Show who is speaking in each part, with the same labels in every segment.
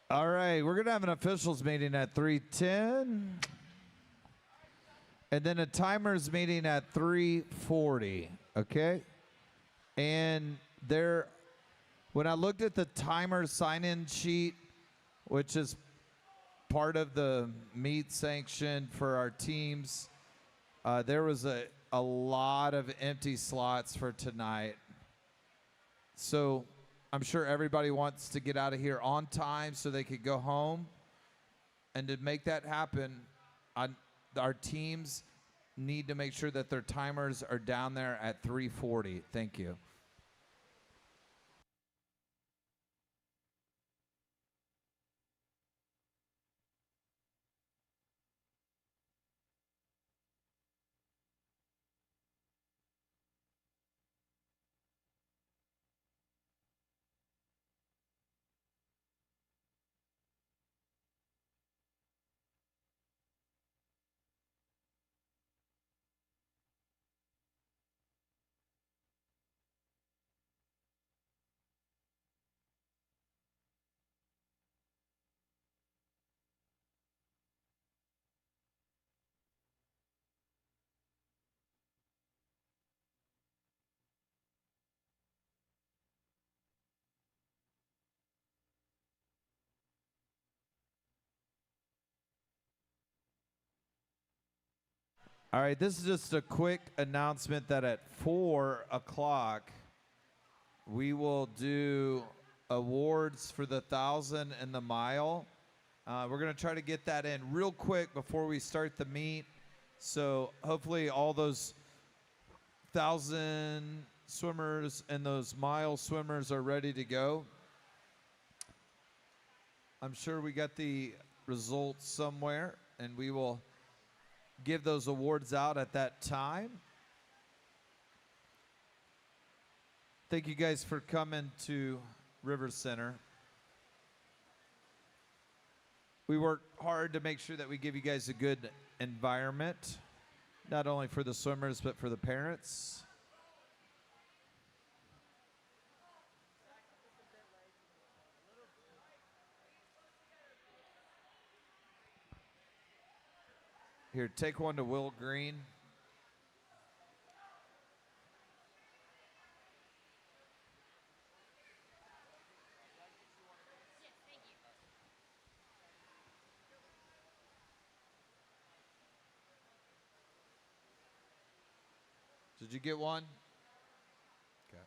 Speaker 1: All right, we're gonna have an officials meeting at 3:10, and then a timers meeting at 3:40. Okay, and there, when I looked at the timer sign-in sheet, which is part of the meet sanction for our teams, there was a lot of empty slots for tonight. So I'm sure everybody wants to get out of here on time so they could go home. And to make that happen, our teams need to make sure that their timers are down there at 3:40. Thank you. All right, this is just a quick announcement that at 4 o'clock, we will do awards for the 1,000 and the mile. We're going to try to get that in real quick before we start the meet. So hopefully all those 1,000 swimmers and those mile swimmers are ready to go. I'm sure we got the results somewhere, and we will give those awards out at that time. Thank you guys for coming to River Center. We work hard to make sure that we give you guys a good environment, not only for the swimmers, but for the parents. Here, take one to Will Green. Did you get one? Okay.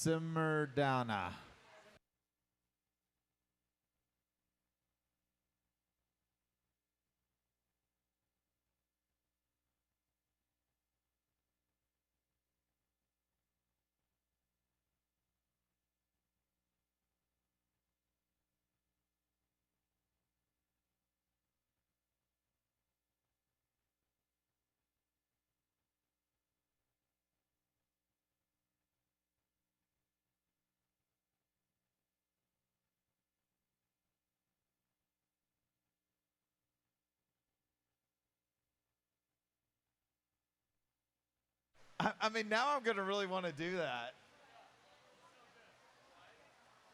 Speaker 1: simmer down. I mean, now I'm going to really want to do that.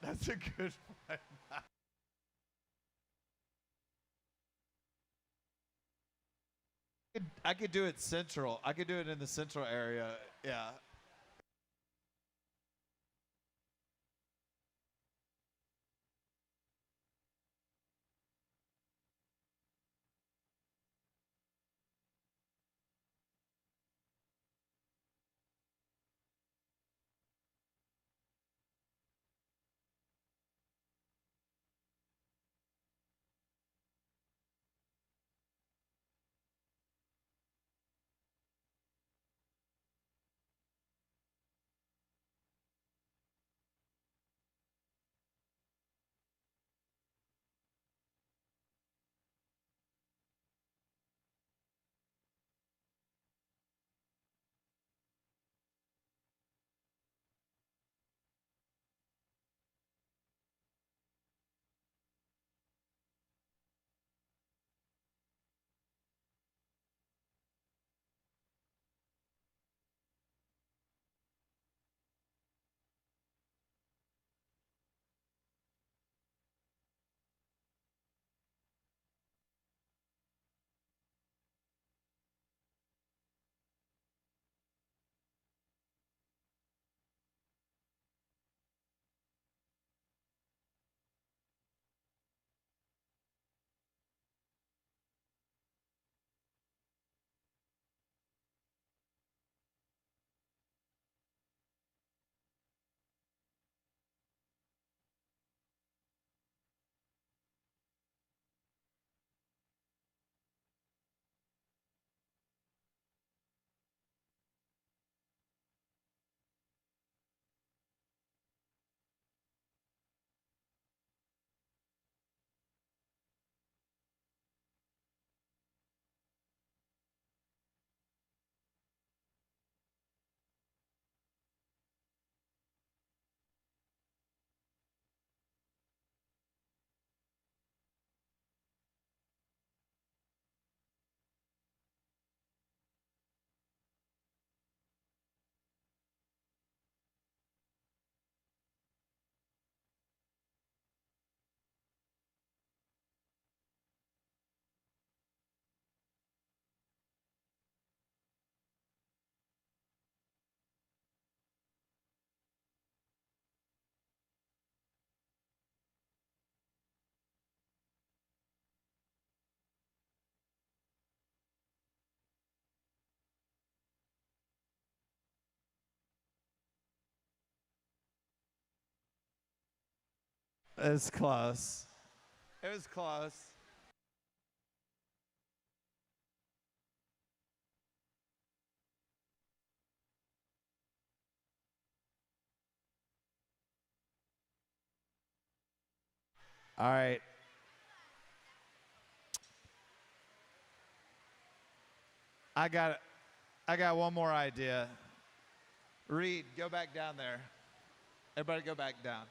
Speaker 1: That's a good one. I could do it central. I could do it in the central area. Yeah. It was close. It was close. All right. I got one more idea. Reed, go back down there. Everybody go back down.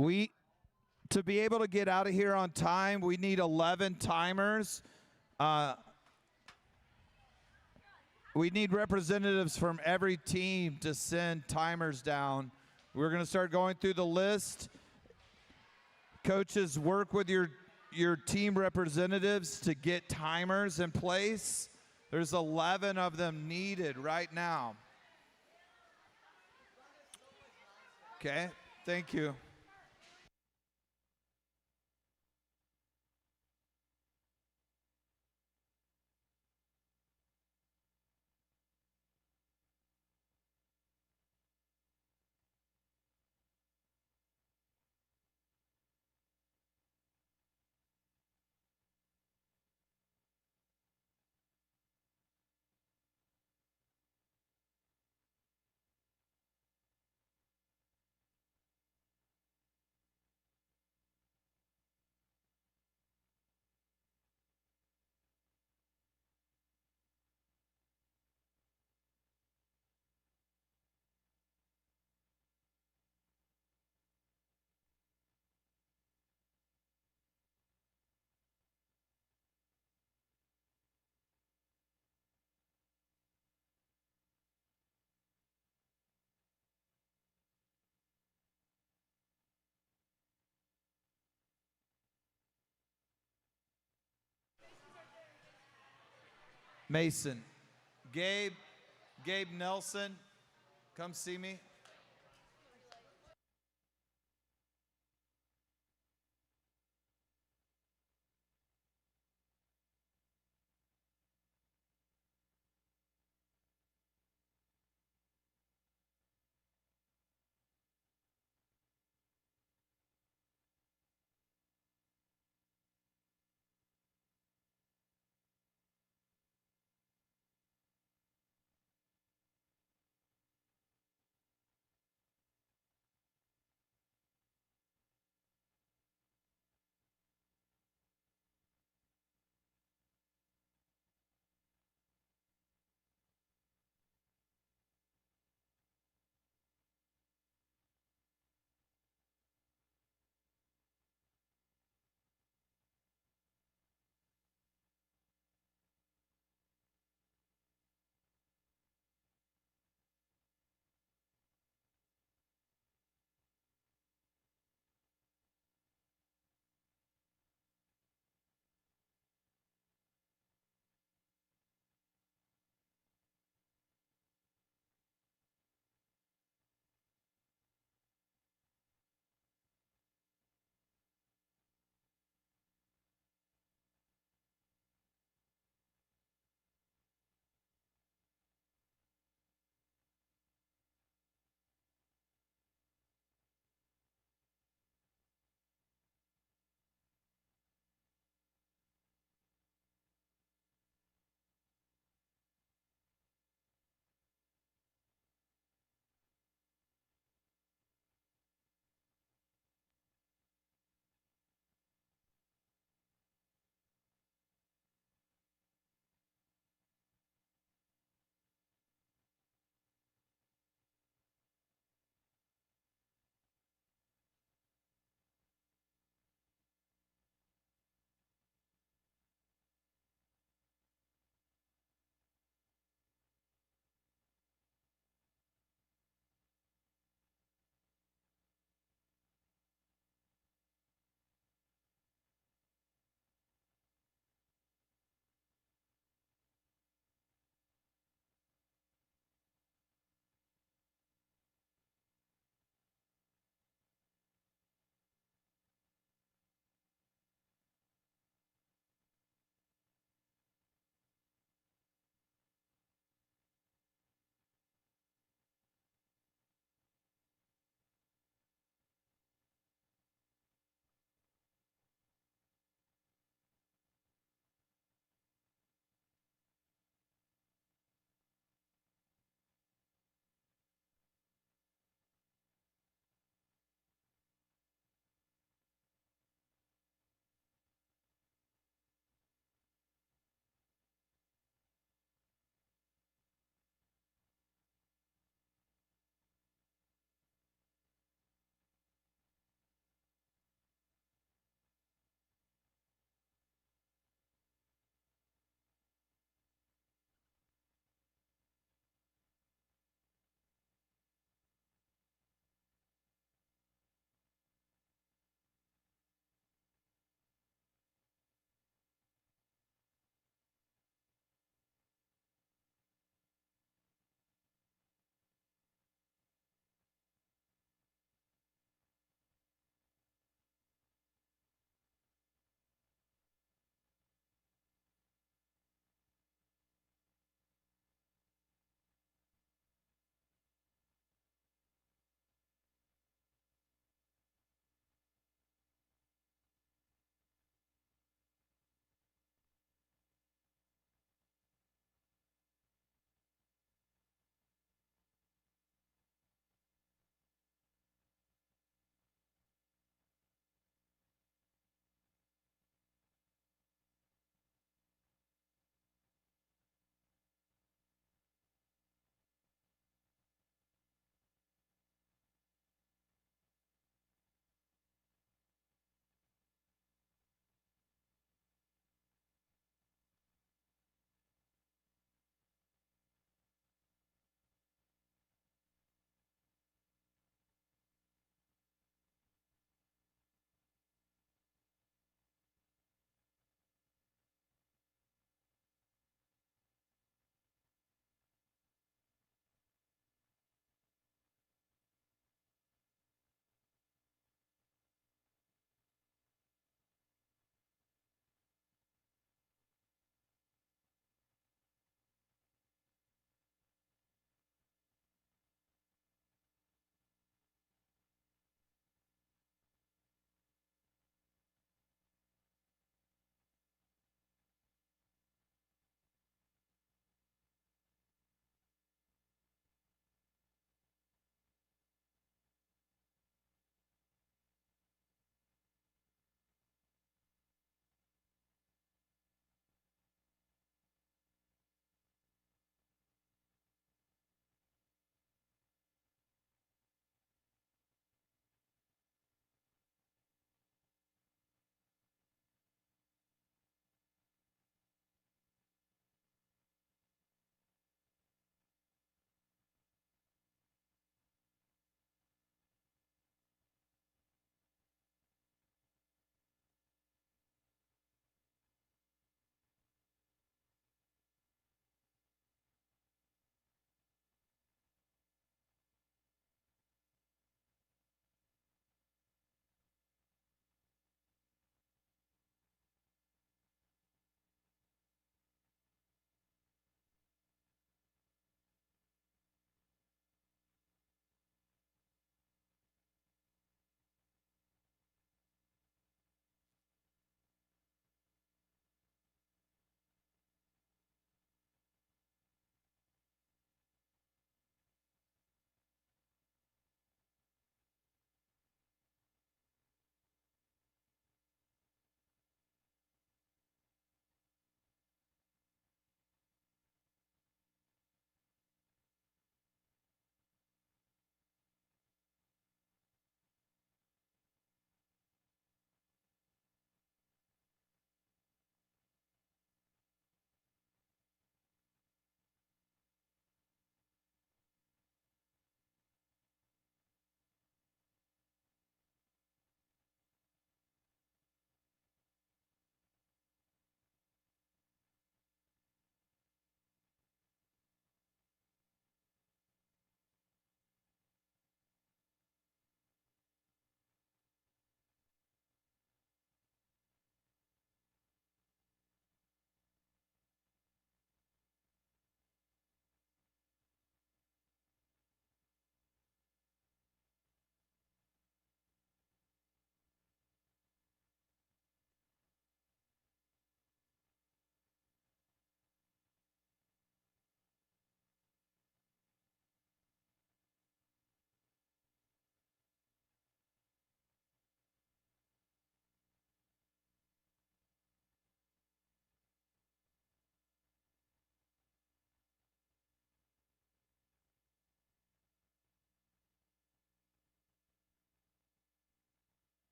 Speaker 1: We to be able to get out of here on time, we need 11 timers. We need representatives from every team to send timers down. We're going to start going through the list. Coaches, work with your team representatives to get timers in place. There's 11 of them needed right now. Okay, thank you. Mason, Gabe Nelson, come see me.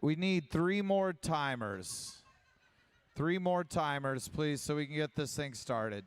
Speaker 1: We need 3 more timers. 3 more timers, please, so we can get this thing started.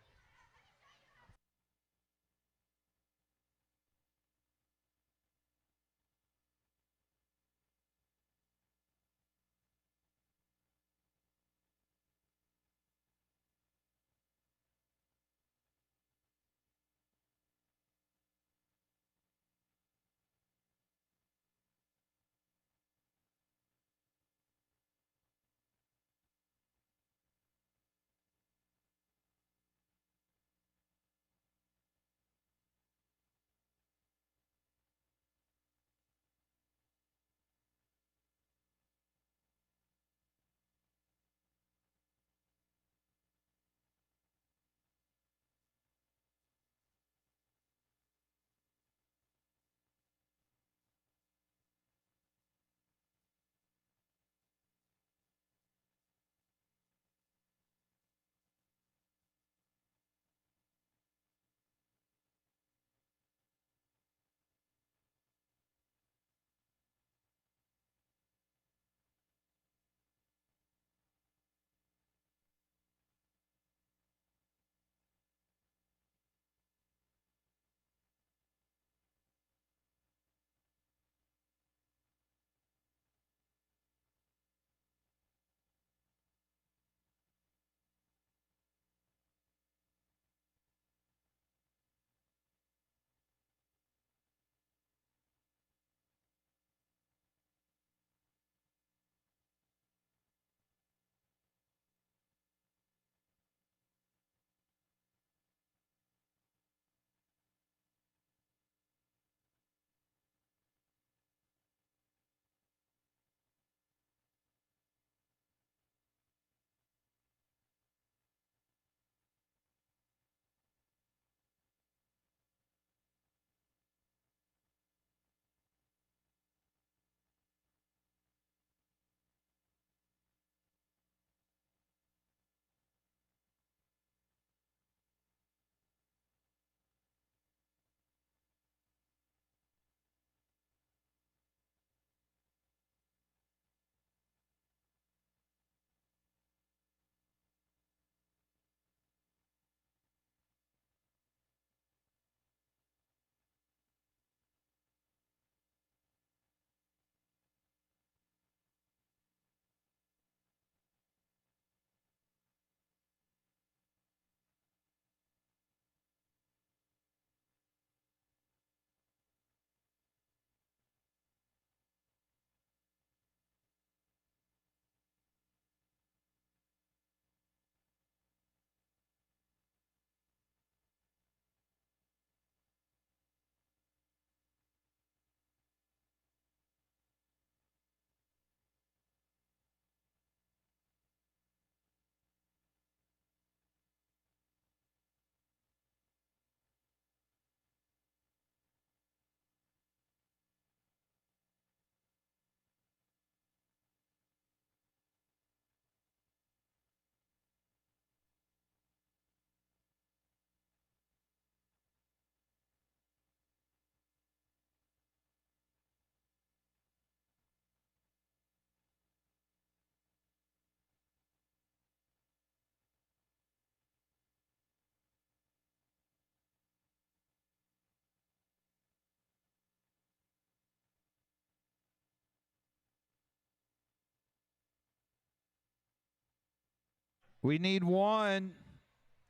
Speaker 1: We need one.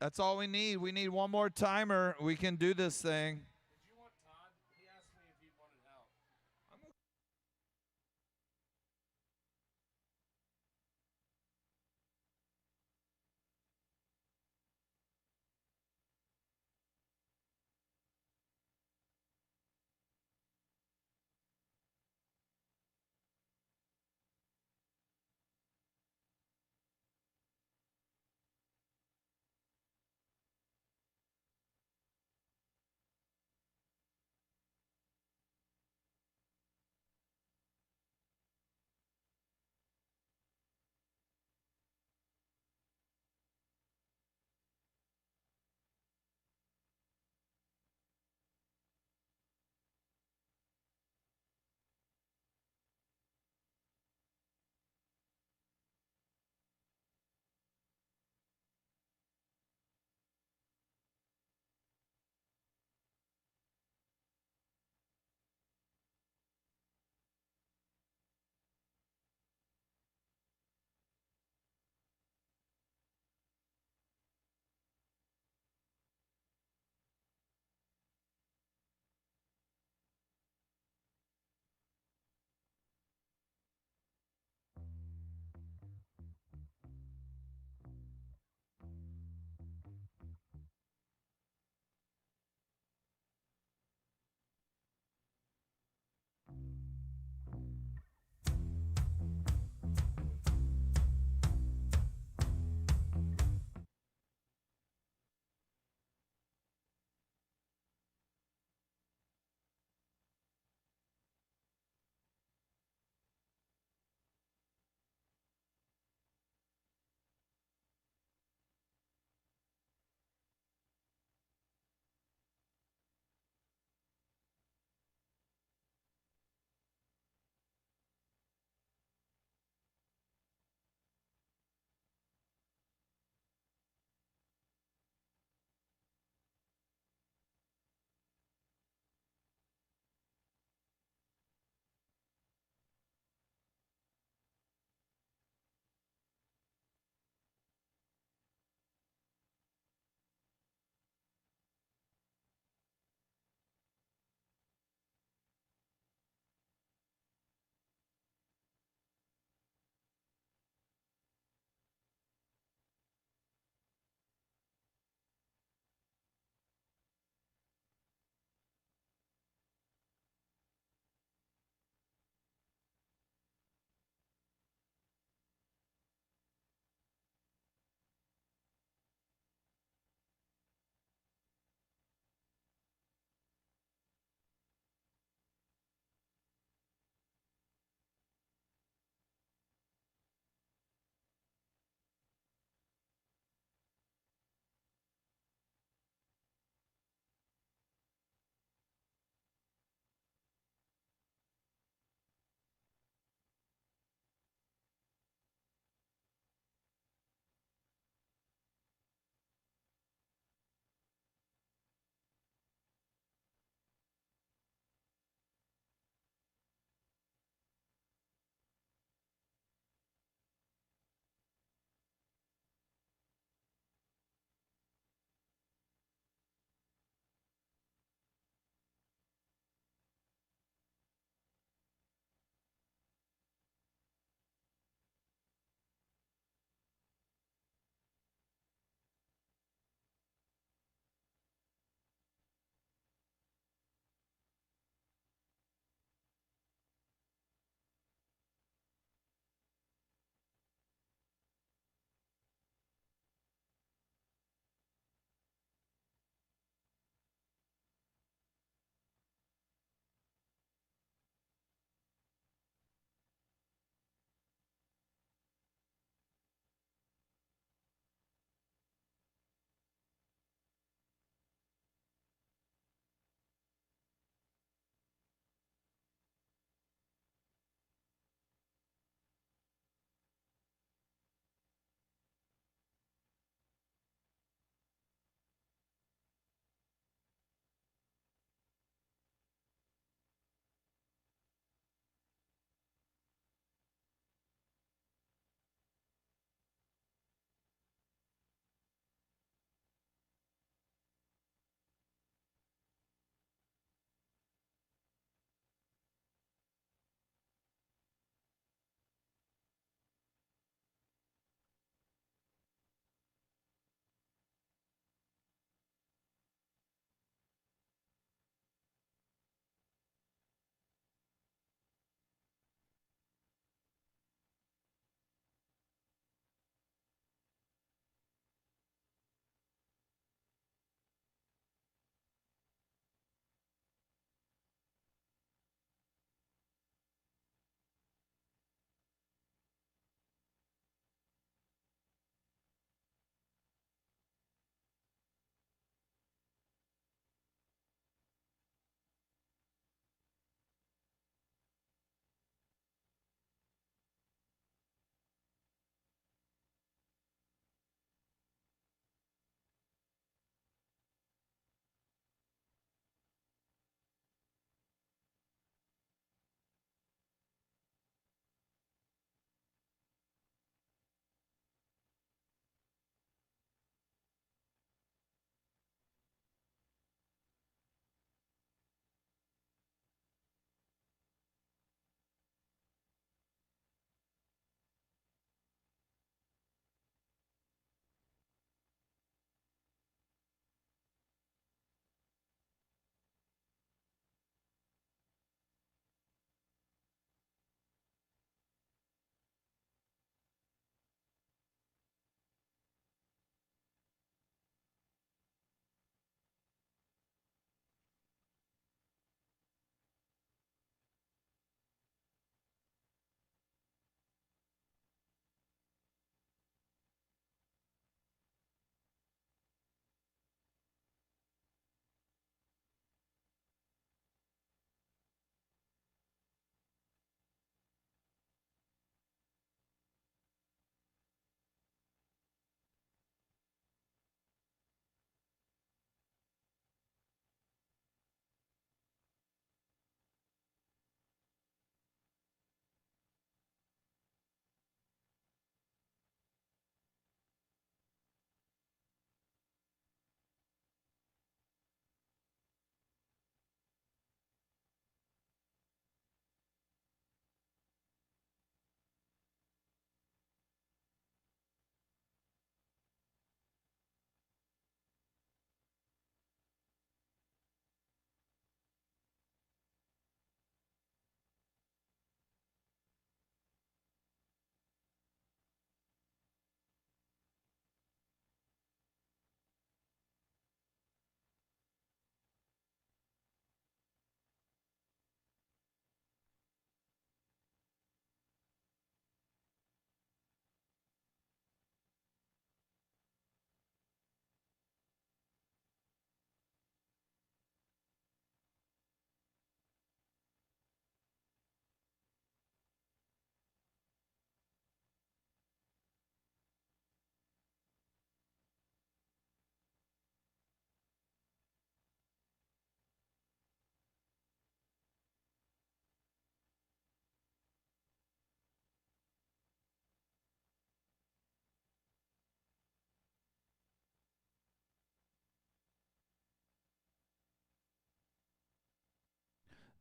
Speaker 1: That's all we need. We need one more timer. We can do this thing.
Speaker 2: Did you want Todd? He asked me if he wanted help.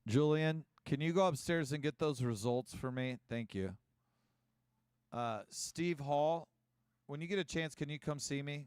Speaker 1: Julian, can you go upstairs and get those results for me? Thank you. Steve Hall, when you get a chance, can you come see me?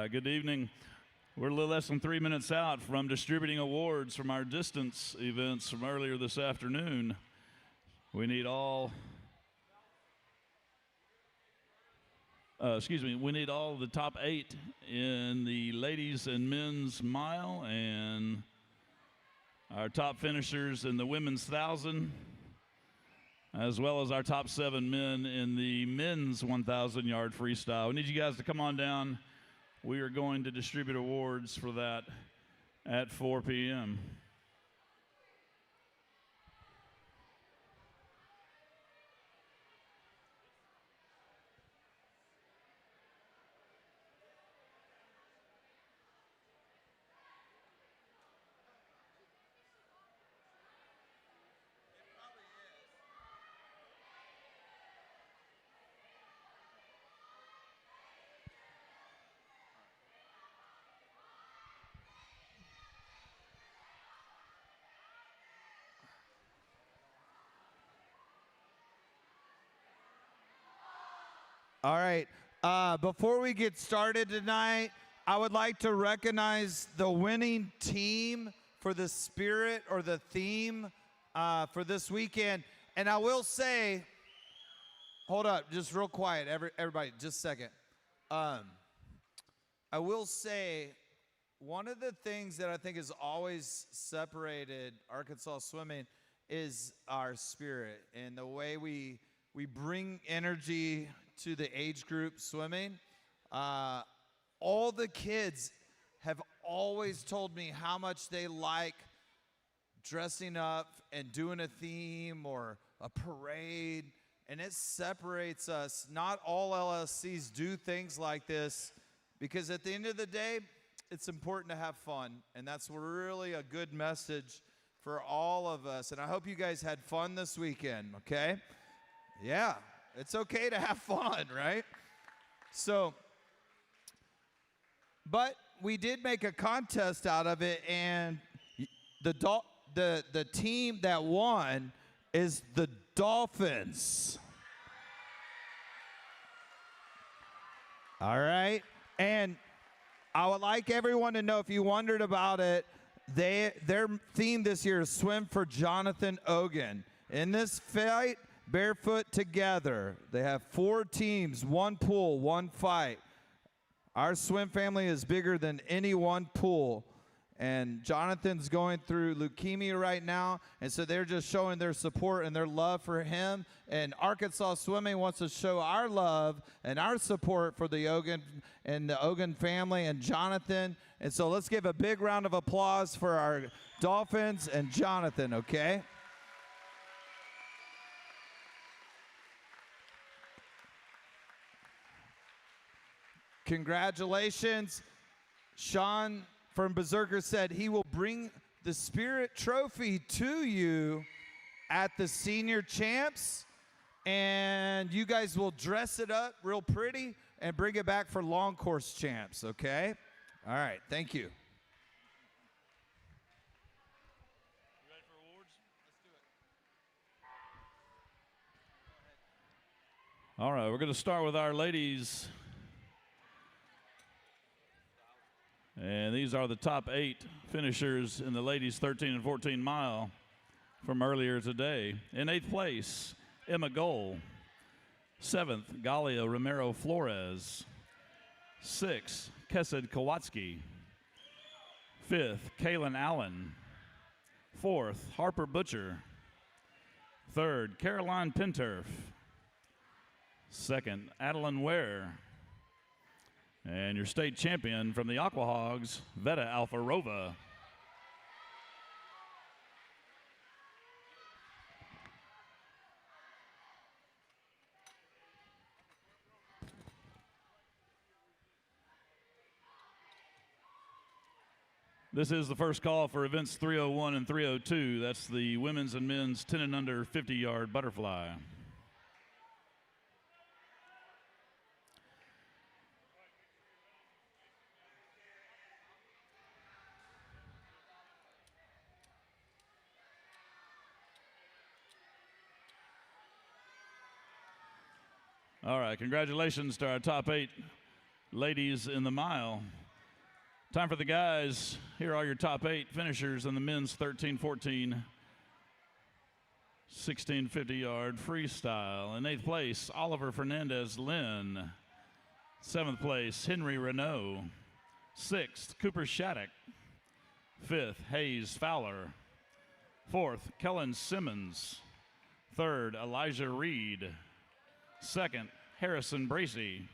Speaker 3: right, good evening. We're a little less than 3 minutes out from distributing awards from our distance events from earlier this afternoon. We need all, we need all the top 8 in the ladies and men's mile and our top finishers in the women's 1,000, as well as our top 7 men in the men's 1,000-yard freestyle. We need you guys to come on down. We are going to distribute awards for that at 4 p.m.
Speaker 1: All right. Before we get started tonight, I would like to recognize the winning team for the spirit or the theme for this weekend. And I will say, hold up, just real quiet, everybody, just a second. I will say, one of the things that I think has always separated Arkansas swimming is our spirit and the way we bring energy to the age group swimming. All the kids have always told me how much they like dressing up and doing a theme or a parade, and it separates us. Not all LSCs do things like this because at the end of the day, it's important to have fun, and that's really a good message for all of us. And I hope you guys had fun this weekend, okay? Yeah, it's okay to have fun, right? So, but we did make a contest out of it, and the team that won is the Dolphins. All right, and I would like everyone to know, if you wondered about it, their theme this year is Swim for Jonathan Ogan. In this fight, barefoot together. They have 4 teams, 1 pool, 1 fight. Our swim family is bigger than any one pool. And Jonathan's going through leukemia right now, and so they're just showing their support and their love for him. And Arkansas Swimming wants to show our love and our support for the Ogan and the Ogan family and Jonathan. And so let's give a big round of applause for our Dolphins and Jonathan, okay? Congratulations. Sean from Berserker said he will bring the Spirit Trophy to you at the Senior Champs, and you guys will dress it up real pretty and bring it back for Long Course Champs, okay? All right, thank you.
Speaker 3: Ready for awards? Let's do it. All right, we're going to start with our ladies. And these are the top 8 finishers in the ladies 13 and 14 mile from earlier today. In 8th place, Emma Gold. 7th, Galia Romero Flores. 6th, Kesed Kowalski. 5th, Kaylin Allen. 4th, Harper Butcher. 3rd, Caroline Pinturf. 2nd, Adeline Ware. And your state champion from the Aqua Hogs, Veta Alfarova. This is the first call for events 301 and 302. That's the women's and men's 10 and under 50-yard butterfly. All right, congratulations to our top 8 ladies in the mile. Time for the guys. Here are your top 8 finishers in the men's 13-14, 1650-yard freestyle. In 8th place, Oliver Fernandez Lynn. 7th place, Henry Renault. 6th, Cooper Shattuck. 5th, Hayes Fowler. 4th, Kellen Simmons. 3rd, Elijah Reed. 2nd, Harrison Bracey.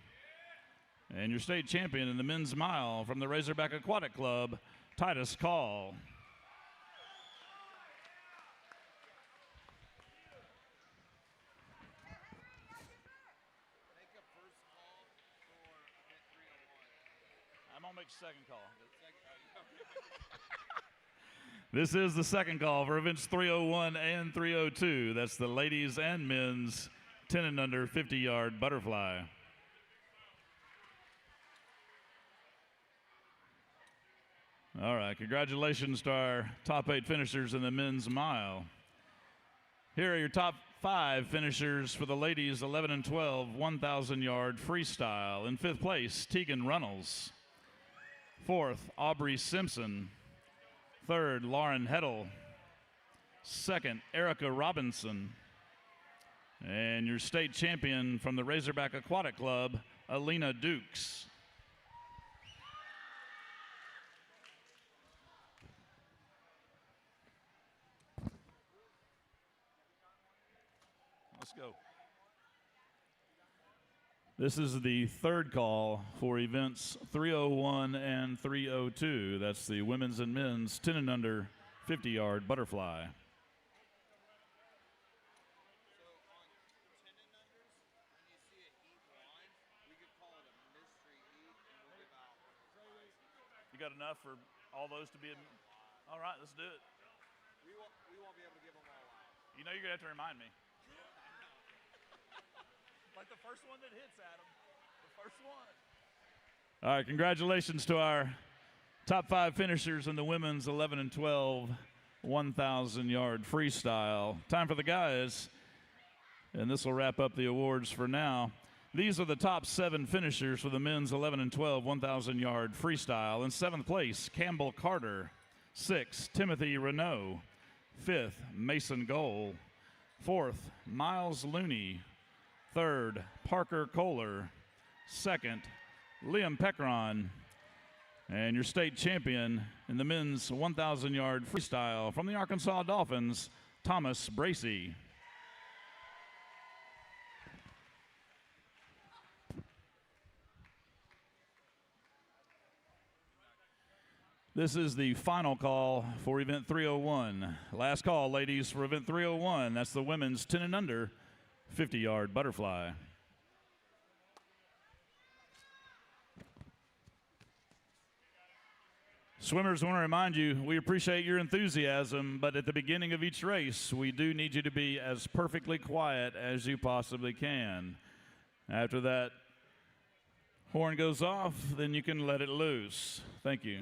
Speaker 3: And your state champion in the men's mile from the Razorback Aquatic Club, Titus Call. I'm going to make a second call. This is the second call for events 301 and 302. That's the ladies and men's 10 and under 50-yard butterfly. All right, congratulations to our top 8 finishers in the men's mile. Here are your top 5 finishers for the ladies 11 and 12 1,000-yard freestyle. In 5th place, Tegan Runnels. 4th, Aubrey Simpson. 3rd, Lauren Heddle. 2nd, Erica Robinson. And your state champion from the Razorback Aquatic Club, Alina Dukes. Let's go. This is the third call for events 301 and 302. That's the women's and men's 10 and under 50-yard butterfly. You got enough for all those to be? All right, let's do it.
Speaker 2: We won't be able to give them all out.
Speaker 3: You know you're going to have to remind me. Like the first one that hits, Adam. The first one. All right, congratulations to our top 5 finishers in the women's 11 and 12 1,000-yard freestyle. Time for the guys, and this will wrap up the awards for now. These are the top 7 finishers for the men's 11 and 12 1,000-yard freestyle. In 7th place, Campbell Carter. 6th, Timothy Renault. 5th, Mason Goal. 4th, Miles Looney. 3rd, Parker Kohler. 2nd, Liam Peckron. And your state champion in the men's 1,000-yard freestyle from the Arkansas Dolphins, Thomas Bracey. This is the final call for event 301. Last call, ladies, for event 301. That's the women's 10 and under 50-yard butterfly. Swimmers, I want to remind you, we appreciate your enthusiasm, but at the beginning of each race, we do need you to be as perfectly quiet as you possibly can. After that horn goes off, then you can let it loose. Thank you.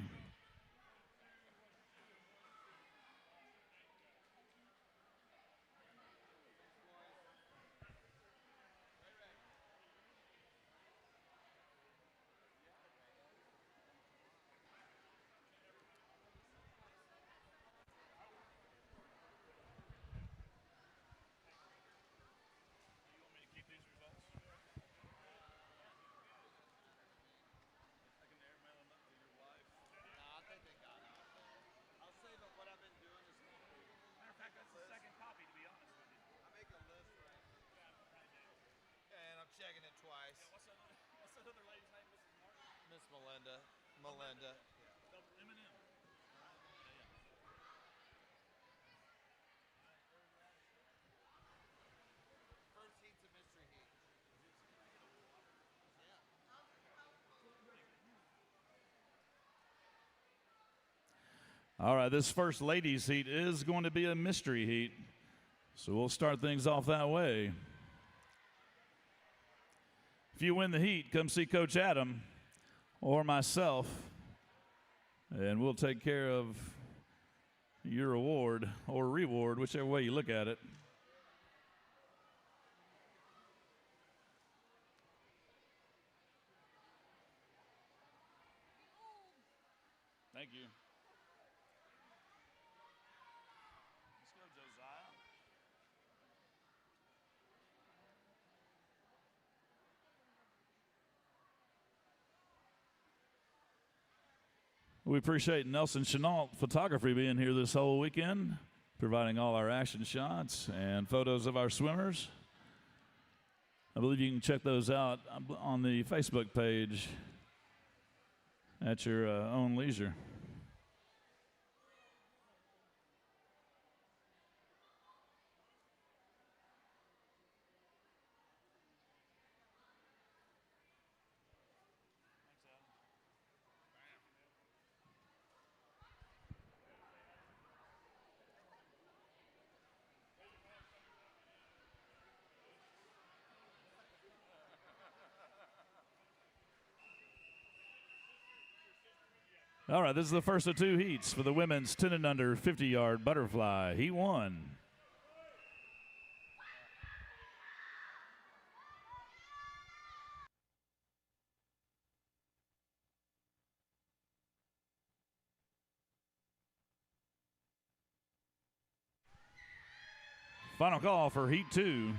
Speaker 2: Checking it twice. Yeah, what's that other lady's name, Mrs. Martin? Miss Melinda. Melinda. Yeah. M&M. First heat's a mystery heat. Yeah.
Speaker 3: All right, this first ladies heat is going to be a mystery heat, so we'll start things off that way. If you win the heat, come see Coach Adam or myself, and we'll take care of your award or reward, whichever way you look at it. We appreciate Nelson Chenault Photography being here this whole weekend, providing all our action shots and photos of our swimmers. I believe you can check those out on the Facebook page at your own leisure. All right, this is the first of two heats for the women's 10 and under 50-yard butterfly. Heat 1. Final call for Heat 2.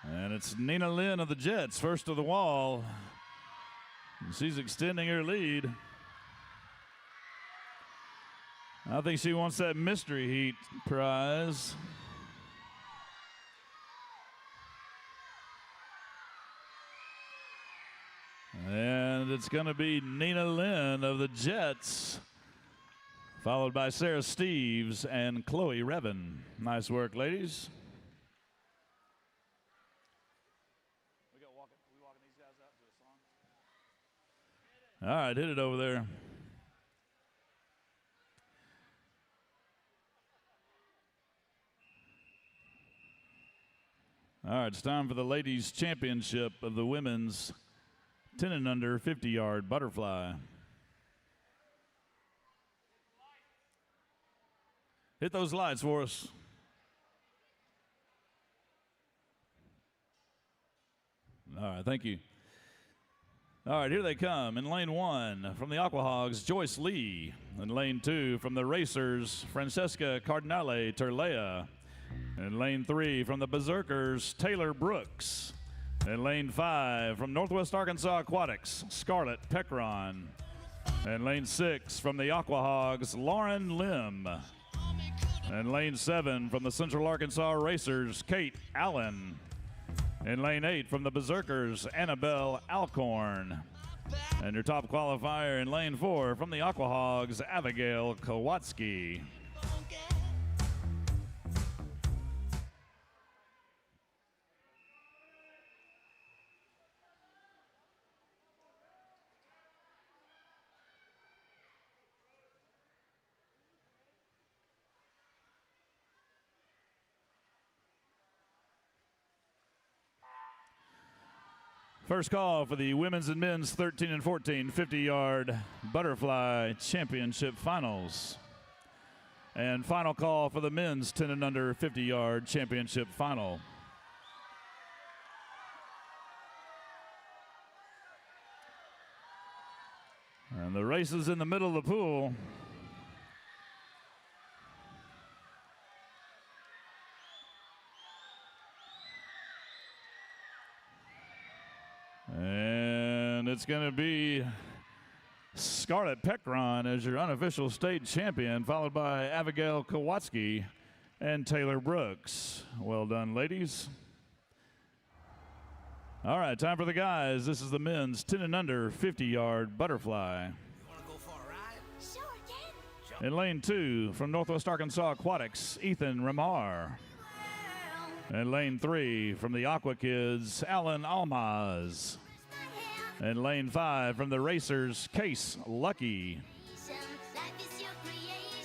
Speaker 3: And it's Nina Lynn of the Jets, first to the wall. She's extending her lead. I think she wants that mystery heat prize. And it's going to be Nina Lynn of the Jets, followed by Sarah Steves and Chloe Revin. Nice work, ladies. All right, hit it over there. All right, it's time for the ladies' championship of the women's 10 and under 50-yard butterfly. Hit those lights for us. All right, thank you. All right, here they come. In lane 1, from the Aquahogs, Joyce Lee. In lane 2, from the Racers, Francesca Cardinale Turlea. In lane 3, from the Berserkers, Taylor Brooks. In lane 5, from Northwest Arkansas Aquatics, Scarlett Peckron. In lane 6, from the Aquahogs, Lauren Lim. In lane 7, from the Central Arkansas Racers, Kate Allen. In lane 8, from the Berserkers, Annabelle Alcorn. And your top qualifier in lane 4, from the Aquahogs, Abigail Kowalski. First call for the women's and men's 13 and 14 50-yard butterfly championship finals. And final call for the men's 10 and under 50-yard championship final. And the race is in the middle of the pool. And it's going to be Scarlett Peckron as your unofficial state champion, followed by Abigail Kowalski and Taylor Brooks. Well done, ladies. All right, time for the guys. This is the men's 10 and under 50-yard butterfly.
Speaker 4: Sure, Ken.
Speaker 3: In lane 2, from Northwest Arkansas Aquatics, Ethan Ramar. In lane 3, from the Aqua Kids, Alan Almaz. In lane 5, from the Racers, Case Lucky.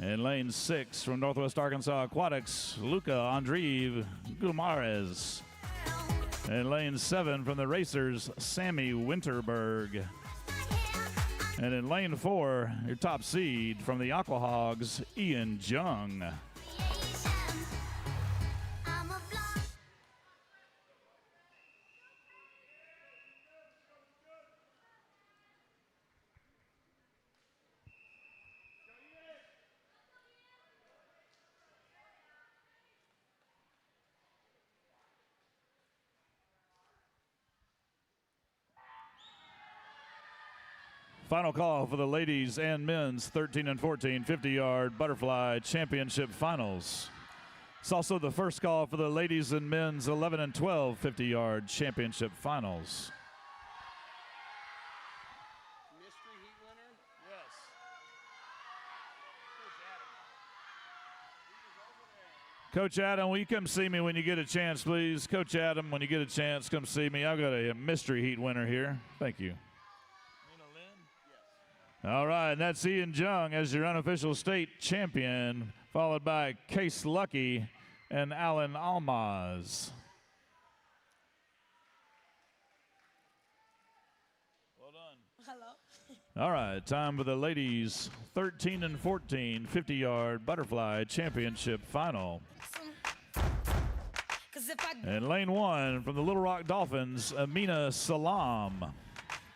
Speaker 3: In lane 6, from Northwest Arkansas Aquatics, Luca Andreev Gumarez. In lane 7, from the Racers, Sammy Winterberg. And in lane 4, your top seed from the Aquahogs, Ian Jung. Final call for the ladies and men's 13 and 14 50-yard butterfly championship finals. It's also the first call for the ladies and men's 11 and 12 50-yard championship finals.
Speaker 2: Mystery heat winner?
Speaker 3: Yes. Coach Adam, will you come see me when you get a chance, please? Coach Adam, when you get a chance, come see me. I've got a mystery heat winner here. Thank you. All right, and that's Ian Jung as your unofficial state champion, followed by Case Lucky and Alan Almaz. Well done.
Speaker 4: Hello.
Speaker 3: All right, time for the ladies' 13 and 14 50-yard butterfly championship final. And lane 1 from the Little Rock Dolphins, Amina Salam.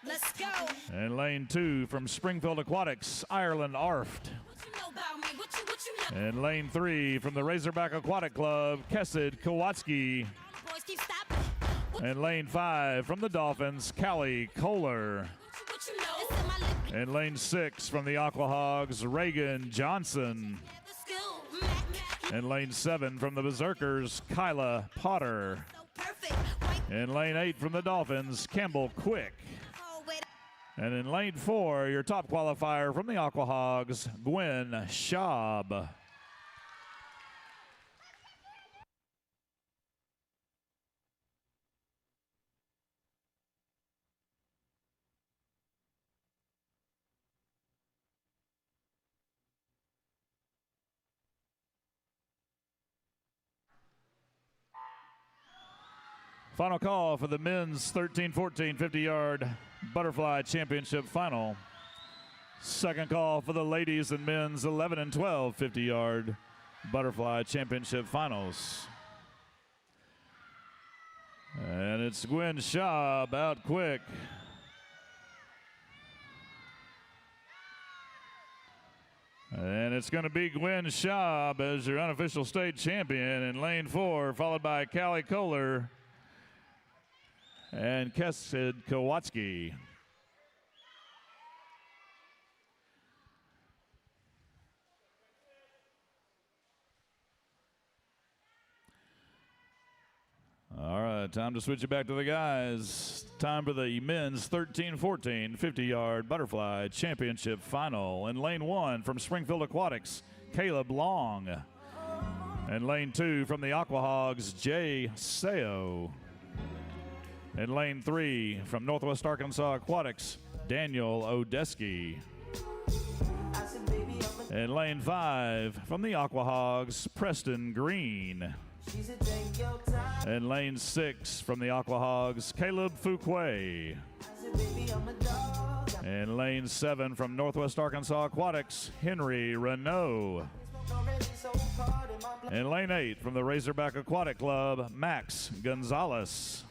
Speaker 4: Let's go.
Speaker 3: And lane 2 from Springfield Aquatics, Ireland Arft.
Speaker 4: What you know about me? What you know?
Speaker 3: And lane 3 from the Razorback Aquatic Club, Kessid Kowalski.
Speaker 4: Boys keep stopping.
Speaker 3: And lane 5 from the Dolphins, Callie Kohler.
Speaker 4: What you know? It's in my lip.
Speaker 3: And lane 6 from the Aqua Hogs, Reagan Johnson.
Speaker 4: Let's go.
Speaker 3: And lane 7 from the Berserkers, Kyla Potter.
Speaker 4: So perfect. White.
Speaker 3: And lane 8 from the Dolphins, Campbell Quick.
Speaker 4: Oh, wait.
Speaker 3: And in lane 4, your top qualifier from the Aqua Hogs, Gwen Schaub. Final call for the men's 13-14 50-yard butterfly championship final. Second call for the ladies and men's 11 and 12 50-yard butterfly championship finals. And it's Gwen Schaub out quick. And it's going to be Gwen Schaub as your unofficial state champion in lane 4, followed by Callie Kohler and Kessid Kowalski. All right, time to switch it back to the guys. Time for the men's 13-14 50-yard butterfly championship final. In lane 1 from Springfield Aquatics, Caleb Long. And lane 2 from the Aqua Hogs, Jay Seo. In lane 3 from Northwest Arkansas Aquatics, Daniel Odeski. In lane 5 from the Aqua Hogs, Preston Green. In lane 6 from the Aqua Hogs, Caleb Fuquay. In lane 7 from Northwest Arkansas Aquatics, Henry Renault. In lane 8 from the Razorback Aquatic Club, Max Gonzalez.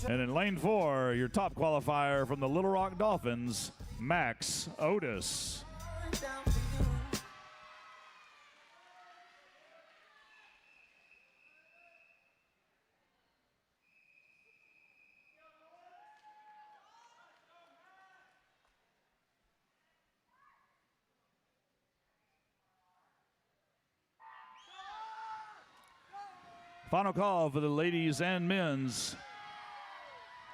Speaker 3: And in lane 4, your top qualifier from the Little Rock Dolphins, Max Otis. Final call for the ladies and men's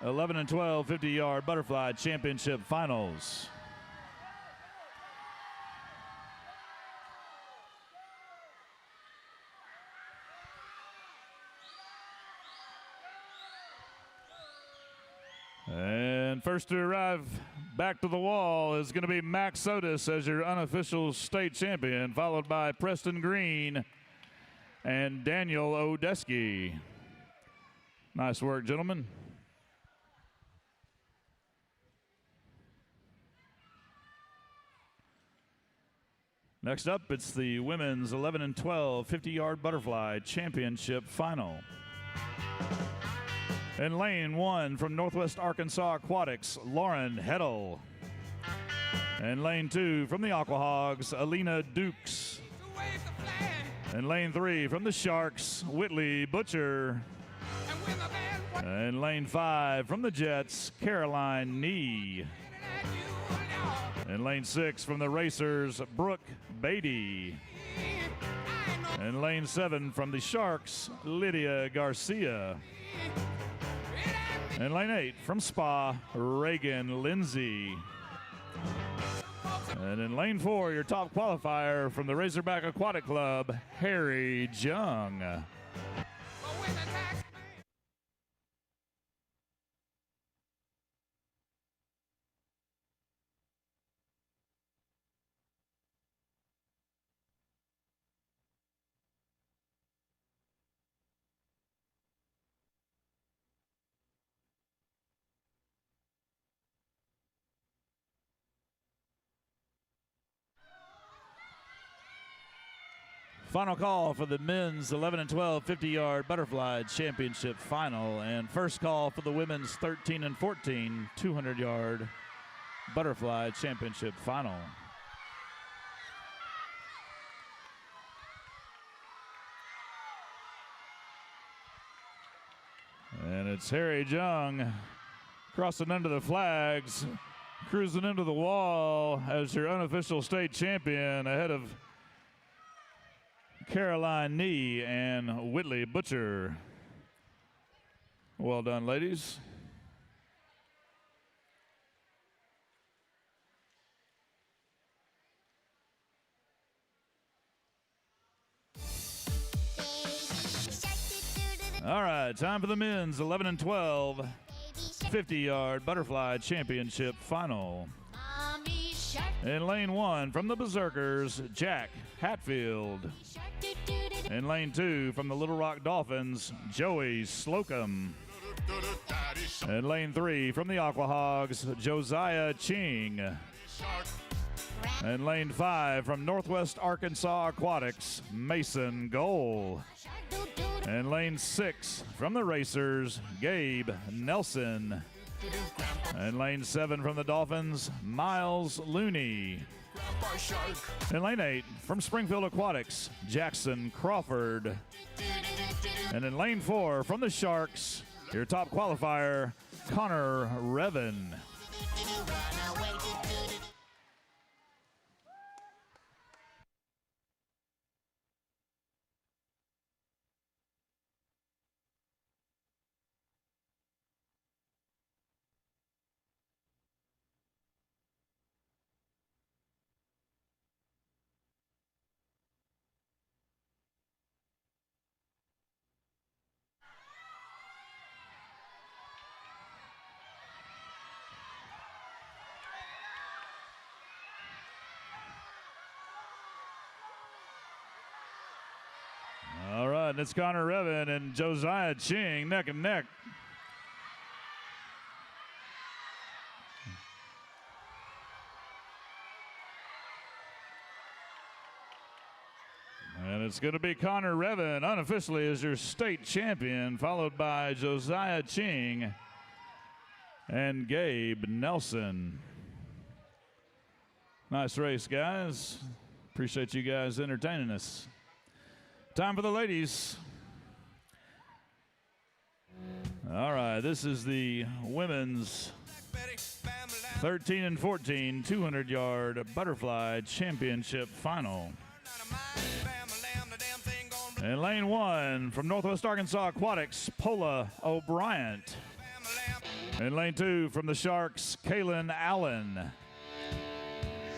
Speaker 3: 11 and 12 50-yard butterfly championship finals. And first to arrive back to the wall is going to be Max Otis as your unofficial state champion, followed by Preston Green and Daniel Odeski. Nice work, gentlemen. Next up, it's the women's 11 and 12 50-yard butterfly championship final. In lane 1 from Northwest Arkansas Aquatics, Lauren Heddle. In lane 2 from the Aqua Hogs, Alina Dukes. In lane 3 from the Sharks, Whitley Butcher. In lane 5 from the Jets, Caroline Nee. In lane 6 from the Racers, Brooke Beatty. In lane 7 from the Sharks, Lydia Garcia. In lane 8 from Spa, Reagan Lindsay. And in lane 4, your top qualifier from the Razorback Aquatic Club, Harry Jung. Final call for the men's 11 and 12 50-yard butterfly championship final, and first call for the women's 13 and 14 200-yard butterfly championship final. And it's Harry Jung crossing under the flags, cruising into the wall as your unofficial state champion ahead of Caroline Nee and Whitley Butcher. Well done, ladies. All right, time for the men's 11 and 12 50-yard butterfly championship final. In lane 1 from the Berserkers, Jack Hatfield. In lane 2 from the Little Rock Dolphins, Joey Slocum. In lane 3 from the Aquahogs, Josiah Ching. In lane 5 from Northwest Arkansas Aquatics, Mason Goal. In lane 6 from the Racers, Gabe Nelson. In lane 7 from the Dolphins, Miles Looney. In lane 8 from Springfield Aquatics, Jackson Crawford. And in lane 4 from the Sharks, your top qualifier, Connor Revan. All right, it's Connor Revan and Josiah Ching neck and neck. And it's going to be Connor Revan unofficially as your state champion, followed by Josiah Ching and Gabe Nelson. Nice race, guys. Appreciate you guys entertaining us. Time for the ladies. All right, this is the women's 13 and 14 200-yard butterfly championship final. In lane 1 from Northwest Arkansas Aquatics, Paula O'Brien. In lane 2 from the Sharks, Kaylin Allen.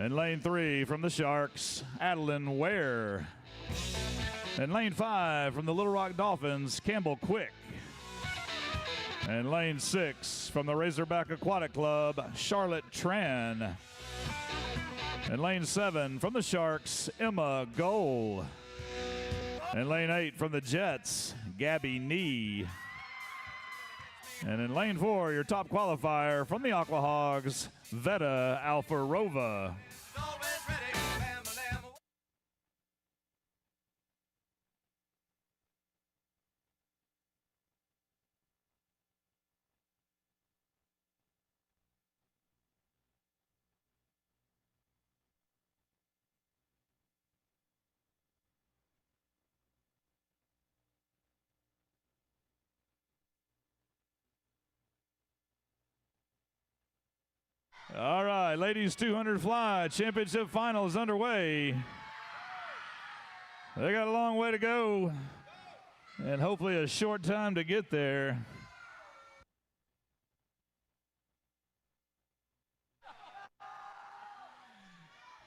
Speaker 3: In lane 3 from the Sharks, Adeline Ware. In lane 5 from the Little Rock Dolphins, Campbell Quick. And lane 6 from the Razorback Aquatic Club, Charlotte Tran. And lane 7 from the Sharks, Emma Goal. And lane 8 from the Jets, Gabby Nee. And in lane 4, your top qualifier from the Aquahogs, Veta Alfarova. All right, ladies 200 fly championship final is underway. They got a long way to go and hopefully a short time to get there.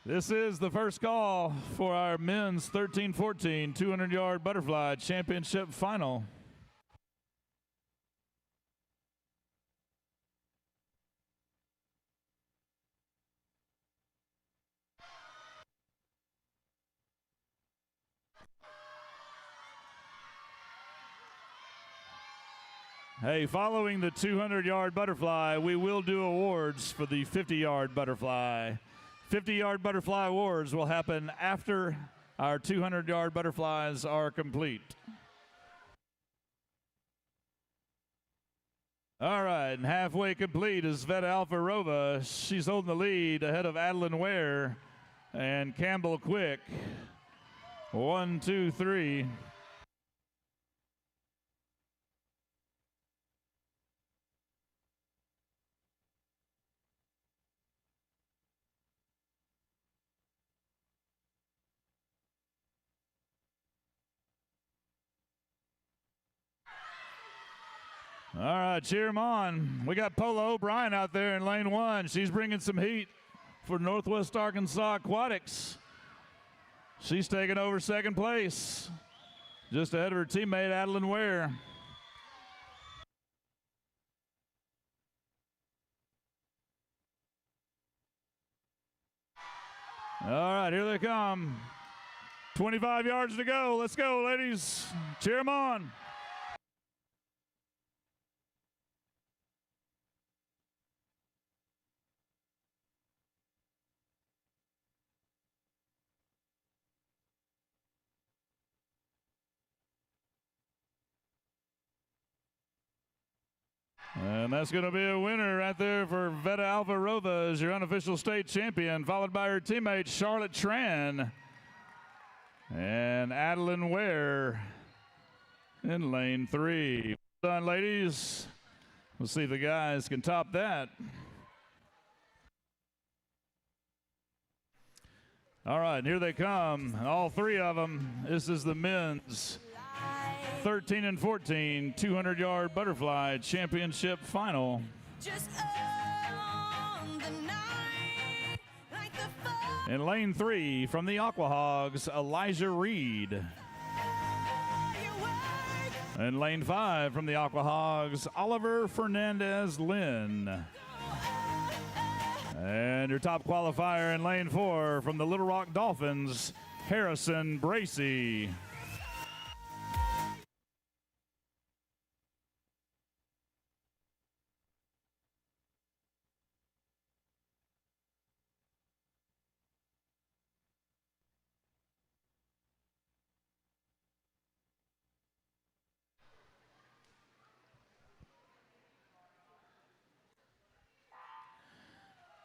Speaker 3: This is the first call for our men's 13-14 200-yard butterfly championship final. Hey, following the 200-yard butterfly, we will do awards for the 50-yard butterfly. 50-yard butterfly awards will happen after our 200-yard butterflies are complete. All right, and halfway complete is Veta Alfarova. She's holding the lead ahead of Adeline Ware and Campbell Quick. 1, 2, 3. All right, cheer them on. We got Paula O'Brien out there in lane 1. She's bringing some heat for Northwest Arkansas Aquatics. She's taking over second place, just ahead of her teammate Adeline Ware. All right, here they come. 25 yards to go. Let's go, ladies. Cheer them on. And that's going to be a winner right there for Veta Alfarova as your unofficial state champion, followed by her teammate Charlotte Tran and Adeline Ware in lane 3. Well done, ladies. We'll see if the guys can top that. All right, and here they come, all three of them. This is the men's 13-14 200-yard butterfly championship final.
Speaker 4: Just on the night, like the
Speaker 3: In lane 3 from the Aquahogs, Elijah Reed. In lane 5 from the Aquahogs, Oliver Fernandez Lynn. And your top qualifier in lane 4 from the Little Rock Dolphins, Harrison Bracey.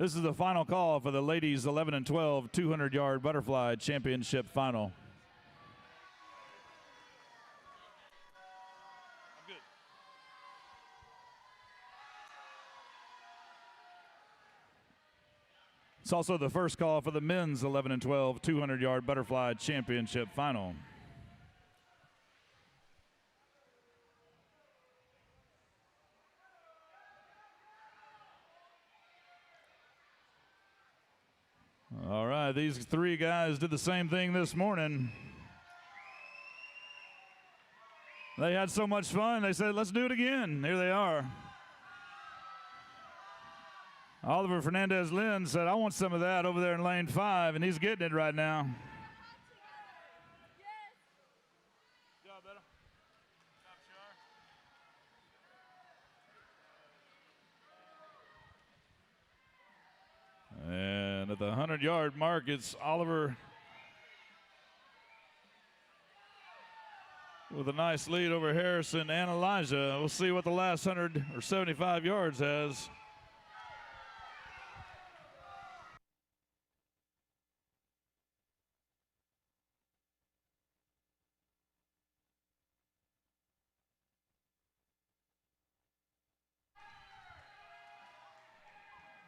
Speaker 3: This is the final call for the ladies 11 and 12 200-yard butterfly championship final. It's also the first call for the men's 11 and 12 200-yard butterfly championship final. All right, these three guys did the same thing this morning. They had so much fun, they said, let's do it again. Here they are. Oliver Fernandez Lynn said, I want some of that over there in lane 5, and he's getting it right now. And at the 100-yard mark, it's Oliver with a nice lead over Harrison and Elijah. We'll see what the last 100 or 75 yards has.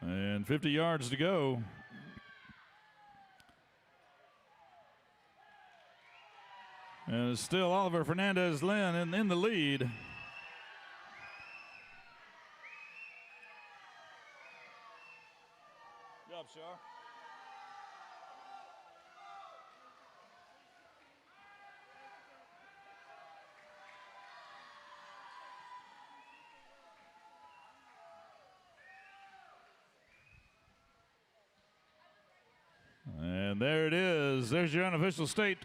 Speaker 3: And 50 yards to go. And it's still Oliver Fernandez-Lynn in the lead. Good job, Shar. And there it is. There's your unofficial state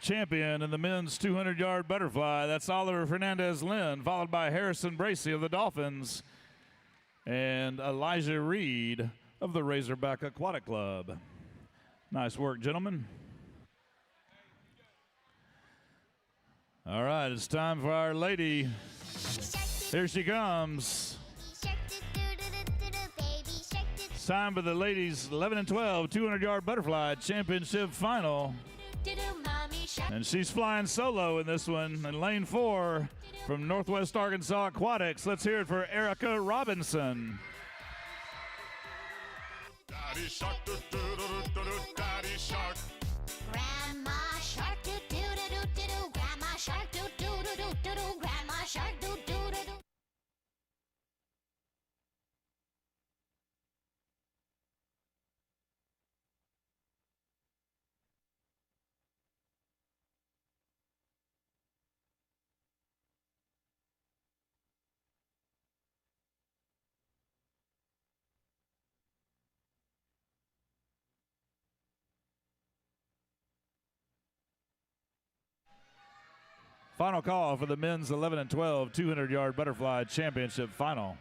Speaker 3: champion in the men's 200-yard butterfly. That's Oliver Fernandez-Lynn, followed by Harrison Bracey of the Dolphins and Elijah Reed of the Razorback Aquatic Club. Nice work, gentlemen. All right, it's time for our lady. Here she comes. It's time for the ladies 11 and 12 200-yard butterfly championship final. And she's flying solo in this one in lane 4 from Northwest Arkansas Aquatics. Let's hear it for Erica Robinson.
Speaker 5: Daddy shark, do do do do do, daddy shark.
Speaker 4: Grandma shark do do do do do do. Grandma shark do do do do do do. Grandma shark do do do do.
Speaker 3: Final call for the men's 11 and 12 200-yard butterfly championship final.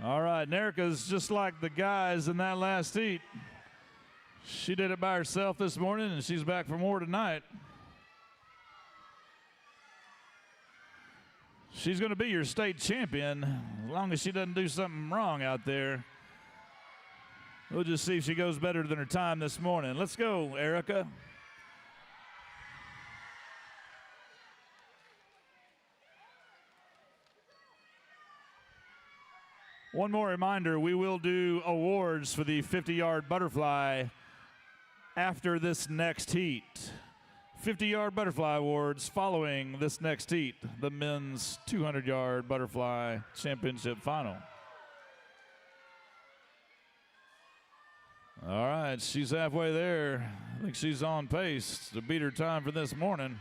Speaker 3: All right, and Erica's just like the guys in that last heat. She did it by herself this morning, and she's back for more tonight. She's going to be your state champion as long as she doesn't do something wrong out there. We'll just see if she goes better than her time this morning. Let's go, Erica. One more reminder, we will do awards for the 50-yard butterfly after this next heat. 50-yard butterfly awards following this next heat, the men's 200-yard butterfly championship final. All right, she's halfway there. I think she's on pace to beat her time for this morning.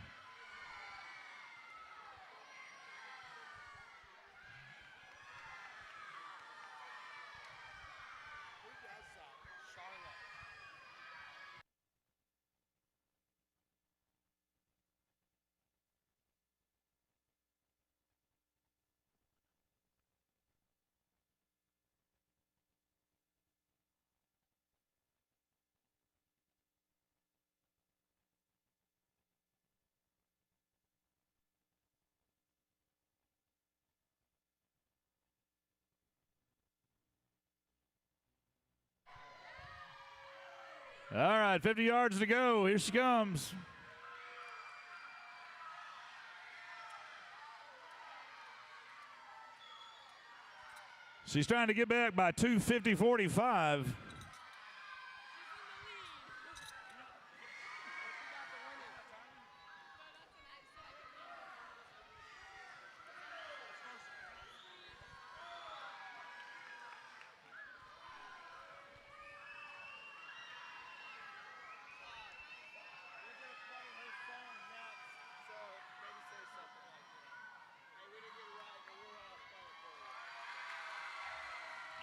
Speaker 3: All right, 50 yards to go. Here she comes. She's trying to get back by 2:50.45.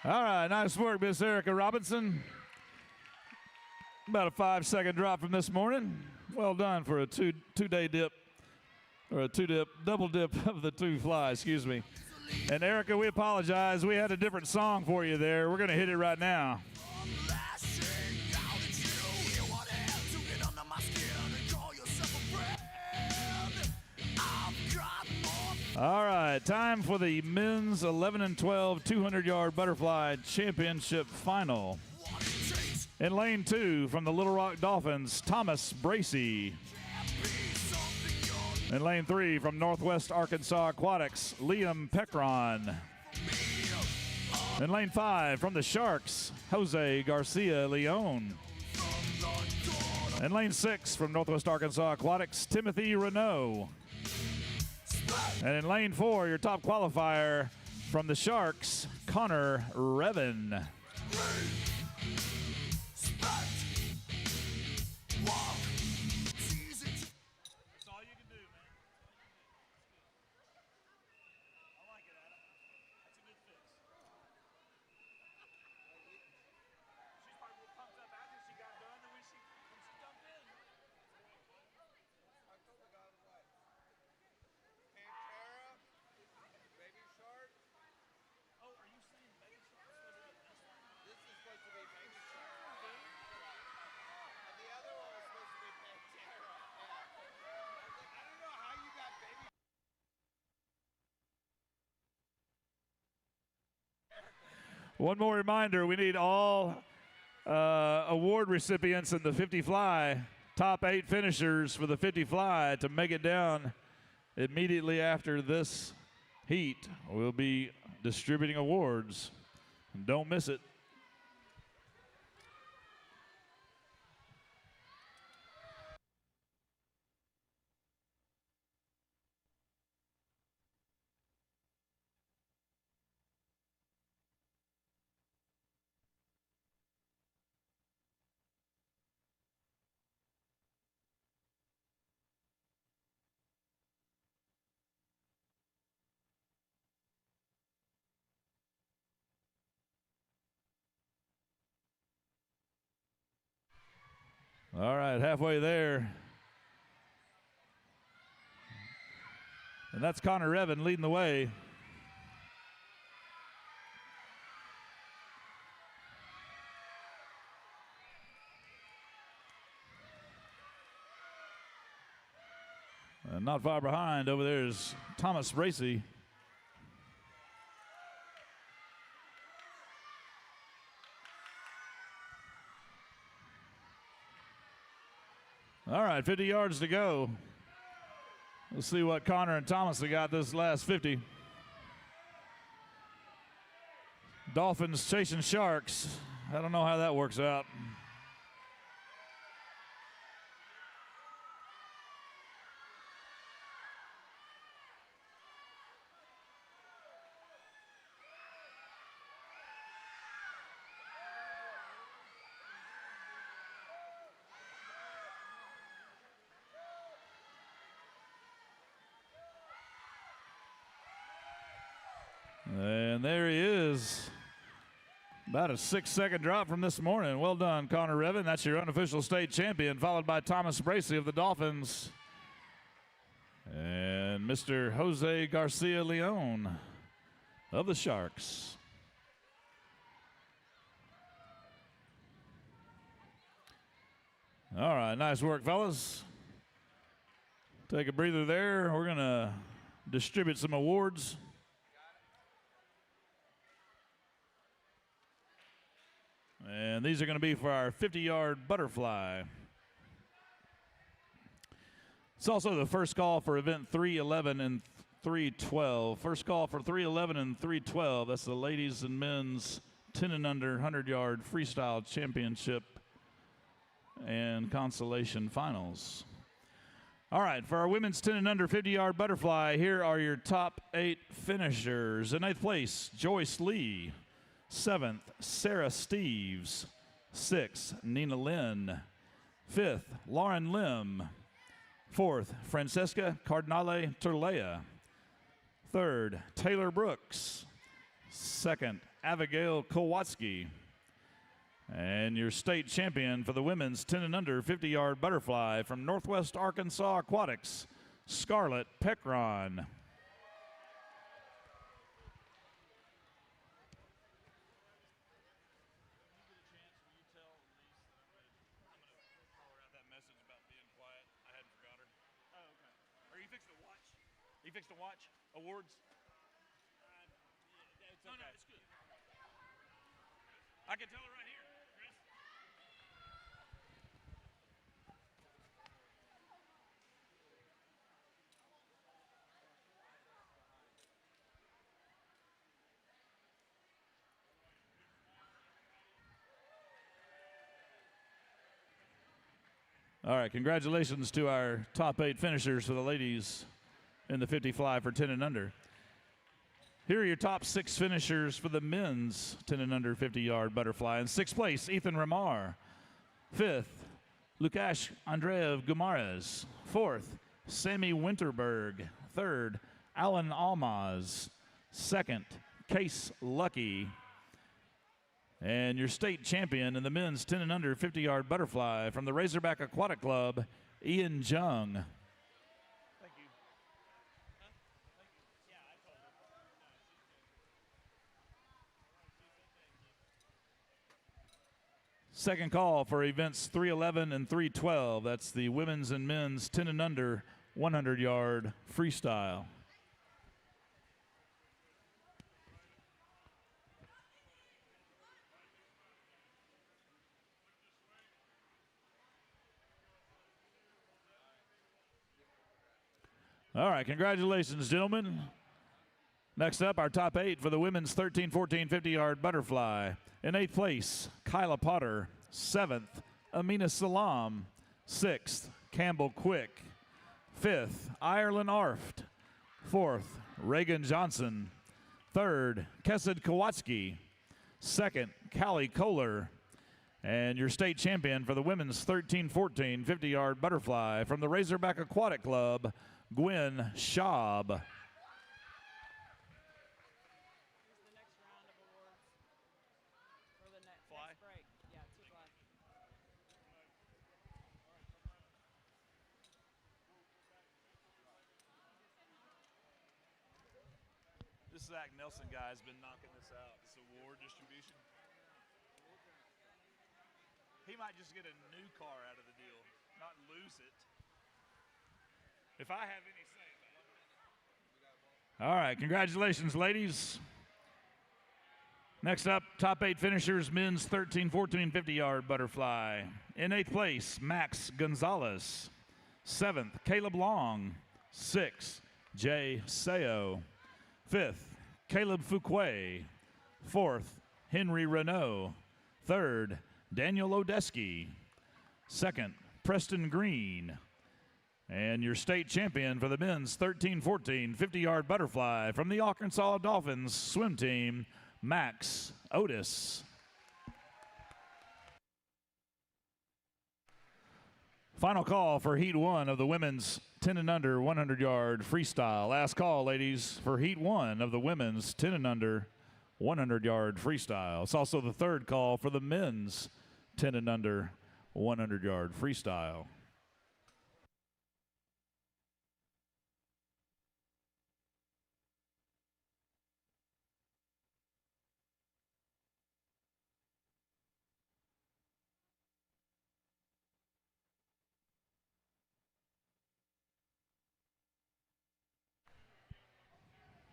Speaker 3: All right, nice work, Miss Erica Robinson. About a 5-second drop from this morning. Well done for a two-day dip, or a double dip of the two flies, excuse me. And Erica, we apologize. We had a different song for you there. We're going to hit it right now. All right, time for the men's 11 and 12 200-yard butterfly championship final. In lane 2 from the Little Rock Dolphins, Thomas Bracey. In lane 3 from Northwest Arkansas Aquatics, Liam Peckron. In lane 5 from the Sharks, Jose Garcia Leon. In lane 6 from Northwest Arkansas Aquatics, Timothy Renault. And in lane 4, your top qualifier from the Sharks, Connor Revin. One more reminder, we need all award recipients in the 50 fly, top 8 finishers for the 50 fly to make it down immediately after this heat. We'll be distributing awards. Don't miss it. All right, halfway there. And that's Connor Revin leading the way. And not far behind over there is Thomas Bracey. All right, 50 yards to go. We'll see what Connor and Thomas have got this last 50. Dolphins chasing Sharks. I don't know how that works out. And there he is. About a 6-second drop from this morning. Well done, Connor Revin. That's your unofficial state champion, followed by Thomas Bracey of the Dolphins. And Mr. Jose Garcia Leon of the Sharks. All right, nice work, fellas. Take a breather there. We're going to distribute some awards. And these are going to be for our 50-yard butterfly. It's also the first call for event 311 and 312. First call for 311 and 312. That's the ladies and men's 10 and under 100-yard freestyle championship and consolation finals. All right, for our women's 10 and under 50-yard butterfly, here are your top 8 finishers. In 8th place, Joyce Lee. 7th, Sarah Steves. 6th, Nina Lynn. 5th, Lauren Lim. 4th, Francesca Cardinale Turlea. 3rd, Taylor Brooks. 2nd, Abigail Kowalski. And your state champion for the women's 10 and under 50-yard butterfly from Northwest Arkansas Aquatics, Scarlett Peckron. You fixed to watch awards? No, it's good. I can tell her right here, Chris. All right, congratulations to our top 8 finishers for the ladies in the 50 fly for 10 and under. Here are your top 6 finishers for the men's 10 and under 50-yard butterfly. In 6th place, Ethan Ramar. 5th, Lukash Andreev Gumarez. 4th, Sammy Winterberg. 3rd, Alan Almaz. 2nd, Case Lucky. And your state champion in the men's 10 and under 50-yard butterfly from the Razorback Aquatic Club, Ian Jung. Thank you. Second call for events 311 and 312. That's the women's and men's 10 and under 100-yard freestyle. All right, congratulations, gentlemen. Next up, our top 8 for the women's 13, 14, 50-yard butterfly. In 8th place, Kyla Potter. 7th, Amina Salam. 6th, Campbell Quick. 5th, Ireland Arft. 4th, Reagan Johnson. 3rd, Kesed Kowalski. 2nd, Callie Kohler. And your state champion for the women's 13, 14, 50-yard butterfly from the Razorback Aquatic Club, Gwen Schaub.
Speaker 6: The next round of awards for the next break. Yeah, 2 fly.
Speaker 3: This Zach Nelson guy has been knocking this out. This award distribution. He might just get a new car out of the deal, not lose it. If I have any say about it. All right, congratulations, ladies. Next up, top 8 finishers, men's 13, 14, 50-yard butterfly. In 8th place, Max Gonzalez. 7th, Caleb Long. 6th, Jay Seo. 5th, Caleb Fuquay. 4th, Henry Renault. 3rd, Daniel Odeski. 2nd, Preston Green. And your state champion for the men's 13, 14, 50-yard butterfly from the Arkansas Dolphins swim team, Max Otis. Final call for Heat 1 of the women's 10 and under 100-yard freestyle. Last call, ladies, for Heat 1 of the women's 10 and under 100-yard freestyle. It's also the third call for the men's 10 and under 100-yard freestyle.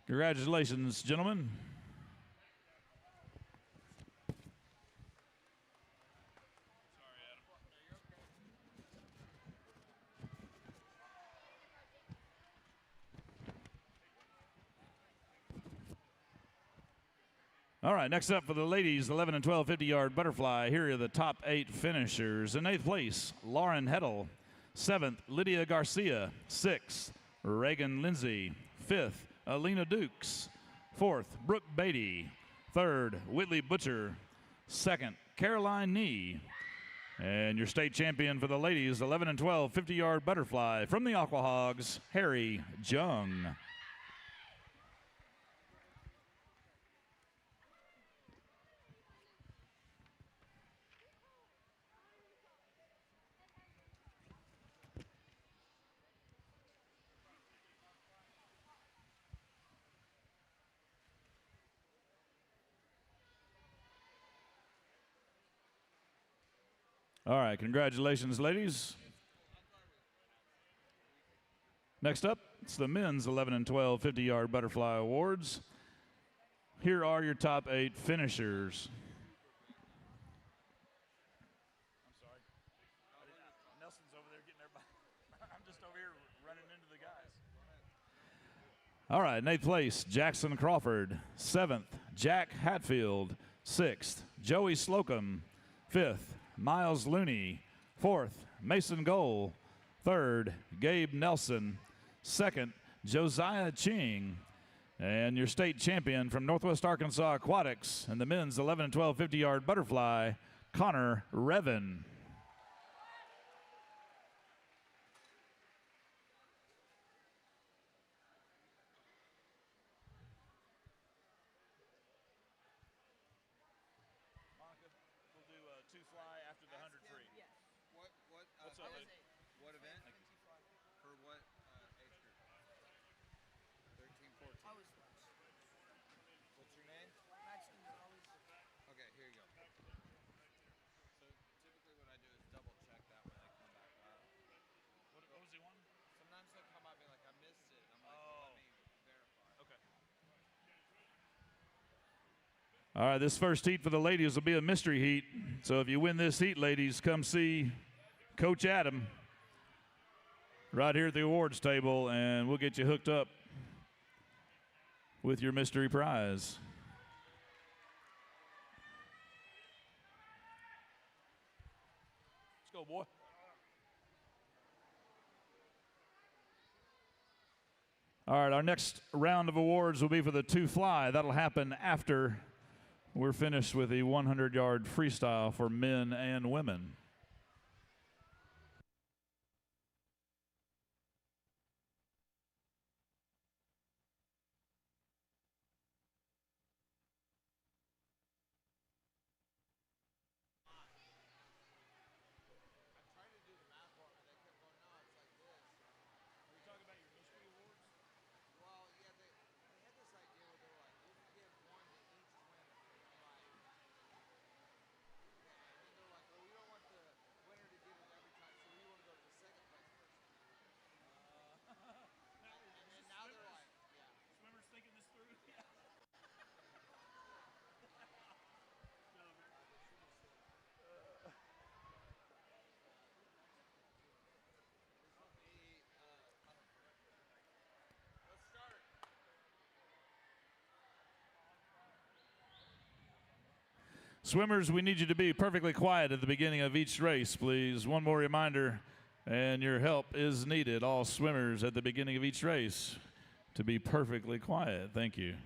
Speaker 3: Congratulations, gentlemen. All right, next up for the ladies, 11 and 12 50-yard butterfly. Here are the top 8 finishers. In 8th place, Lauren Heddle. 7th, Lydia Garcia. 6th, Reagan Lindsay. 5th, Alina Dukes. 4th, Brooke Beatty. 3rd, Whitley Butcher. 2nd, Caroline Nee. And your state champion for the ladies, 11 and 12 50-yard butterfly from the Aqua Hogs, Harry Jung. All right, congratulations, ladies. Next up, It's the men's 11 and 12 50-yard butterfly awards. Here are your top 8 finishers. I'm sorry. Nelson's over there getting everybody. I'm just over here running into the guys. All right, in 8th place, Jackson Crawford. 7th, Jack Hatfield. 6th, Joey Slocum. 5th, Miles Looney. 4th, Mason Goal. 3rd, Gabe Nelson. 2nd, Josiah Ching. And your state champion from Northwest Arkansas Aquatics and the men's 11 and 12 50-yard butterfly, Connor Revan. Monica, we'll do a 2 fly after the 100 free.
Speaker 2: What
Speaker 3: What's up, buddy?
Speaker 2: what event? For what age group? 13, 14. What's your name? Okay, here you go. So typically what I do is double check that when they come back up.
Speaker 3: What was he wanting?
Speaker 2: Sometimes they'll come up and be like, I missed it. I'm like, well, let me verify.
Speaker 3: Okay. All right, this first heat for the ladies will be a mystery heat. So if you win this heat, ladies, come see Coach Adam right here at the awards table, and we'll get you hooked up with your mystery prize. Let's go, boy. All right, our next round of awards will be for the 2 fly. That'll happen after we're finished with the 100-yard freestyle for men and women. Swimmers, we need you to be perfectly quiet at the beginning of each race, please. One more reminder, and your help is needed. All swimmers at the beginning of each race to be perfectly quiet. Thank you.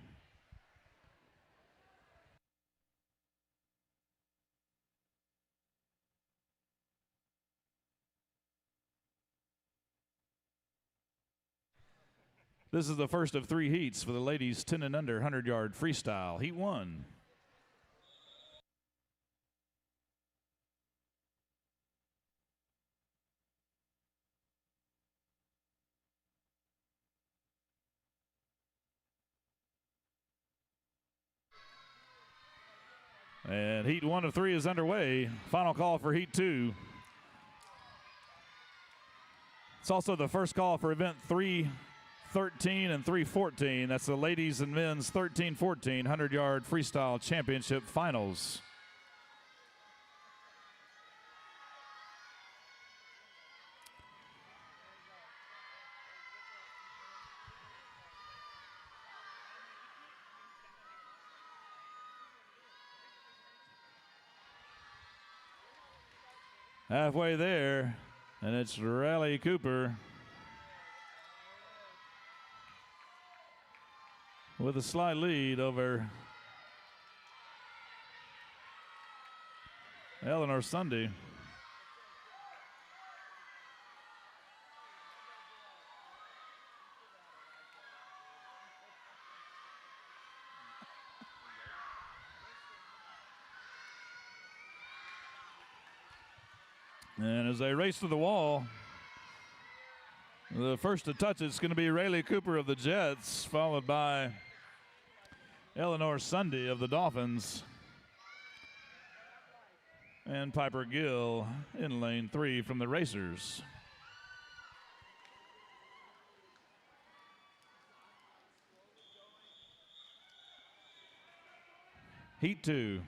Speaker 3: This is the first of 3 heats for the ladies 10 and under 100-yard freestyle. Heat 1. And heat 1 of 3 is underway. Final call for heat 2. It's also the first call for event 313 and 314. That's the ladies and men's 13-14 100-yard freestyle championship finals. Halfway there, and it's Riley Cooper with a slight lead over Eleanor Sunday. And as they race to the wall, the first to touch it's going to be Rayleigh Cooper of the Jets, followed by Eleanor Sunday of the Dolphins, and Piper Gill in lane 3 from the Racers. Heat 2.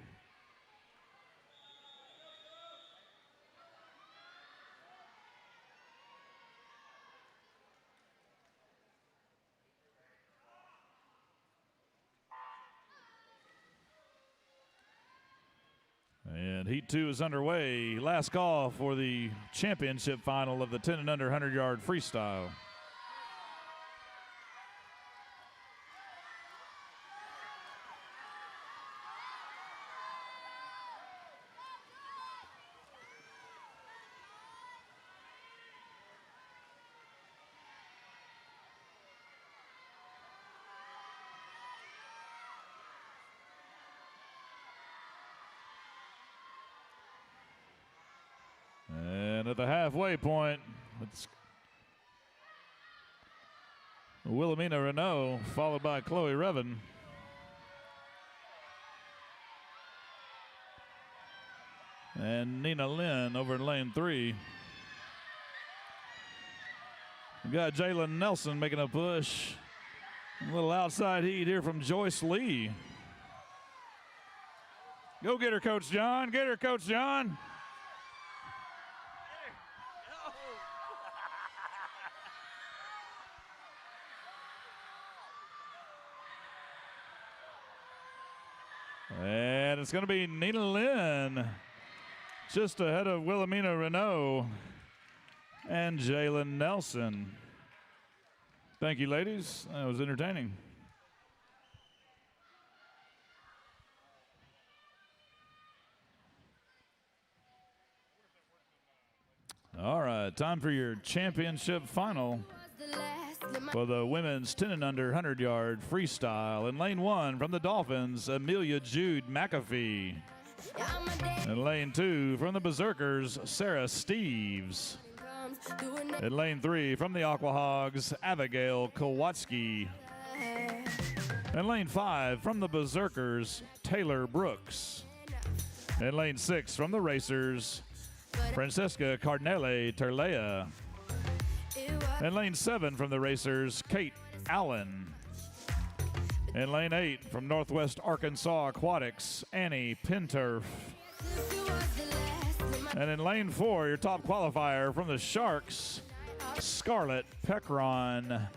Speaker 3: And Heat 2 is underway. Last call for the championship final of the 10 and under 100-yard freestyle. And at the halfway point, it's Wilhelmina Renault, followed by Chloe Revan. And Nina Lynn over in lane 3. We got Jalen Nelson making a push. A little outside heat here from Joyce Lee. Go get her, Coach John. Get her, Coach John. And it's going to be Nina Lynn just ahead of Wilhelmina Renault and Jalen Nelson. Thank you, ladies. That was entertaining. All right, time for your championship final for the women's 10 and under 100-yard freestyle. In lane 1 from the Dolphins, Amelia Jude McAfee. In lane 2 from the Berserkers, Sarah Steves. In lane 3 from the Aquahogs, Abigail Kowalski. In lane 5 from the Berserkers, Taylor Brooks. In lane 6 from the Racers, Francesca Cardinale Terlea. In lane 7 from the Racers, Kate Allen. In lane 8 from Northwest Arkansas Aquatics, Annie Pinturf. And in lane 4, your top qualifier from the Sharks, Scarlett Peckron.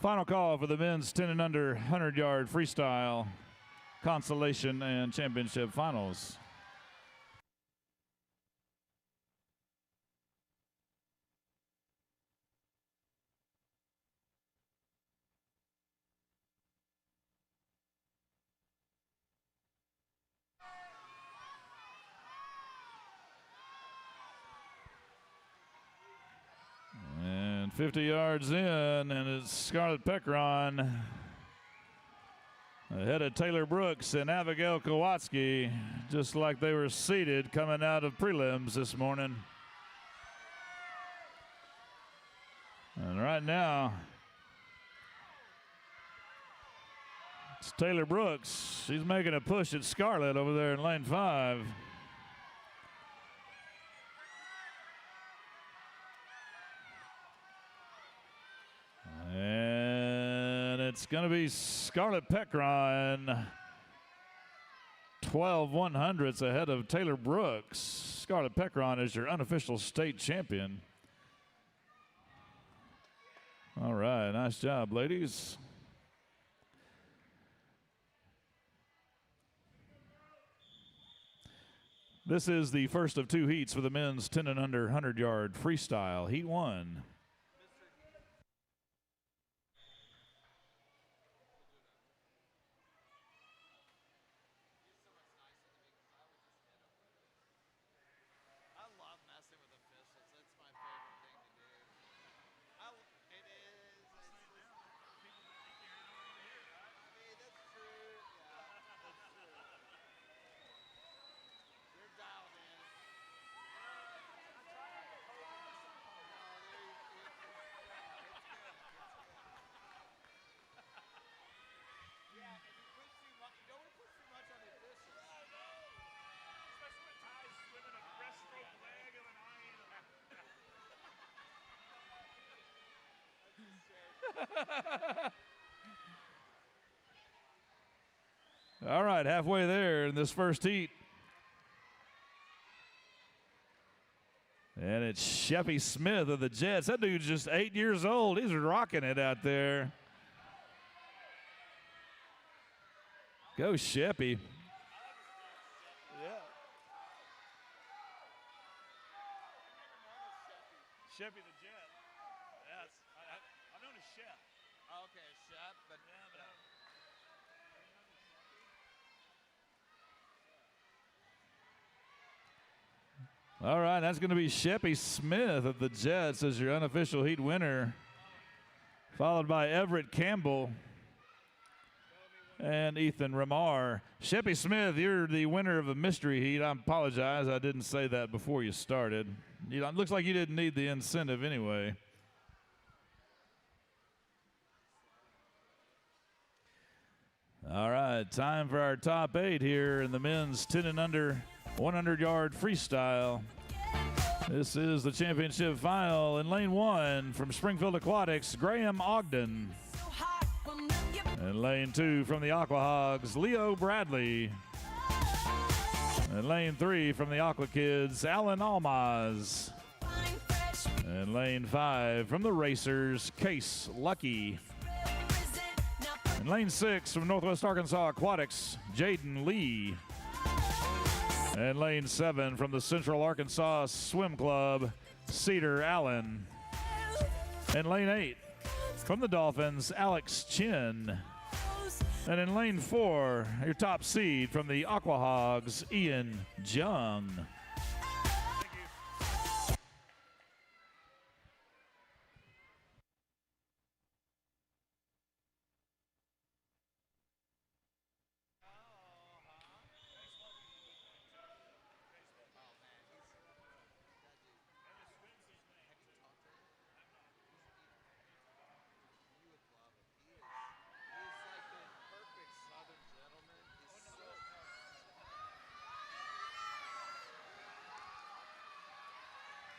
Speaker 3: Final call for the men's 10 and under 100-yard freestyle consolation and championship finals. And 50 yards in, and it's Scarlett Peckron ahead of Taylor Brooks and Abigail Kowalski, just like they were seated coming out of prelims this morning. And right now, it's Taylor Brooks. She's making a push at Scarlett over there in lane 5. And it's going to be Scarlett Peckron, 12 100ths ahead of Taylor Brooks. Scarlett Peckron is your unofficial state champion. All right, nice job, ladies. This is the first of 2 heats for the men's 10 and under 100-yard freestyle. Heat 1. All right, halfway there in this first heat. And it's Sheppy Smith of the Jets. That dude's just 8 years old. He's rocking it out there. Go Sheppy.
Speaker 2: Yeah.
Speaker 3: Sheppy the Jet. Yes, I'm known as Shep.
Speaker 2: Okay, Shep, but
Speaker 3: All right, that's going to be Sheppy Smith of the Jets as your unofficial heat winner, followed by Everett Campbell and Ethan Ramar. Sheppy Smith, you're the winner of a mystery heat. I apologize, I didn't say that before you started. It looks like you didn't need the incentive anyway. All right, time for our top 8 here in the men's 10 and under 100-yard freestyle. This is the championship final in lane 1 from Springfield Aquatics, Graham Ogden. And lane 2 from the Aqua Hogs, Leo Bradley. And lane 3 from the Aqua Kids, Alan Almaz. And lane 5 from the Racers, Case Lucky. And lane 6 from Northwest Arkansas Aquatics, Jaden Lee. And lane 7 from the Central Arkansas Swim Club, Cedar Allen. And lane 8 from the Dolphins, Alex Chin. And in lane 4, your top seed from the Aqua Hogs, Ian Jung.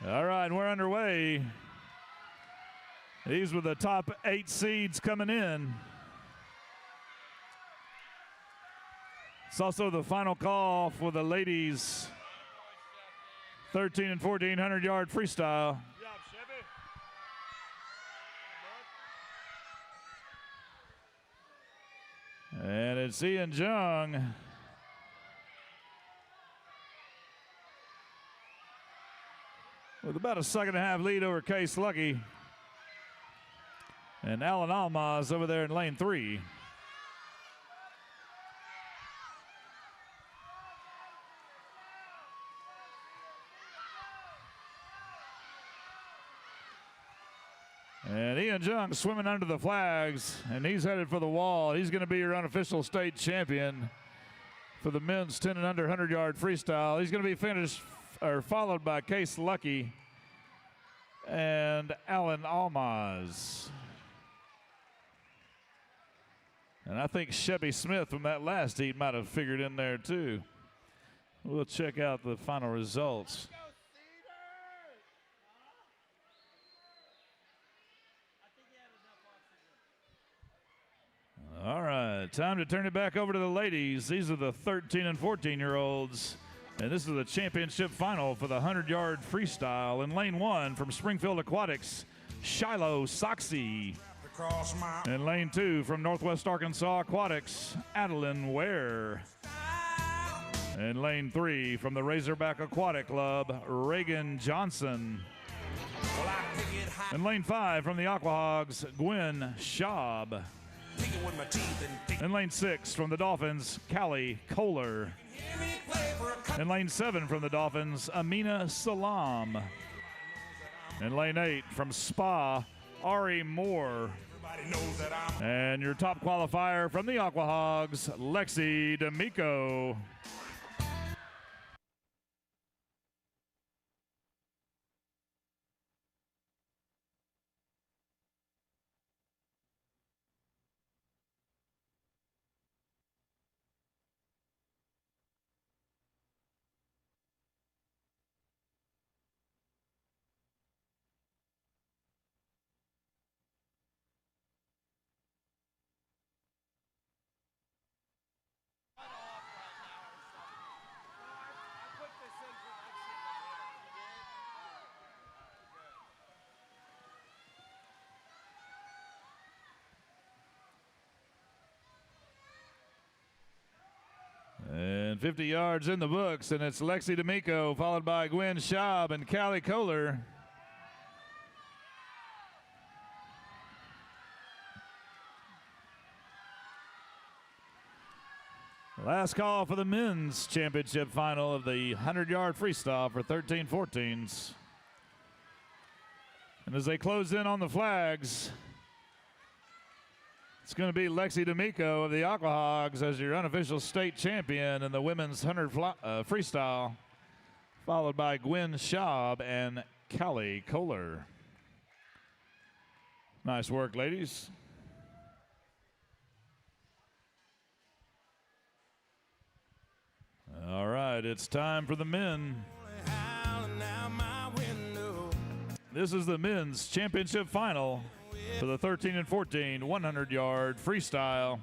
Speaker 3: All right, we're underway. These were the top 8 seeds coming in. It's also the final call for the ladies' 13 and 1400-yard freestyle. And it's Ian Jung. With about a 2.5 lead over Case Lucky. And Alan Almaz over there in lane 3. And Ian Jung swimming under the flags, and he's headed for the wall. He's going to be your unofficial state champion for the men's 10 and under 100-yard freestyle. He's going to be finished or followed by Case Lucky and Alan Almaz. And I think Sheppy Smith from that last heat might have figured in there too. We'll check out the final results. All right, time to turn it back over to the ladies. These are the 13 and 14-year-olds. And this is the championship final for the 100-yard freestyle. In lane 1 from Springfield Aquatics, Shiloh Soxy. In lane 2 from Northwest Arkansas Aquatics, Adeline Ware. In lane 3 from the Razorback Aquatic Club, Reagan Johnson. In lane 5 from the Aqua Hogs, Gwen Schaub. In lane 6 from the Dolphins, Callie Kohler. In lane 7 from the Dolphins, Amina Salam. In lane 8 from Spa, Ari Moore. And your top qualifier from the Aqua Hogs, Lexi D'Amico. 50 yards in the books, and it's Lexi D'Amico, followed by Gwen Schaub and Callie Kohler. Last call for the men's championship final of the 100-yard freestyle for 13-14s. And as they close in on the flags, it's going to be Lexi D'Amico of the Aquahogs as your unofficial state champion in the women's 100 freestyle, followed by Gwen Schaub and Callie Kohler. Nice work, ladies. All right, it's time for the men. This is the men's championship final for the 13 and 14 100-yard freestyle.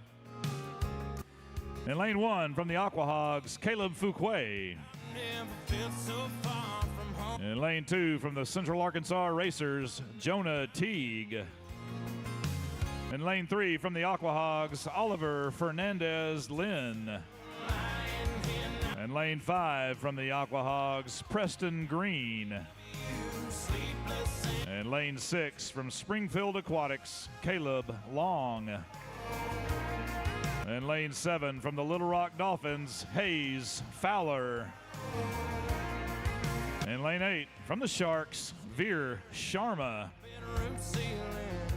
Speaker 3: In lane 1 from the Aquahogs, Caleb Fuquay. In lane 2 from the Central Arkansas Racers, Jonah Teague. In lane 3 from the Aquahogs, Oliver Fernandez Lynn. And lane 5 from the Aquahogs, Preston Green. And lane 6 from Springfield Aquatics, Caleb Long. And lane 7 from the Little Rock Dolphins, Hayes Fowler. And lane 8 from the Sharks, Veer Sharma.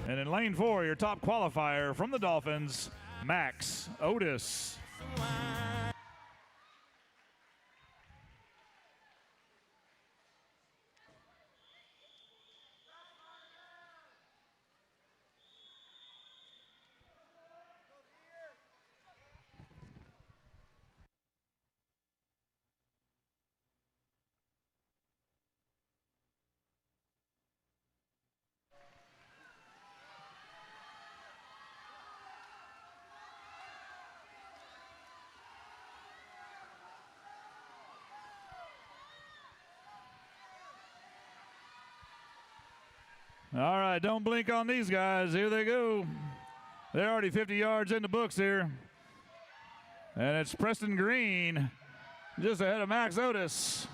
Speaker 3: And in lane 4, your top qualifier from the Dolphins, Max Otis. All right, don't blink on these guys. Here they go. They're already 50 yards in the books here. And it's Preston Green just ahead of Max Otis.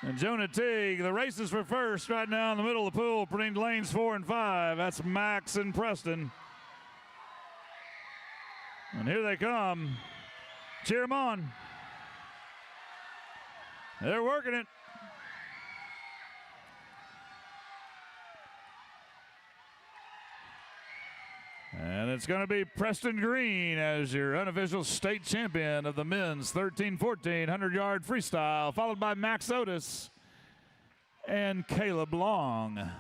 Speaker 3: And Jonah Teague, the race is for first right now in the middle of the pool, between lanes 4 and 5. That's Max and Preston. And here they come. Cheer them on. They're working it. And it's going to be Preston Green as your unofficial state champion of the men's 13-14 100-yard freestyle, followed by Max Otis and Caleb Long.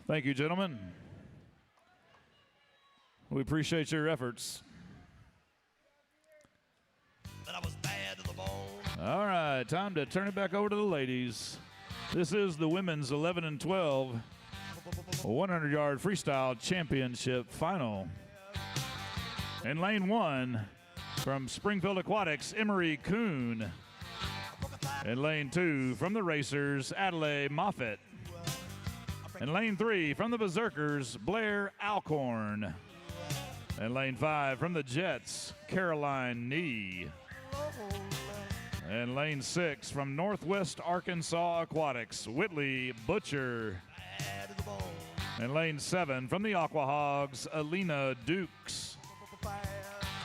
Speaker 3: Thank you, gentlemen. We appreciate your efforts. All right, time to turn it back over to the ladies. This is the women's 11 and 12 100-yard freestyle championship final. In lane 1 from Springfield Aquatics, Emery Kuhn. In lane 2 from the Racers, Adelaide Moffitt. In lane 3 from the Berserkers, Blair Alcorn. In lane 5 from the Jets, Caroline Nee. In lane 6 from Northwest Arkansas Aquatics, Whitley Butcher. In lane 7 from the Aquahogs, Alina Dukes.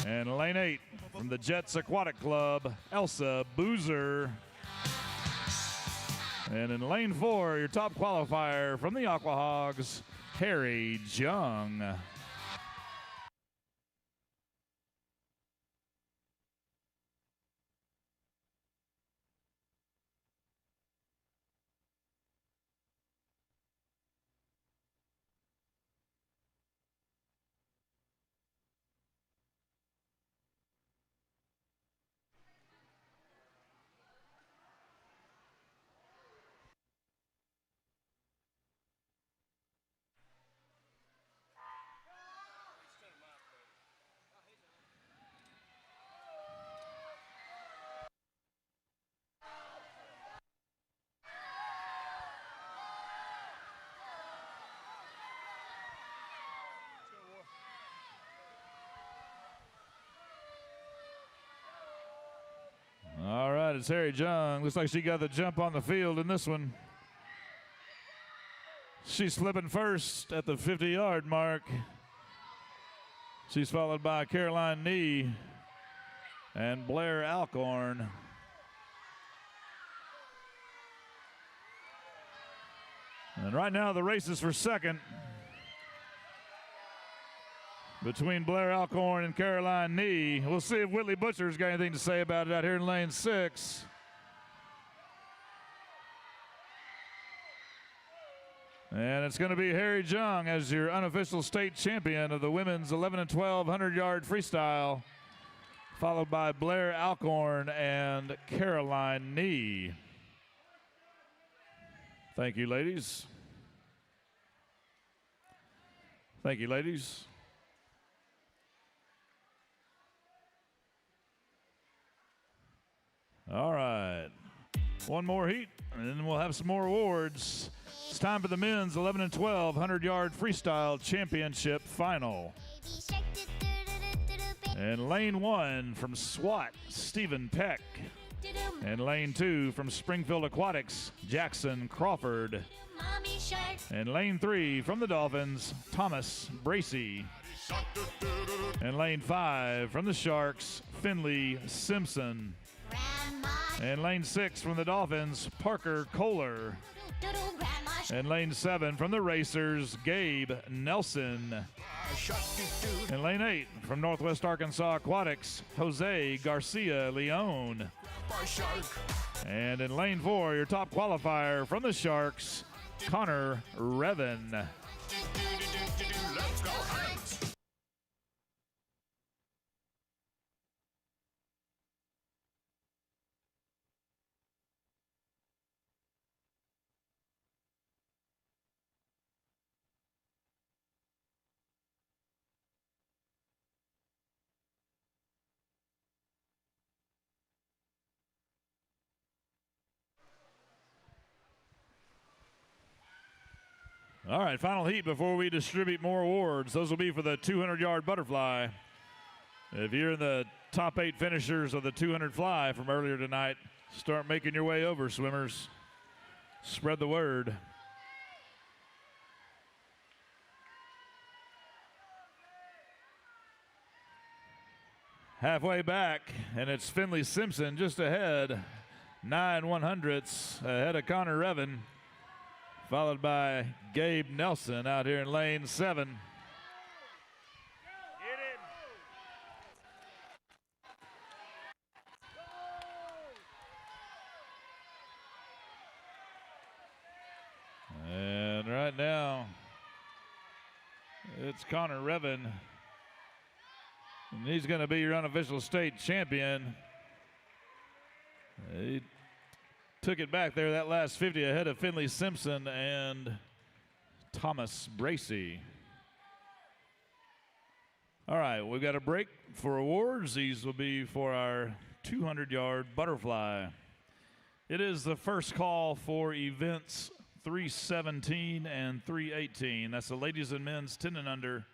Speaker 3: And lane 8 from the Jets Aquatic Club, Elsa Boozer. And in lane 4, your top qualifier from the Aquahogs, Harry Jung. right, it's Harry Jung. Looks like she got the jump on the field in this one. She's flipping first at the 50-yard mark. She's followed by Caroline Nee and Blair Alcorn. And right now the race is for second between Blair Alcorn and Caroline Nee. We'll see if Whitley Butcher's got anything to say about it out here in lane 6. And it's going to be Harry Jung as your unofficial state champion of the women's 11 and 12 100-yard freestyle, followed by Blair Alcorn and Caroline Nee. Thank you, ladies. Thank you, ladies. All right. One more heat, and then we'll have some more awards. It's time for the men's 11 and 12 100-yard freestyle championship final. And lane 1 from SWAT, Stephen Peck. And lane 2 from Springfield Aquatics, Jackson Crawford. And lane 3 from the Dolphins, Thomas Bracey. And lane 5 from the Sharks, Finley Simpson. And lane 6 from the Dolphins, Parker Kohler. And lane 7 from the Racers, Gabe Nelson. And lane 8 from Northwest Arkansas Aquatics, Jose Garcia Leon. And in lane 4, your top qualifier from the Sharks, Connor Revan. All right, final heat before we distribute more awards. Those will be for the 200-yard butterfly. If you're in the top 8 finishers of the 200 fly from earlier tonight, start making your way over, swimmers. Spread the word. Halfway back, and it's Finley Simpson just ahead, 9/100ths ahead of Connor Revan, followed by Gabe Nelson out here in lane 7. And right now, it's Connor Revan. And he's going to be your unofficial state champion. He took it back there, that last 50, ahead of Finley Simpson and Thomas Bracey. All right, we've got a break for awards. These will be for our 200-yard butterfly. It is the first call for events 317 and 318. That's the ladies and men's 10 and under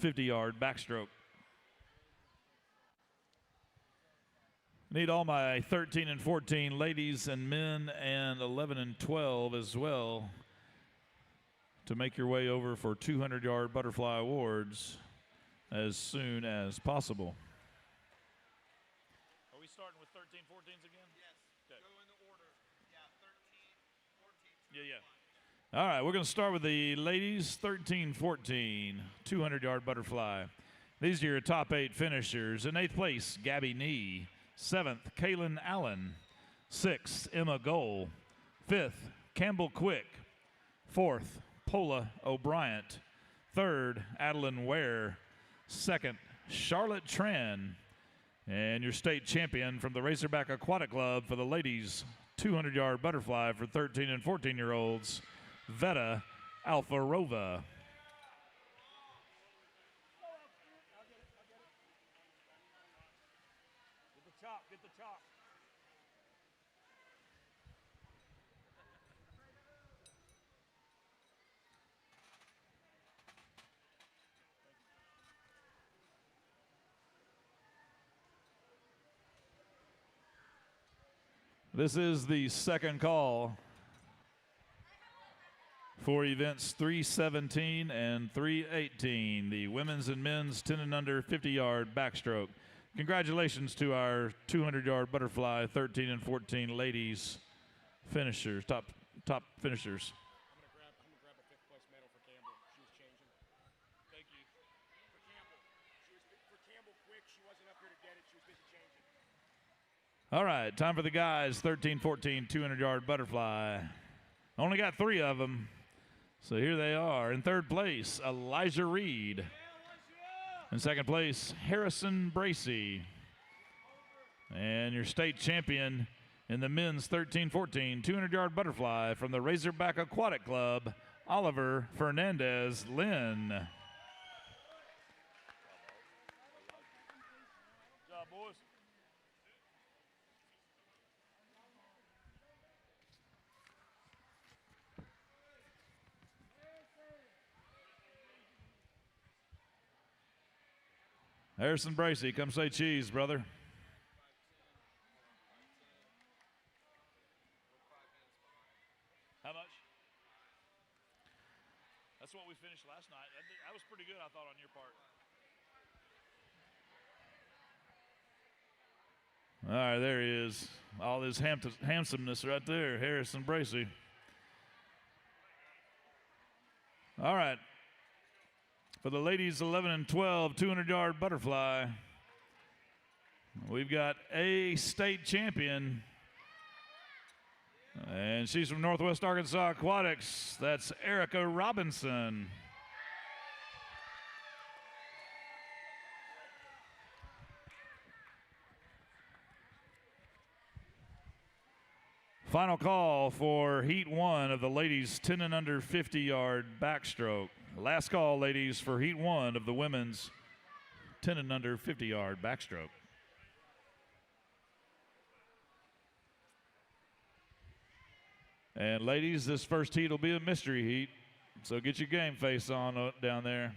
Speaker 3: 50-yard backstroke. Need all my 13 and 14 ladies and men and 11 and 12 as well to make your way over for 200-yard butterfly awards as soon as possible. Are we starting with 13, 14s again?
Speaker 2: Yes.
Speaker 3: Okay.
Speaker 2: Go in the order. Yeah, 13, 14.
Speaker 3: Yeah. All right, we're going to start with the ladies, 13, 14, 200-yard butterfly. These are your top 8 finishers. In 8th place, Gabby Nee. 7th, Kaylin Allen. 6th, Emma Goal. 5th, Campbell Quick. 4th, Paula O'Brien. 3rd, Adeline Ware. 2nd, Charlotte Tran. And your state champion from the Razorback Aquatic Club for the ladies, 200-yard butterfly for 13 and 14-year-olds, Veta Alfarova.
Speaker 6: Get the chop.
Speaker 3: This is the second call for events 317 and 318, the women's and men's 10 and under 50-yard backstroke. Congratulations to our 200-yard butterfly 13 and 14 ladies finishers, top finishers.
Speaker 7: I'm gonna grab a fifth place medal for Campbell. She was changing.
Speaker 3: Thank you.
Speaker 7: For Campbell. For Campbell quick. She wasn't up here to get it. She was busy changing.
Speaker 3: All right, time for the guys, 13, 14, 200-yard butterfly. Only got 3 of them. So here they are. In third place, Elijah Reed. In second place, Harrison Bracey. And your state champion in the men's 13-14 200-yard butterfly from the Razorback Aquatic Club, Oliver Fernandez Lynn.
Speaker 7: Good job, boys.
Speaker 3: Harrison Bracey, come say cheese, brother. How much? That's what we finished last night. That was pretty good, I thought, on your part. All right, there he is. All his handsomeness right there, Harrison Bracey. All right. For the ladies 11 and 12, 200-yard butterfly, we've got a state champion, and she's from Northwest Arkansas Aquatics. That's Erica Robinson. Final call for Heat 1 of the ladies 10 and under 50-yard backstroke. Last call, ladies, for Heat 1 of the women's 10 and under 50-yard backstroke. And ladies, this first heat will be a mystery heat, so get your game face on down there.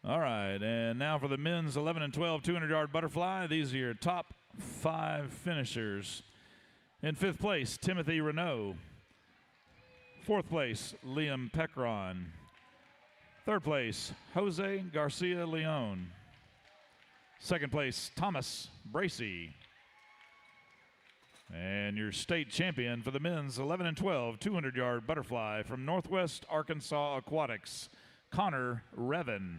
Speaker 3: All right, and now for the men's 11 and 12 200-yard butterfly. These are your top 5 finishers. In 5th place, Timothy Renault. 4th place, Liam Pecron. 3rd place, Jose Garcia Leon. 2nd place, Thomas Bracey. And your state champion for the men's 11 and 12 200-yard butterfly from Northwest Arkansas Aquatics, Connor Revan.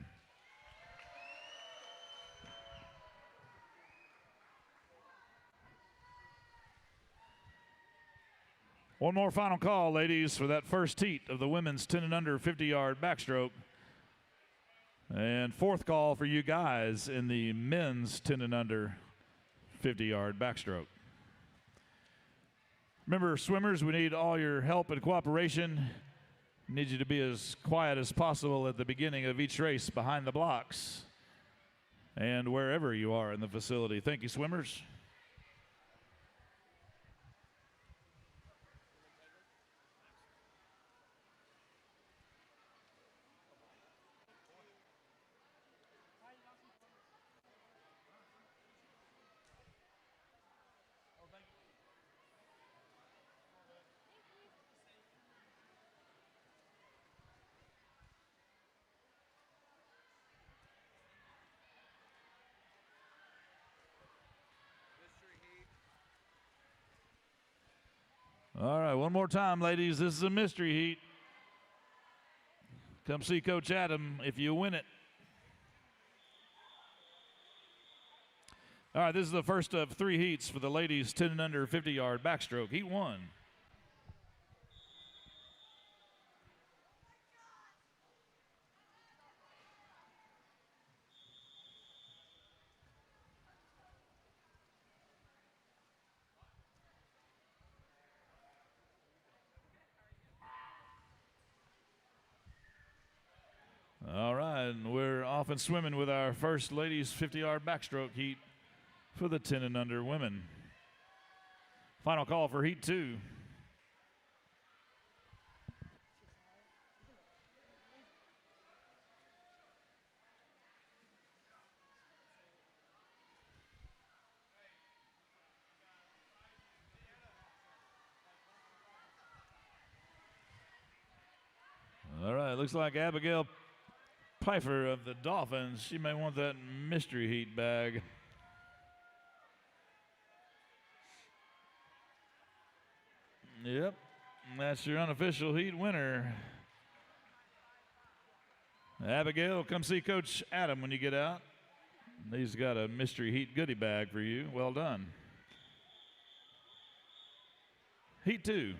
Speaker 3: One more final call, ladies, for that first heat of the women's 10 and under 50-yard backstroke. And 4th call for you guys in the men's 10 and under 50-yard backstroke. Remember, swimmers, we need all your help and cooperation. We need you to be as quiet as possible at the beginning of each race behind the blocks and wherever you are in the facility. Thank you, swimmers. All right, one more time, ladies. This is a mystery heat. Come see Coach Adam if you win it. All right, this is the first of 3 heats for the ladies 10 and under 50-yard backstroke. Heat 1. All right, and we're off and swimming with our first ladies 50-yard backstroke heat for the 10 and under women. Final call for Heat 2. looks like Abigail Pfeiffer of the Dolphins. She may want that mystery heat bag. Yep, that's your unofficial heat winner. Abigail, come see Coach Adam when you get out. He's got a mystery heat goodie bag for you. Well done. Heat 2.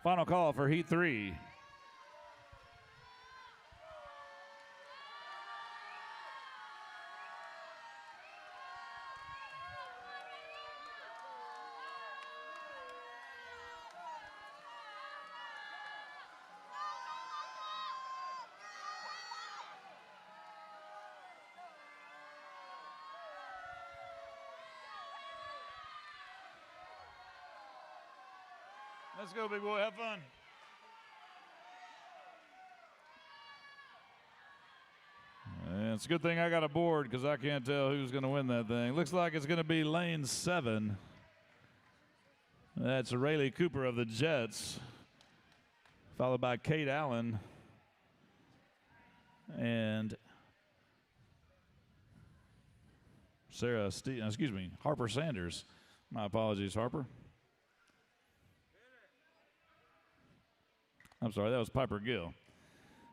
Speaker 3: Final call for Heat 3. Let's go, big boy. Have fun. And it's a good thing I got a board because I can't tell who's going to win that thing. Looks like it's going to be lane 7. That's Rayleigh Cooper of the Jets, followed by Kate Allen and Harper Sanders. My apologies, Harper. I'm sorry, that was Piper Gill.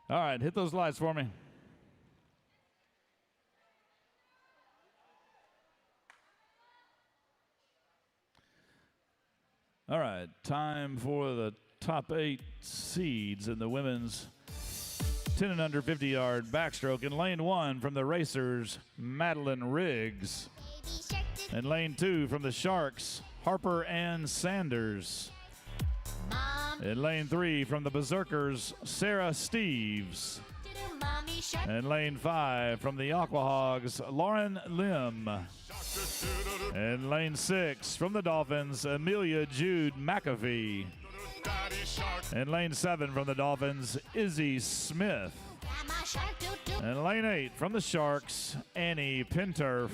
Speaker 3: All right, hit those lights for me. All right, time for the top 8 seeds in the women's 10 and under 50-yard backstroke. In lane 1 from the Racers, Madeline Riggs. In lane 2 from the Sharks, Harper Ann Sanders. In lane 3 from the Berserkers, Sarah Steves. In lane 5 from the Aquahogs, Lauren Lim. In lane 6 from the Dolphins, Amelia Jude McAfee. In lane 7 from the Dolphins, Izzy Smith. In lane 8 from the Sharks, Annie Pinturf.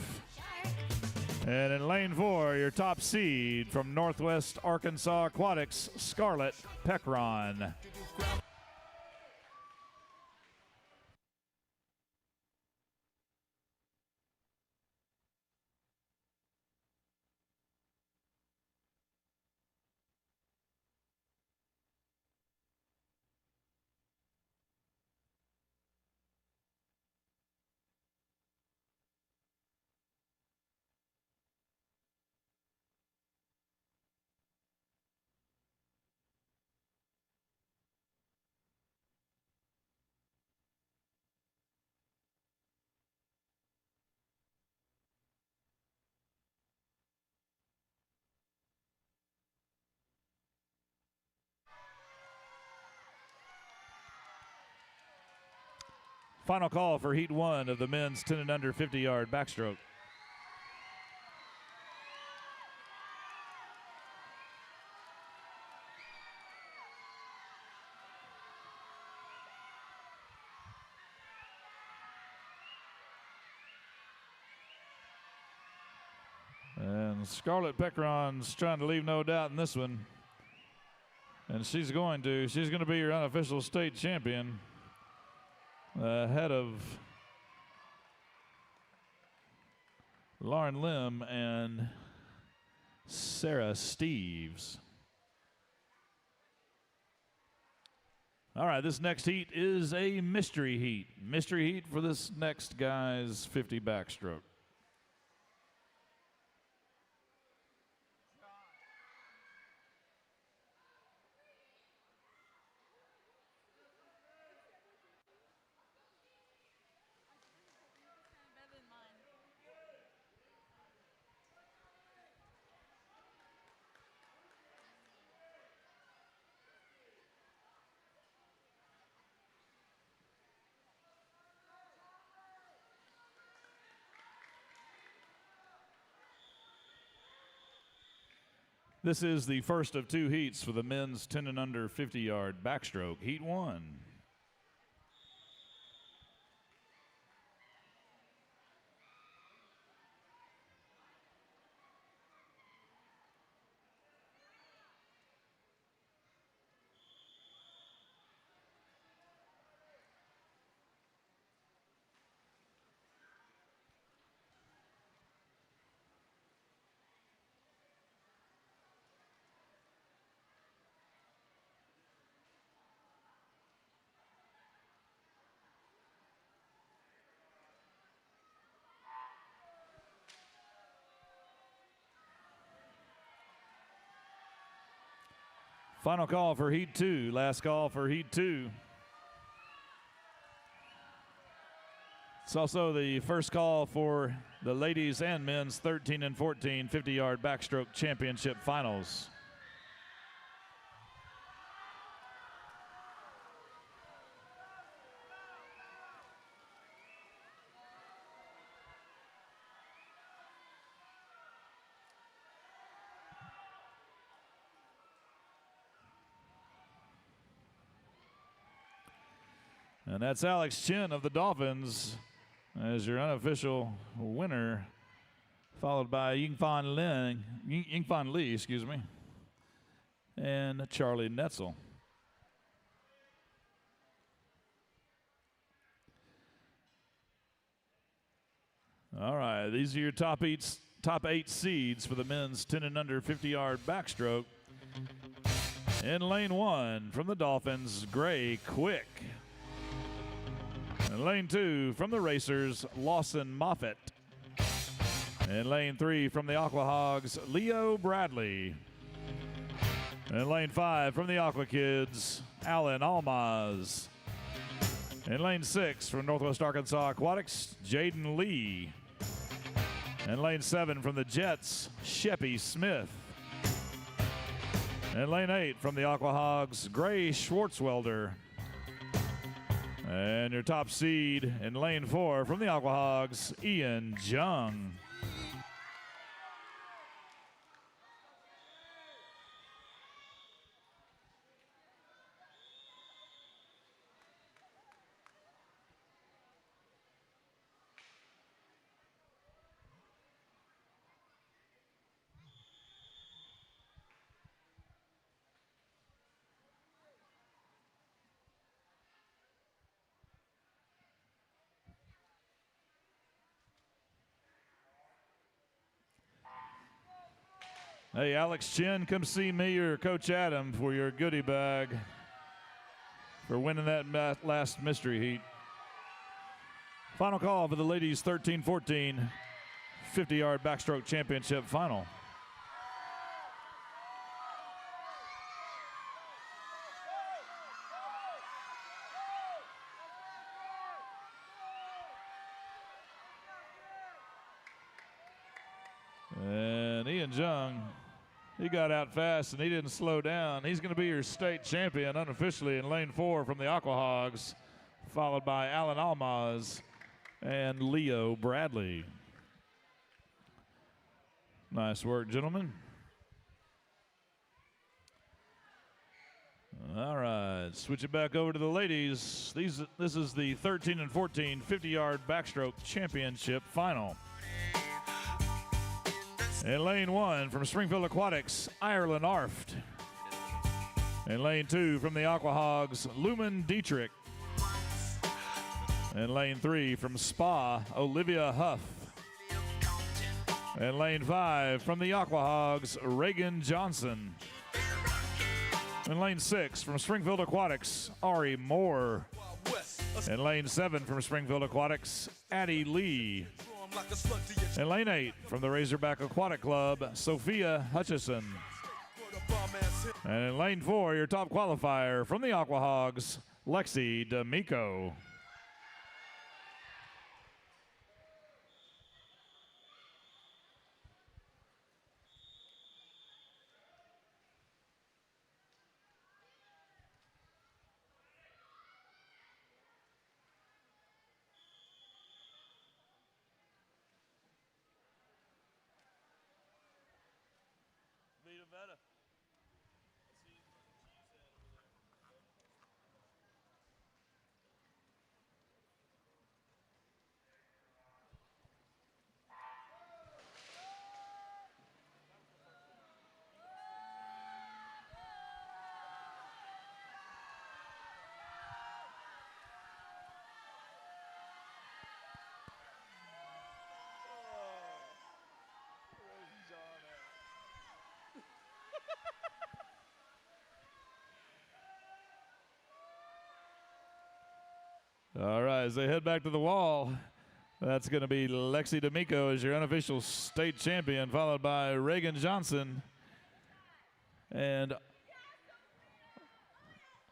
Speaker 3: And in lane 4, your top seed from Northwest Arkansas Aquatics, Scarlett Peckron. Final call for Heat 1 of the men's 10 and under 50-yard backstroke. And Scarlett Peckron's trying to leave no doubt in this one. And she's going to be your unofficial state champion. Ahead of Lauren Lim and Sarah Steves. All right, this next heat is a mystery heat. Mystery heat for this next guy's 50 backstroke. This is the first of 2 heats for the men's 10 and under 50-yard backstroke, Heat 1. Final call for Heat 2. Last call for Heat 2. It's also the first call for the ladies and men's 13 and 14 50-yard backstroke championship finals. And that's Alex Chin of the Dolphins as your unofficial winner, followed by Yingfan Lee, excuse me, and Charlie Netzel. All right, these are your top 8 seeds for the men's 10 and under 50-yard backstroke. In lane 1 from the Dolphins, Gray Quick. In lane 2 from the Racers, Lawson Moffitt. In lane 3 from the Aquahogs, Leo Bradley. In lane 5 from the Aqua Kids, Alan Almaz. In lane 6 from Northwest Arkansas Aquatics, Jaden Lee. In lane 7 from the Jets, Sheppy Smith. In lane 8 from the Aquahogs, Gray Schwartzwelder. And your top seed in lane 4 from the Aquahogs, Ian Jung. Hey, Alex Chin, come see me or Coach Adam for your goodie bag for winning that last mystery heat. Final call for the ladies 13-14 50-yard backstroke championship final. And Ian Jung, he got out fast and he didn't slow down. He's going to be your state champion unofficially in lane 4 from the Aquahogs, followed by Alan Almaz and Leo Bradley. Nice work, gentlemen. All right, switch it back over to the ladies. This is the 13 and 14 50-yard backstroke championship final. In lane 1 from Springfield Aquatics, Ireland Arft. In lane 2 from the Aquahogs, Lumen Dietrich. In lane 3 from Spa, Olivia Huff. In lane 5 from the Aquahogs, Reagan Johnson. In lane 6 from Springfield Aquatics, Ari Moore. In lane 7 from Springfield Aquatics, Addie Lee. In lane 8 from the Razorback Aquatic Club, Sophia Hutchison. And in lane 4, your top qualifier from the Aquahogs, Lexi D'Amico. better. All right, as they head back to the wall, that's going to be Lexi D'Amico as your unofficial state champion, followed by Reagan Johnson and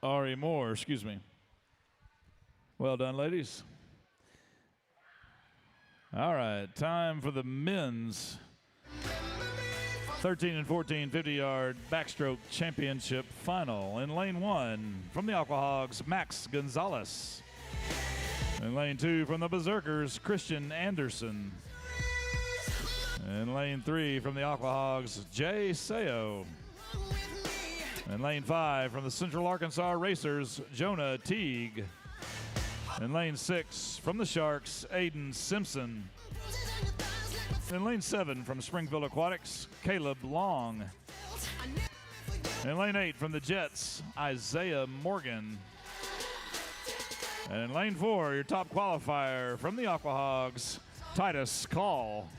Speaker 3: Ari Moore, excuse me. Well done, ladies. All right, time for the men's 13 and 14 50-yard backstroke championship final. In lane 1, from the Aquahogs, Max Gonzalez. In lane 2, from the Berserkers, Christian Anderson. In lane 3, from the Aquahogs, Jay Sayo. In lane 5, from the Central Arkansas Racers, Jonah Teague. In lane 6, from the Sharks, Aiden Simpson. In lane 7, from Springfield Aquatics, Caleb Long. In lane 8, from the Jets, Isaiah Morgan. And in lane 4, your top qualifier from the Aquahogs, Titus Call.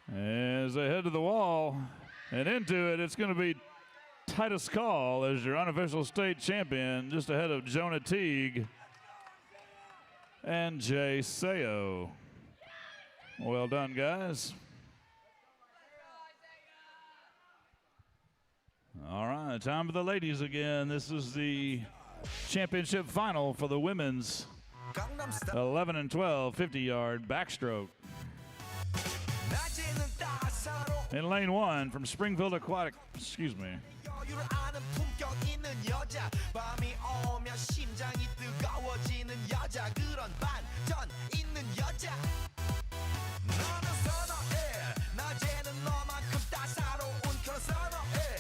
Speaker 3: As they head to the wall and into it, it's going to be Titus Call as your unofficial state champion, just ahead of Jonah Teague and Jay Sayo. Well done, guys. All right, time for the ladies again. This is the championship final for the women's 11 and 12 50-yard backstroke. In lane 1, from Springfield Aquatic, excuse me.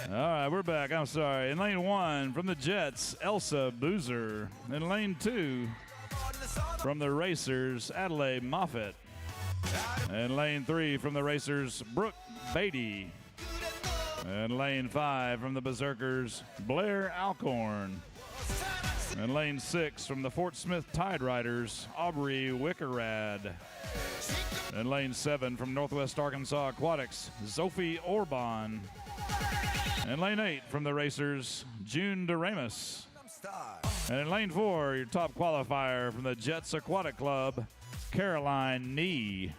Speaker 3: All right, we're back. I'm sorry. In lane 1, from the Jets, Elsa Boozer. In lane 2, from the Racers, Adelaide Moffett. In lane 3, from the Racers, Brooke Beatty. In lane 5, from the Berserkers, Blair Alcorn. In lane 6, from the Fort Smith Tide Riders, Aubrey Wickerad. In lane 7, from Northwest Arkansas Aquatics, Sophie Orban. In lane 8, from the Racers, June DeRamus. And in lane 4, your top qualifier from the Jets Aquatic Club, Caroline Nee.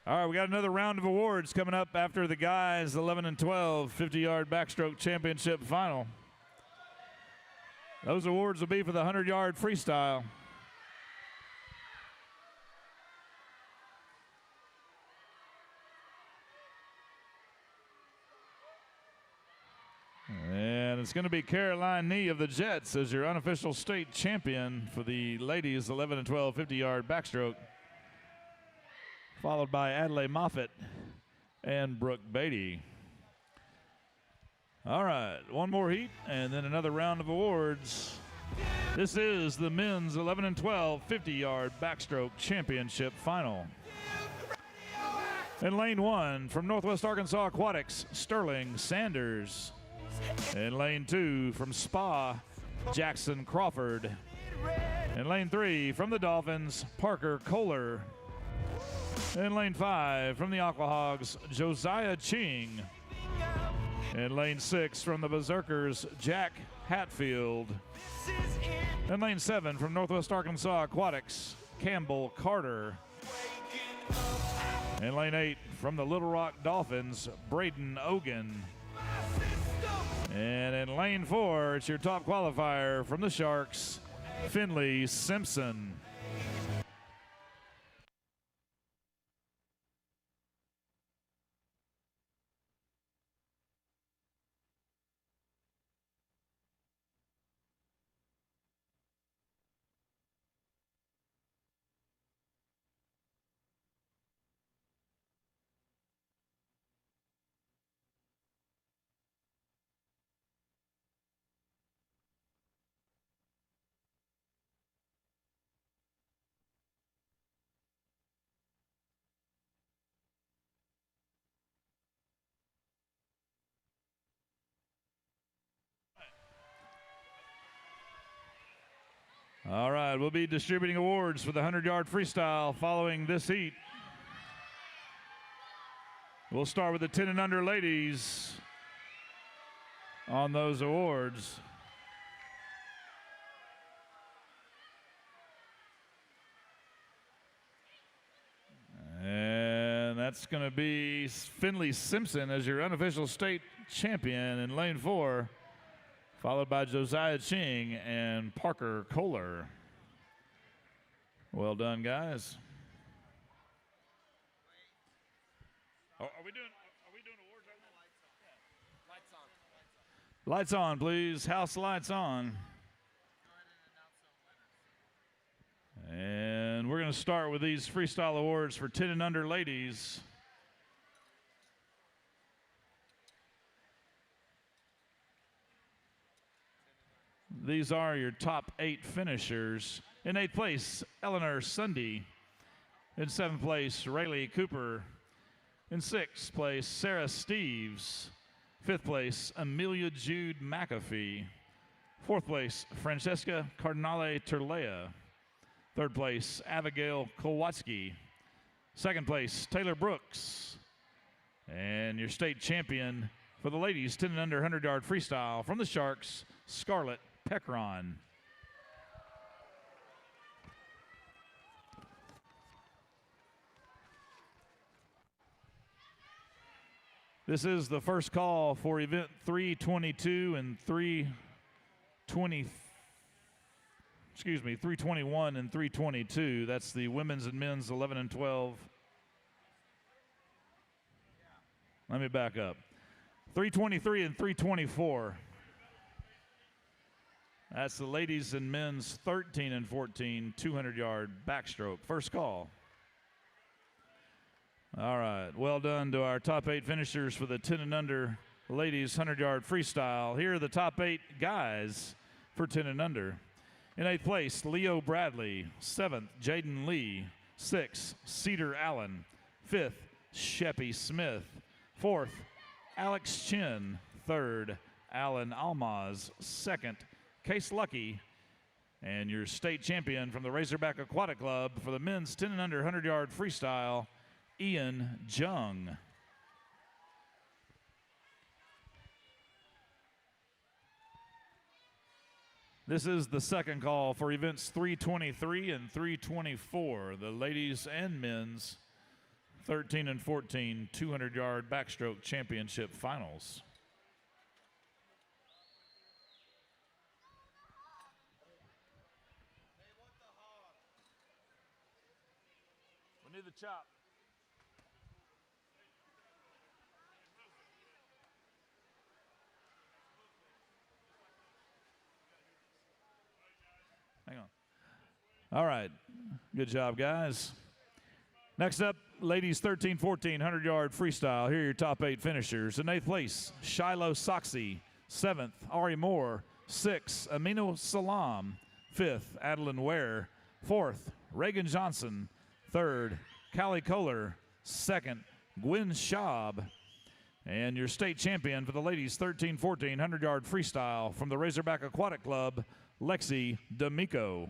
Speaker 3: All right, we got another round of awards coming up after the guys' 11 and 12 50-yard backstroke championship final. Those awards will be for the 100-yard freestyle. And it's going to be Caroline Nee of the Jets as your unofficial state champion for the ladies 11 and 12 50-yard backstroke, followed by Adelaide Moffitt and Brooke Beatty. All right, one more heat and then another round of awards. This is the men's 11 and 12 50-yard backstroke championship final. In lane 1 from Northwest Arkansas Aquatics, Sterling Sanders. In lane 2 from Spa, Jackson Crawford. In lane 3 from the Dolphins, Parker Kohler. In lane 5 from the Aquahogs, Josiah Ching. In lane 6 from the Berserkers, Jack Hatfield. In lane 7 from Northwest Arkansas Aquatics, Campbell Carter. In lane 8 from the Little Rock Dolphins, Braden Ogan. And in lane 4, it's your top qualifier from the Sharks, Finley Simpson. All right, we'll be distributing awards for the 100-yard freestyle following this heat. We'll start with the 10 and under ladies on those awards. And that's going to be Finley Simpson as your unofficial state champion in lane 4. Followed by Josiah Ching and Parker Kohler. Well done, guys. Are we doing awards right now? Lights on, please. House lights on. And we're going to start with these freestyle awards for 10 and under ladies. These are your top 8 finishers. In 8th place, Eleanor Sunday. In 7th place, Rayleigh Cooper. In 6th place, Sarah Steves. 5th place, Amelia Jude McAfee. 4th place, Francesca Cardinale Turlea. 3rd place, Abigail Kowalski. 2nd place, Taylor Brooks. And your state champion for the ladies 10 and under 100-yard freestyle from the Sharks, Scarlett Pekron. This is the first call for event 322 and 321 and 322. That's the women's and men's 11 and 12. Let me back up. 323 and 324. That's the ladies and men's 13 and 14 200-yard backstroke. First call. All right, well done to our top 8 finishers for the 10 and under ladies 100-yard freestyle. Here are the top 8 guys for 10 and under. In 8th place, Leo Bradley. 7th, Jaden Lee. 6th, Cedar Allen. 5th, Sheppy Smith. 4th, Alex Chin. 3rd, Alan Almaz. 2nd, Case Lucky. And your state champion from the Razorback Aquatic Club for the men's 10 and under 100-yard freestyle, Ian Jung. This is the second call for events 323 and 324, the ladies and men's 13 and 14 200-yard backstroke championship finals. We need the chop. All right. Good job, guys. Next up, ladies 13-14, 100-yard freestyle. Here are your top 8 finishers. In 8th place, Shiloh Soxy. 7th, Ari Moore. 6th, Amino Salam. 5th, Adeline Ware. 4th, Reagan Johnson. 3rd, Callie Kohler. 2nd, Gwen Schaub. And your state champion for the ladies 13-14, 100-yard freestyle from the Razorback Aquatic Club, Lexi D'Amico.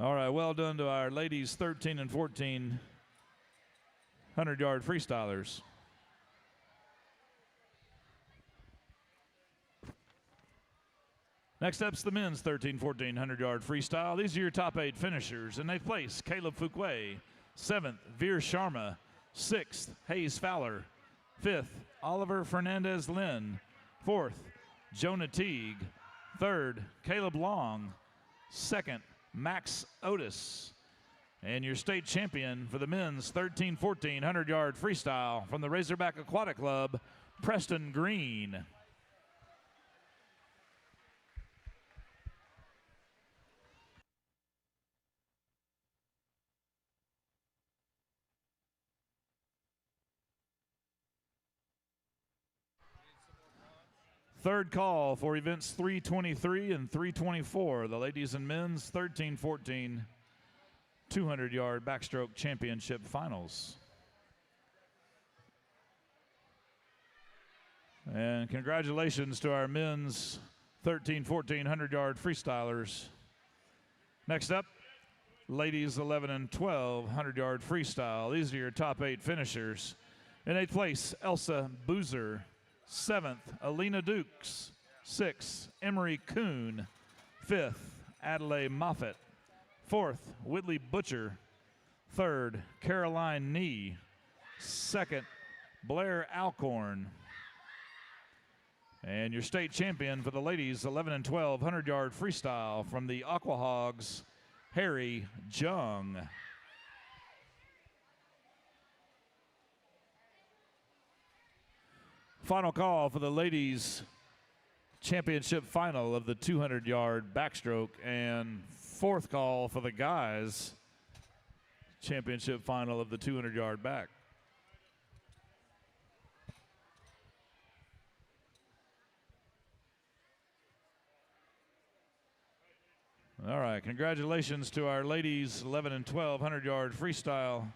Speaker 3: All right, well done to our ladies 13 and 14 100-yard freestylers. Next up's the men's 13-14 100-yard freestyle. These are your top 8 finishers. In 8th place, Caleb Fuquay. 7th, Veer Sharma. 6th, Hayes Fowler. 5th, Oliver Fernandez Lynn. 4th, Jonah Teague. 3rd, Caleb Long. 2nd, Max Otis. And your state champion for the men's 13-14 100-yard freestyle from the Razorback Aquatic Club, Preston Green. Third call for events 323 and 324, the ladies and men's 13-14 200-yard backstroke championship finals. And congratulations to our men's 13-14 100-yard freestylers. Next up, ladies 11 and 12 100-yard freestyle. These are your top 8 finishers. In 8th place, Elsa Boozer. 7th, Alina Dukes. 6th, Emery Kuhn. 5th, Adelaide Moffett. 4th, Whitley Butcher. 3rd, Caroline Nee. 2nd, Blair Alcorn. And your state champion for the ladies 11 and 12 100-yard freestyle from the Aqua Hogs, Harry Jung. Final call for the ladies championship final of the 200-yard backstroke, and fourth call for the guys championship final of the 200-yard back. All right, congratulations to our ladies 11 and 12 100-yard freestyle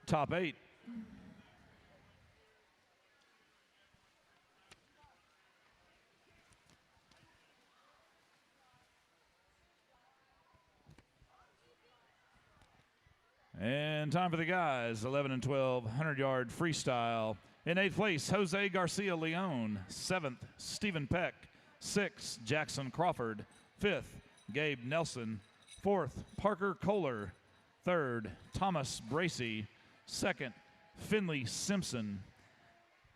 Speaker 3: top 8. And time for the guys, 11 and 12 100-yard freestyle. In 8th place, Jose Garcia Leon. 7th, Stephen Peck. 6th, Jackson Crawford. 5th, Gabe Nelson. 4th, Parker Kohler. 3rd, Thomas Bracey. 2nd, Finley Simpson.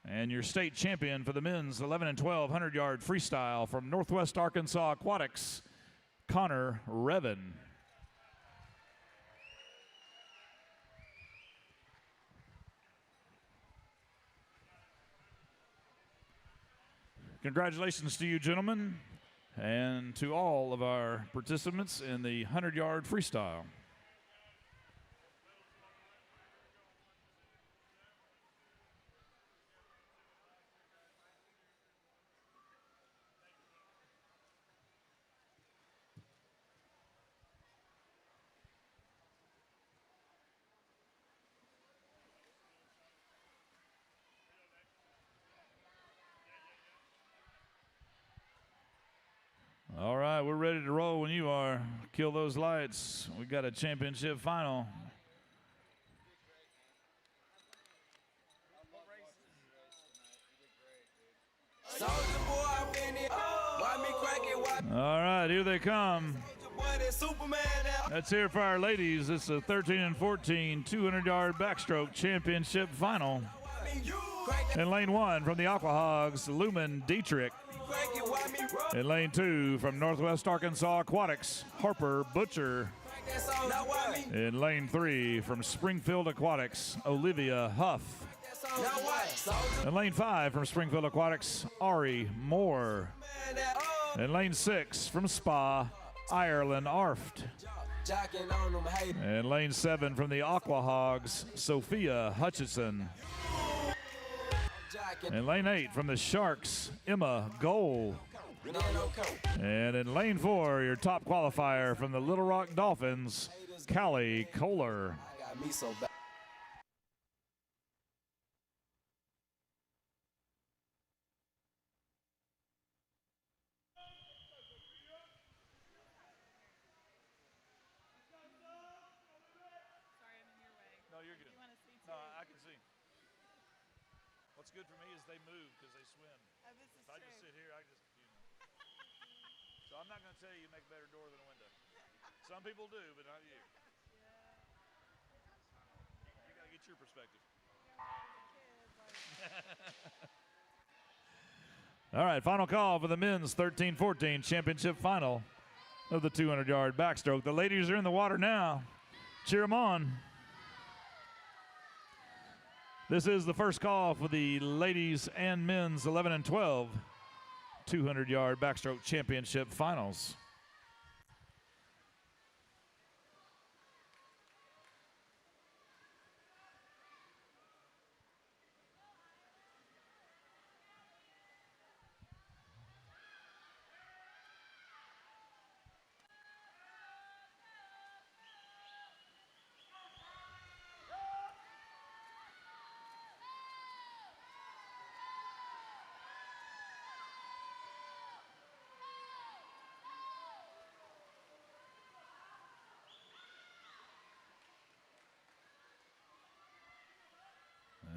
Speaker 3: And your state champion for the men's 11 and 12 100-yard freestyle from Northwest Arkansas Aquatics, Connor Revan. Congratulations to you, gentlemen, and to all of our participants in the 100-yard freestyle. All right, we're ready to roll when you are. Kill those lights. We got a championship final All right, here they come. Let's hear it for our ladies. It's a 13 and 14 200-yard backstroke championship final. In lane 1 from the Aquahogs, Lumen Dietrich. In lane 2 from Northwest Arkansas Aquatics, Harper Butcher. In lane 3 from Springfield Aquatics, Olivia Huff. In lane 5 from Springfield Aquatics, Ari Moore. In lane 6 from Spa, Ireland Arft. In lane 7 from the Aquahogs, Sophia Hutchison. In lane 8 from the Sharks, Emma Goal. And in lane 4, your top qualifier from the Little Rock Dolphins, Callie Kohler.
Speaker 6: Sorry, I'm in your way.
Speaker 3: No, you're good.
Speaker 6: You want to see too?
Speaker 3: No, I can see. What's good for me is they move because they swim.
Speaker 6: Oh, this is
Speaker 3: If I just
Speaker 6: true.
Speaker 3: sit here, I just, So I'm not going to tell you make a better door than a window. Some people do, but not you. You got to get your perspective. All right, final call for the men's 13-14 championship final of the 200-yard backstroke. The ladies are in the water now. Cheer them on. This is the first call for the ladies and men's 11 and 12 200-yard backstroke championship finals.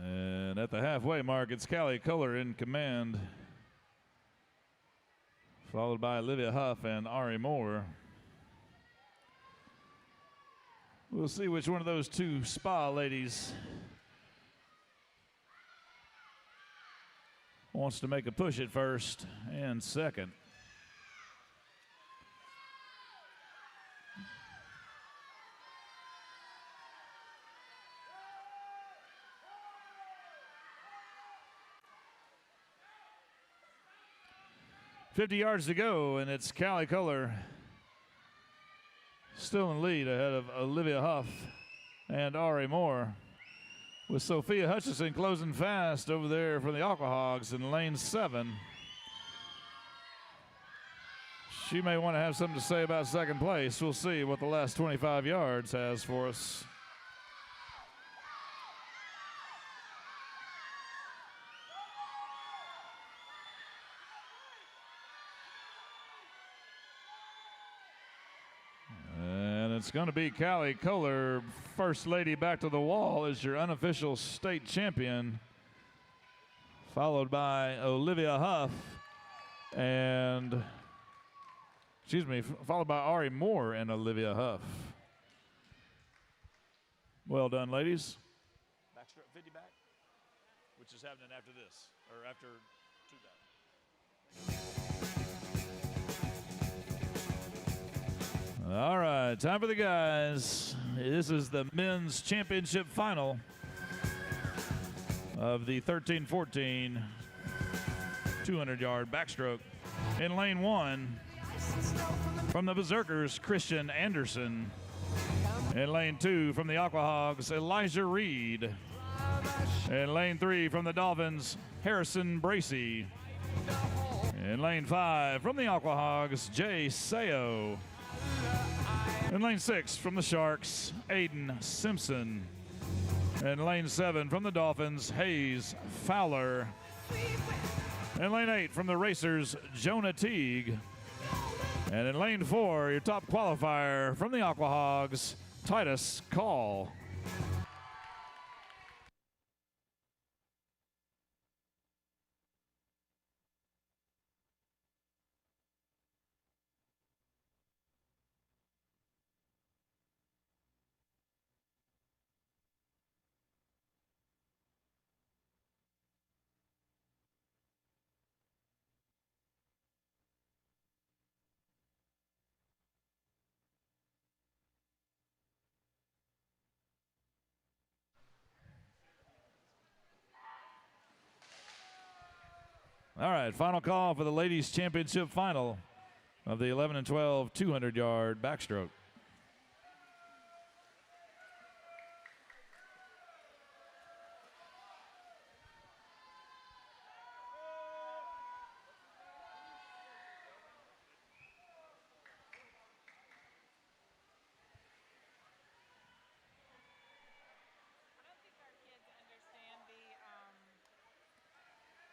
Speaker 3: And at the halfway mark, it's Callie Kohler in command, followed by Olivia Huff and Ari Moore. We'll see which one of those two Spa ladies wants to make a push at first and second. .50 yards to go, and it's Callie Kohler still in lead ahead of Olivia Huff and Ari Moore, with Sophia Hutchison closing fast over there for the Aquahogs in lane 7. She may want to have something to say about second place. We'll see what the last 25 yards has for us. It's going to be Callie Kohler, first lady back to the wall as your unofficial state champion, followed by Olivia Huff and, followed by Ari Moore and Olivia Huff. Well done, ladies. Backstroke 50 back, which is happening after this, or after two back. All right, time for the guys. This is the men's championship final of the 13-14 200-yard backstroke. In lane 1, from the Berserkers, Christian Anderson. In lane 2, from the Aquahogs, Elijah Reed. In lane 3, from the Dolphins, Harrison Bracey. In lane 5, from the Aquahogs, Jay Sayo. In lane 6, from the Sharks, Aiden Simpson. In lane 7, from the Dolphins, Hayes Fowler. In lane 8, from the Racers, Jonah Teague. And in lane 4, your top qualifier from the Aquahogs, Titus Call. All right, final call for the ladies championship final of the 11 and 12 200-yard backstroke.
Speaker 6: I don't think our kids understand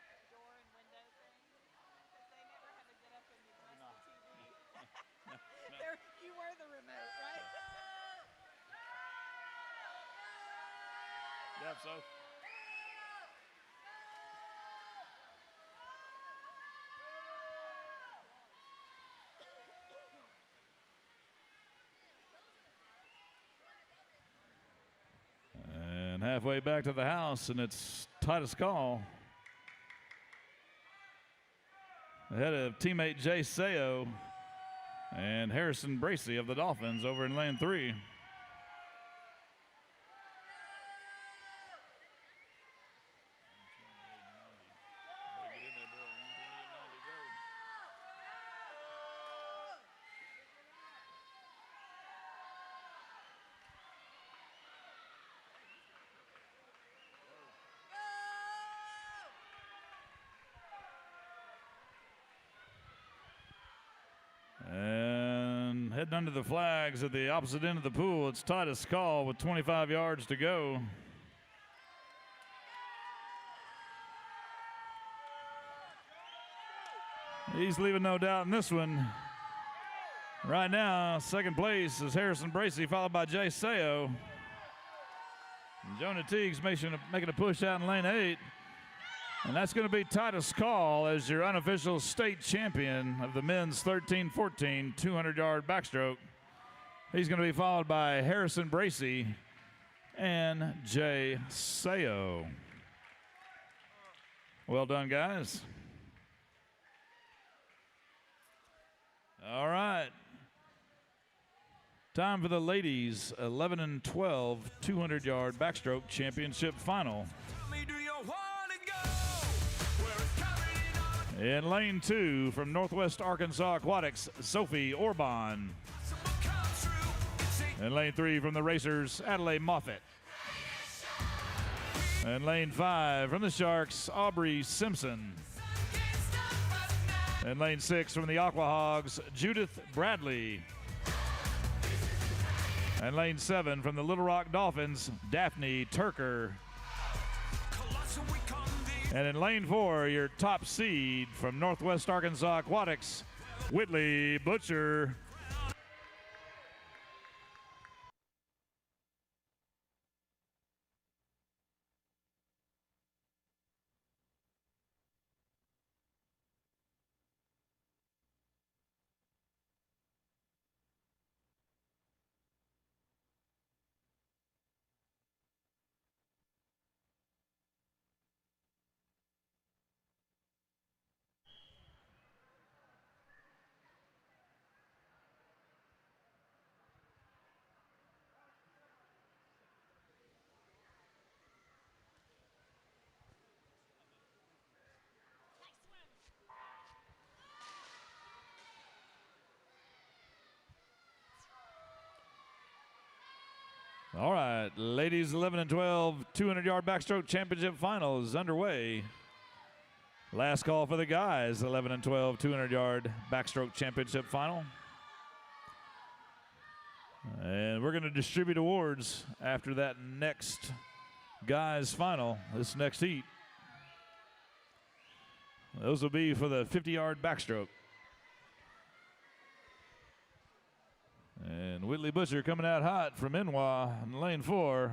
Speaker 6: the door and window thing because they never had to get up and adjust the TV. You were the remote, right?
Speaker 3: Yep, so. And halfway back to the house, and it's Titus Call. Ahead of teammate Jay Sayo and Harrison Bracey of the Dolphins over in lane 3. And heading under the flags at the opposite end of the pool, it's Titus Call with 25 yards to go. He's leaving no doubt in this one. Right now, second place is Harrison Bracey, followed by Jay Sayo. And Jonah Teague's making a push out in lane 8. And that's going to be Titus Call as your unofficial state champion of the men's 13-14 200-yard backstroke. He's going to be followed by Harrison Bracey and Jay Sayo. Well done, guys. All right. Time for the ladies 11 and 12 200-yard backstroke championship final. In lane 2 from Northwest Arkansas Aquatics, Sophie Orban. In lane 3 from the Racers, Adelaide Moffett. In lane 5 from the Sharks, Aubrey Simpson. In lane 6 from the Aquahogs, Judith Bradley. And lane 7 from the Little Rock Dolphins, Daphne Turker. And in lane 4, your top seed from Northwest Arkansas Aquatics, Whitley Butcher. All right, ladies 11 and 12 200-yard backstroke championship final is underway. Last call for the guys, 11 and 12 200-yard backstroke championship final. And we're going to distribute awards after that next guys final, this next heat. Those will be for the 50-yard backstroke. And Whitley Butcher coming out hot from Inwa in lane 4,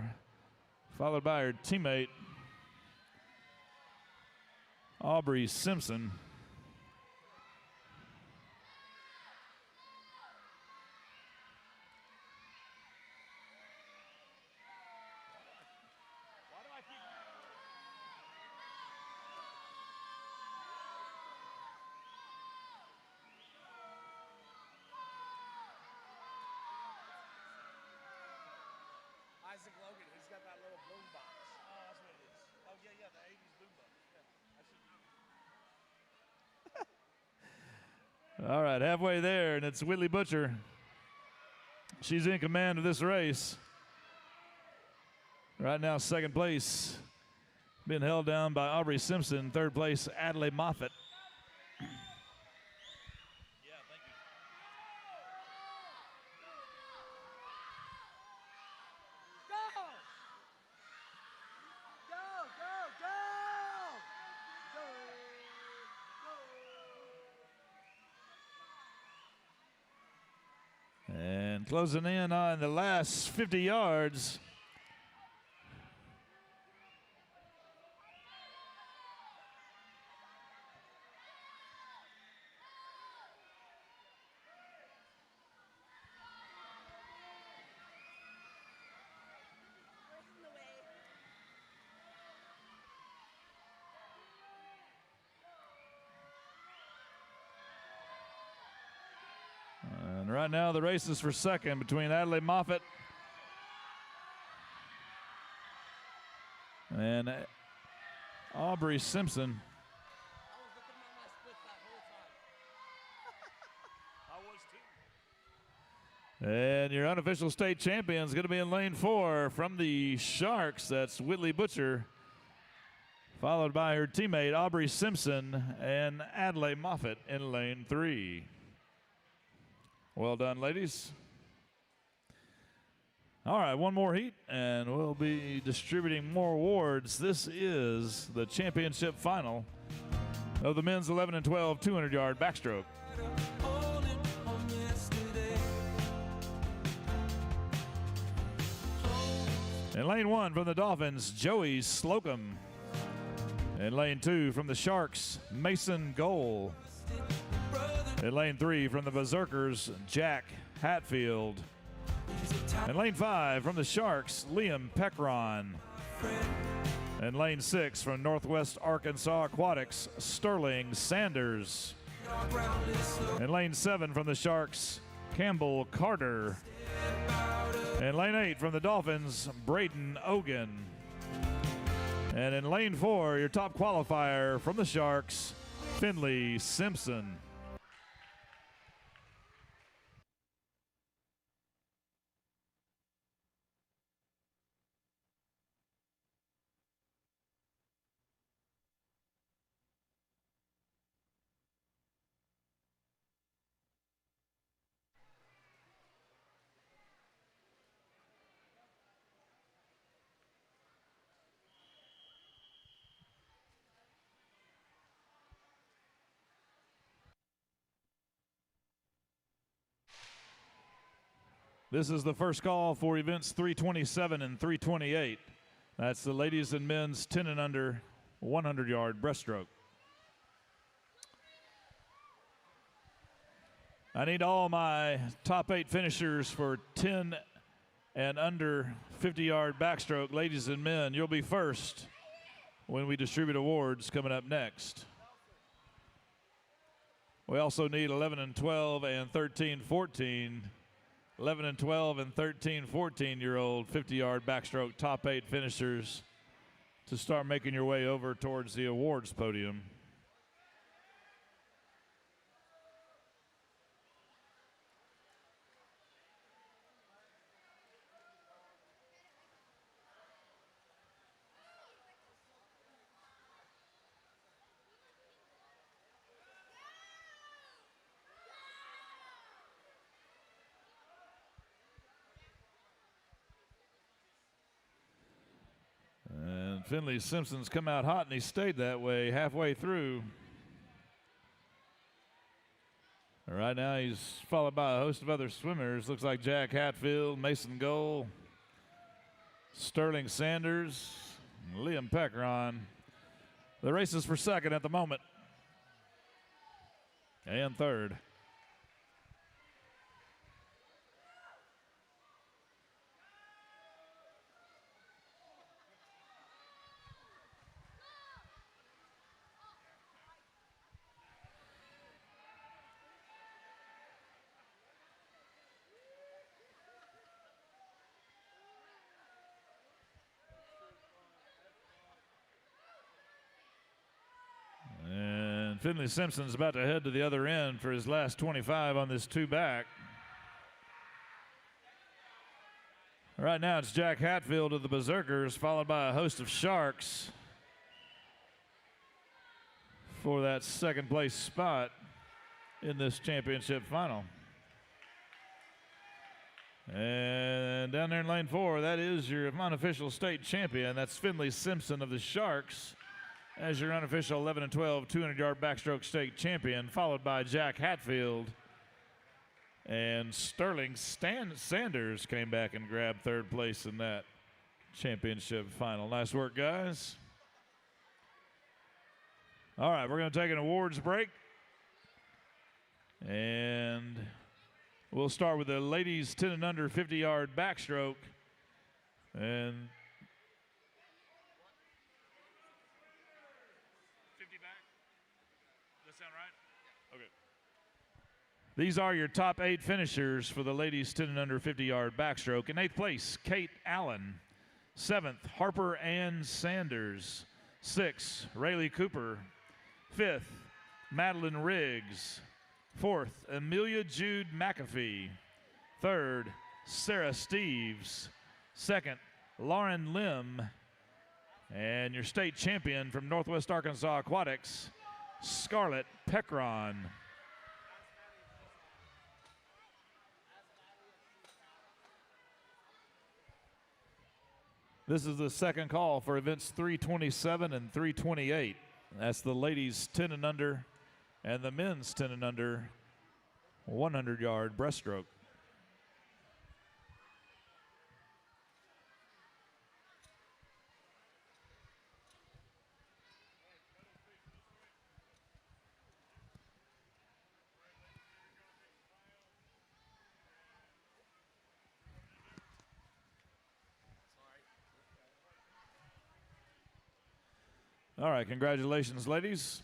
Speaker 3: followed by her teammate, Aubrey Simpson.
Speaker 7: Isaac Logan, he's got that little boom box. Oh, that's what it is. Oh, yeah, the 80s boom box. Yeah, I should.
Speaker 3: All right, halfway there, and it's Whitley Butcher. She's in command of this race. Right now, second place, being held down by Aubrey Simpson. Third place, Adelaide Moffitt. And closing in on the last 50 yards. And right now the race is for second between Adelaide Moffitt and Aubrey Simpson. And your unofficial state champion is going to be in lane 4 from the Sharks. That's Whitley Butcher, followed by her teammate Aubrey Simpson and Adelaide Moffitt in lane 3. Well done, ladies. All right, one more heat, and we'll be distributing more awards. This is the championship final of the men's 11 and 12 200-yard backstroke. In lane 1 from the Dolphins, Joey Slocum. In lane 2 from the Sharks, Mason Goal. In lane 3 from the Berserkers, Jack Hatfield. In lane 5 from the Sharks, Liam Peckron. In lane 6 from Northwest Arkansas Aquatics, Sterling Sanders. In lane 7 from the Sharks, Campbell Carter. In lane 8 from the Dolphins, Braden Ogan. And in lane 4, your top qualifier from the Sharks, Finley Simpson. This is the first call for events 327 and 328. That's the ladies and men's 10 and under 100-yard breaststroke. I need all my top 8 finishers for 10 and under 50-yard backstroke. Ladies and men, you'll be first when we distribute awards coming up next. We also need 11 and 12 and 13, 14. 11 and 12 and 13, 14-year-old 50-yard backstroke top 8 finishers to start making your way over towards the awards podium. Finley Simpson's come out hot, and he stayed that way halfway through. Right now, he's followed by a host of other swimmers. Looks like Jack Hatfield, Mason Goal, Sterling Sanders, Liam Peckron. The race is for second at the moment. And third. Finley Simpson's about to head to the other end for his last 25 on this two-back. Right now it's Jack Hatfield of the Berserkers, followed by a host of Sharks for that second place spot in this championship final. And down there in lane 4, that is your unofficial state champion. That's Finley Simpson of the Sharks as your unofficial 11 and 12 200-yard backstroke state champion, followed by Jack Hatfield. And Sterling Sanders came back and grabbed third place in that championship final. Nice work, guys. All right, we're going to take an awards break. And we'll start with the ladies 10 and under 50-yard backstroke. And 50 back? Does that sound right? Okay. These are your top 8 finishers for the ladies 10 and under 50-yard backstroke. In 8th place, Kate Allen. 7th, Harper Ann Sanders. 6th, Rayleigh Cooper. 5th, Madeline Riggs. 4th, Amelia Jude McAfee. 3rd, Sarah Steves. 2nd, Lauren Lim. And your state champion from Northwest Arkansas Aquatics, Scarlett Peckron. This is the second call for events 327 and 328. That's the ladies 10 and under and the men's 10 and under 100-yard breaststroke. All right, congratulations, ladies.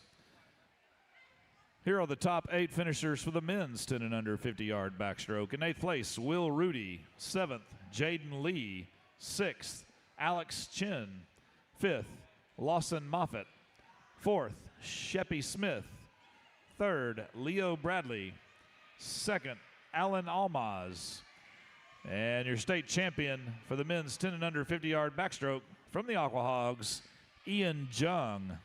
Speaker 3: Here are the top 8 finishers for the men's 10 and under 50-yard backstroke. In 8th place, Will Rudy. 7th, Jaden Lee. 6th, Alex Chin. 5th, Lawson Moffitt. 4th, Sheppy Smith. 3rd, Leo Bradley. 2nd, Alan Almaz. And your state champion for the men's 10 and under 50-yard backstroke from the Aqua Hogs, Ian Jung.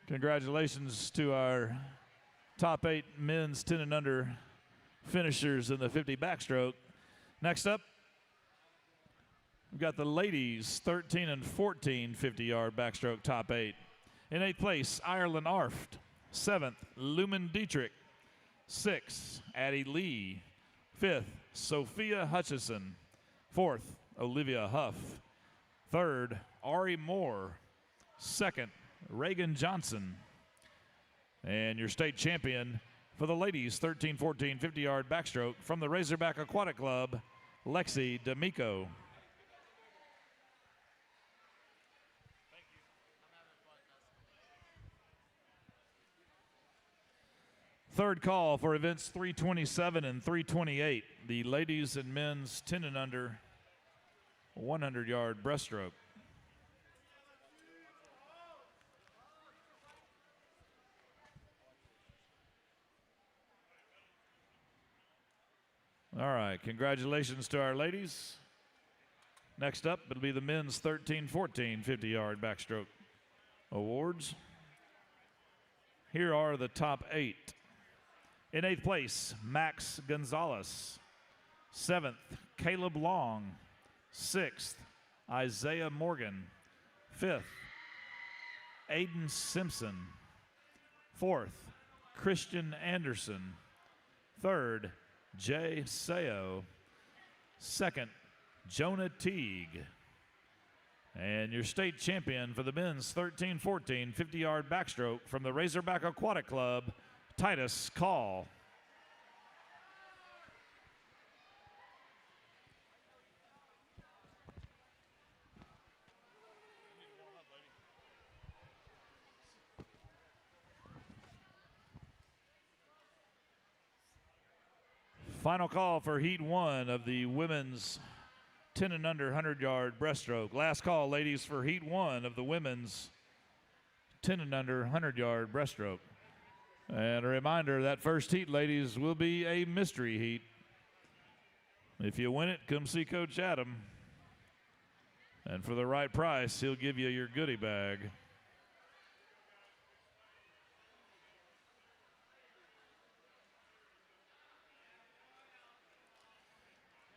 Speaker 3: Congratulations to our top 8 men's 10 and under finishers in the 50 backstroke. Next up, we've got the ladies 13 and 14 50-yard backstroke top 8. In 8th place, Ireland Arft. 7th, Lumen Dietrich. 6th, Addie Lee. 5th, Sophia Hutchison. 4th, Olivia Huff. 3rd, Ari Moore. 2nd, Reagan Johnson. And your state champion for the ladies 13-14 50-yard backstroke from the Razorback Aquatic Club, Lexi D'Amico. Third call for events 327 and 328, the ladies and men's 10 and under 100-yard breaststroke. All right, congratulations to our ladies. Next up, it'll be the men's 13-14 50-yard backstroke awards. Here are the top 8. In 8th place, Max Gonzalez. 7th, Caleb Long. Sixth, Isaiah Morgan. Fifth, Aiden Simpson. Fourth, Christian Anderson. Third, Jay Sayo. Second, Jonah Teague. And your state champion for the men's 13-14 50-yard backstroke from the Razorback Aquatic Club, Titus Call. Final call for Heat 1 of the women's 10 and under 100-yard breaststroke. Last call, ladies, for Heat 1 of the women's 10 and under 100-yard breaststroke. And a reminder, that first heat, ladies, will be a mystery heat. If you win it, come see Coach Adam. And for the right price, he'll give you your goodie bag.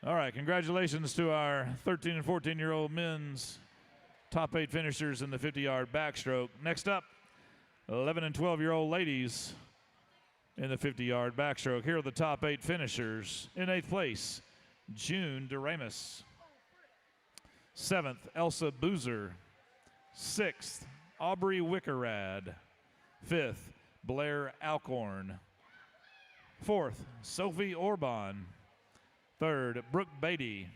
Speaker 3: All right, congratulations to our 13 and 14-year-old men's top 8 finishers in the 50-yard backstroke. Next up, 11 and 12-year-old ladies in the 50-yard backstroke. Here are the top 8 finishers. In 8th place, June DeRamus. 7th, Elsa Boozer. 6th, Aubrey Wickerad. 5th, Blair Alcorn. 4th, Sophie Orban. 3rd, Brooke Beatty.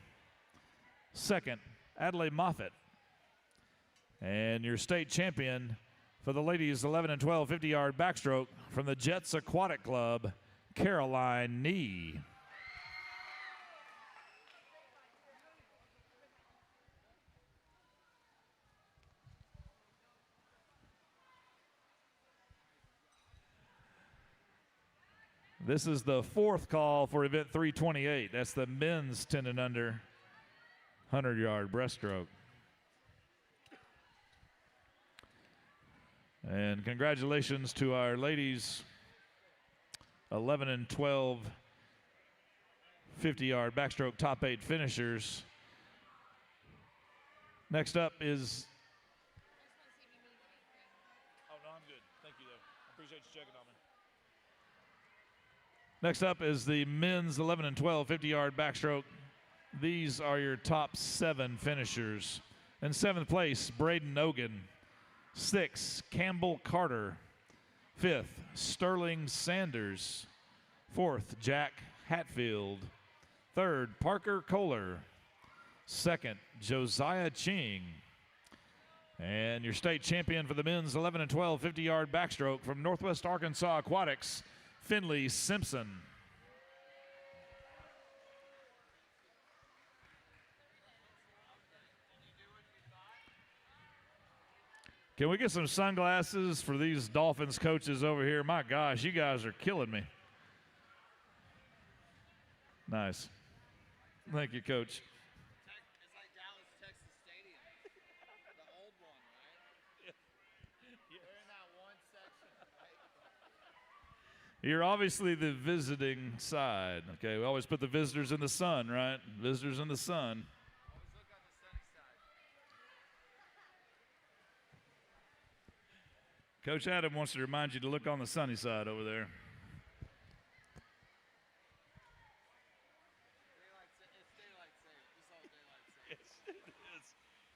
Speaker 3: 2nd, Adelaide Moffitt. And your state champion for the ladies 11 and 12 50-yard backstroke from the Jets Aquatic Club, Caroline Nee. This is the 4th call for event 328. That's the men's 10 and under 100-yard breaststroke. And congratulations to our ladies 11 and 12 50-yard backstroke top 8 finishers. Next up is... Oh, no, I'm good. Thank you, though. I appreciate you checking on me. Next up is the men's 11 and 12 50-yard backstroke. These are your top 7 finishers. In 7th place, Braden Ogan. 6th, Campbell Carter. 5th, Sterling Sanders. 4th, Jack Hatfield. 3rd, Parker Kohler. 2nd, Josiah Ching. And your state champion for the men's 11 and 12 50-yard backstroke from Northwest Arkansas Aquatics, Finley Simpson. Can we get some sunglasses for these Dolphins coaches over here? My gosh, you guys are killing me. Nice. Thank you, Coach.
Speaker 2: It's like Dallas, Texas Stadium. The old one, right? They're in that one section, right?
Speaker 3: You're obviously the visiting side. Okay, we always put the visitors in the sun, right? Visitors in the sun.
Speaker 2: Always look on the sunny side.
Speaker 3: Coach Adam wants to remind you to look on the sunny side over there.
Speaker 2: It's daylight saving. It's all daylight saving.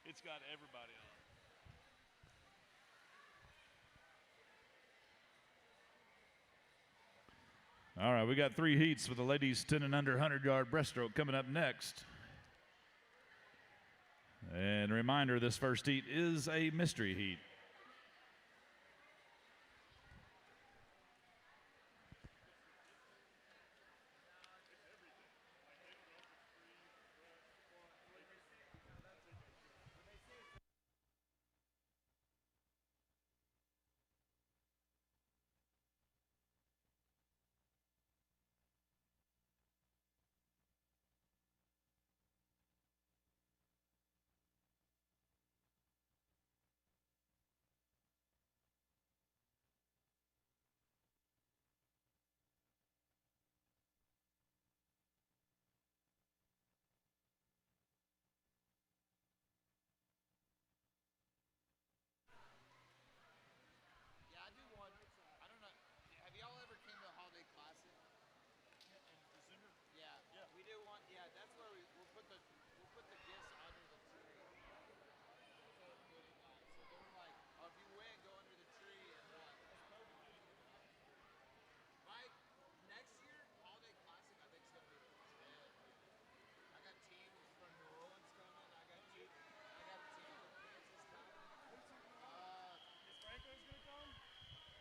Speaker 3: It's got everybody on. All right, we got 3 heats with the ladies 10 and under 100-yard breaststroke coming up next. And a reminder, this first heat is a mystery heat.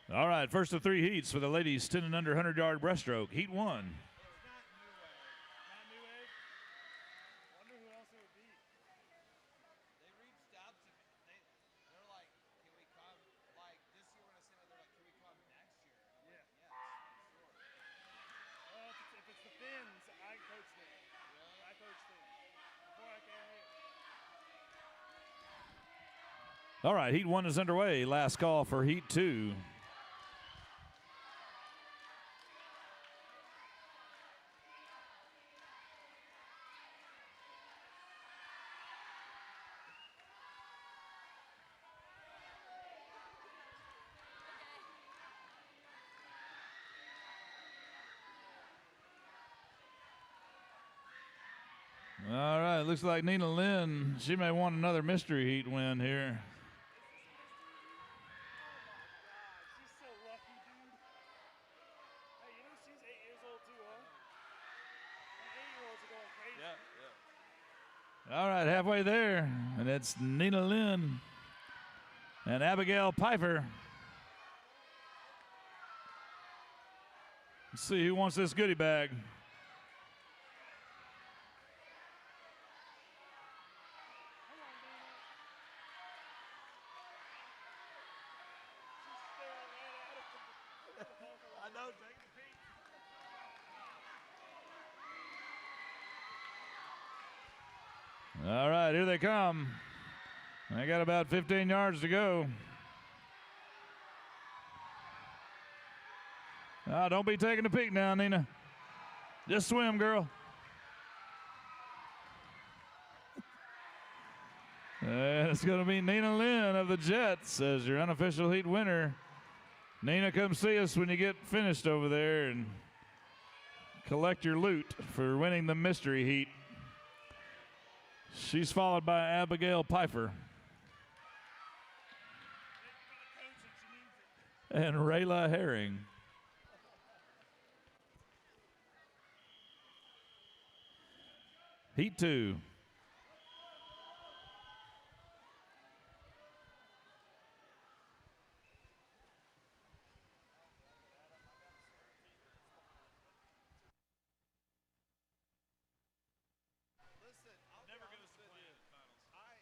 Speaker 3: All right, first of 3 heats for the ladies 10 and under 100-yard breaststroke. Heat 1.
Speaker 7: Not New Wave. Wonder who else it would be.
Speaker 2: They reached out to me. They're like, can we come? Like this year when I sent it, they're like, can we come next year?
Speaker 7: Yeah.
Speaker 2: Yes, sure.
Speaker 7: Well, if it's the Finns, I coach them.
Speaker 2: Really?
Speaker 7: I coach them. Before I came here.
Speaker 3: All right, Heat 1 is underway. Last call for Heat 2. All right, looks like Nina Lynn, she may want another mystery heat win here.
Speaker 7: God, she's so lucky, dude. Hey, you know she's 8 years old too, huh? And 8-year-olds are going crazy.
Speaker 2: Yeah.
Speaker 3: All right, halfway there, and it's Nina Lynn and Abigail Pfeiffer. Let's see who wants this goodie bag.
Speaker 2: I know. Take the peek.
Speaker 3: All right, here they come. They got about 15 yards to go. Don't be taking a peek now, Nina. Just swim, girl. And it's going to be Nina Lynn of the Jets as your unofficial heat winner. Nina, come see us when you get finished over there and collect your loot for winning the mystery heat. She's followed by Abigail Pfeiffer and Rayla Herring. Heat 2.
Speaker 2: Listen, I'll never get us to play in finals. I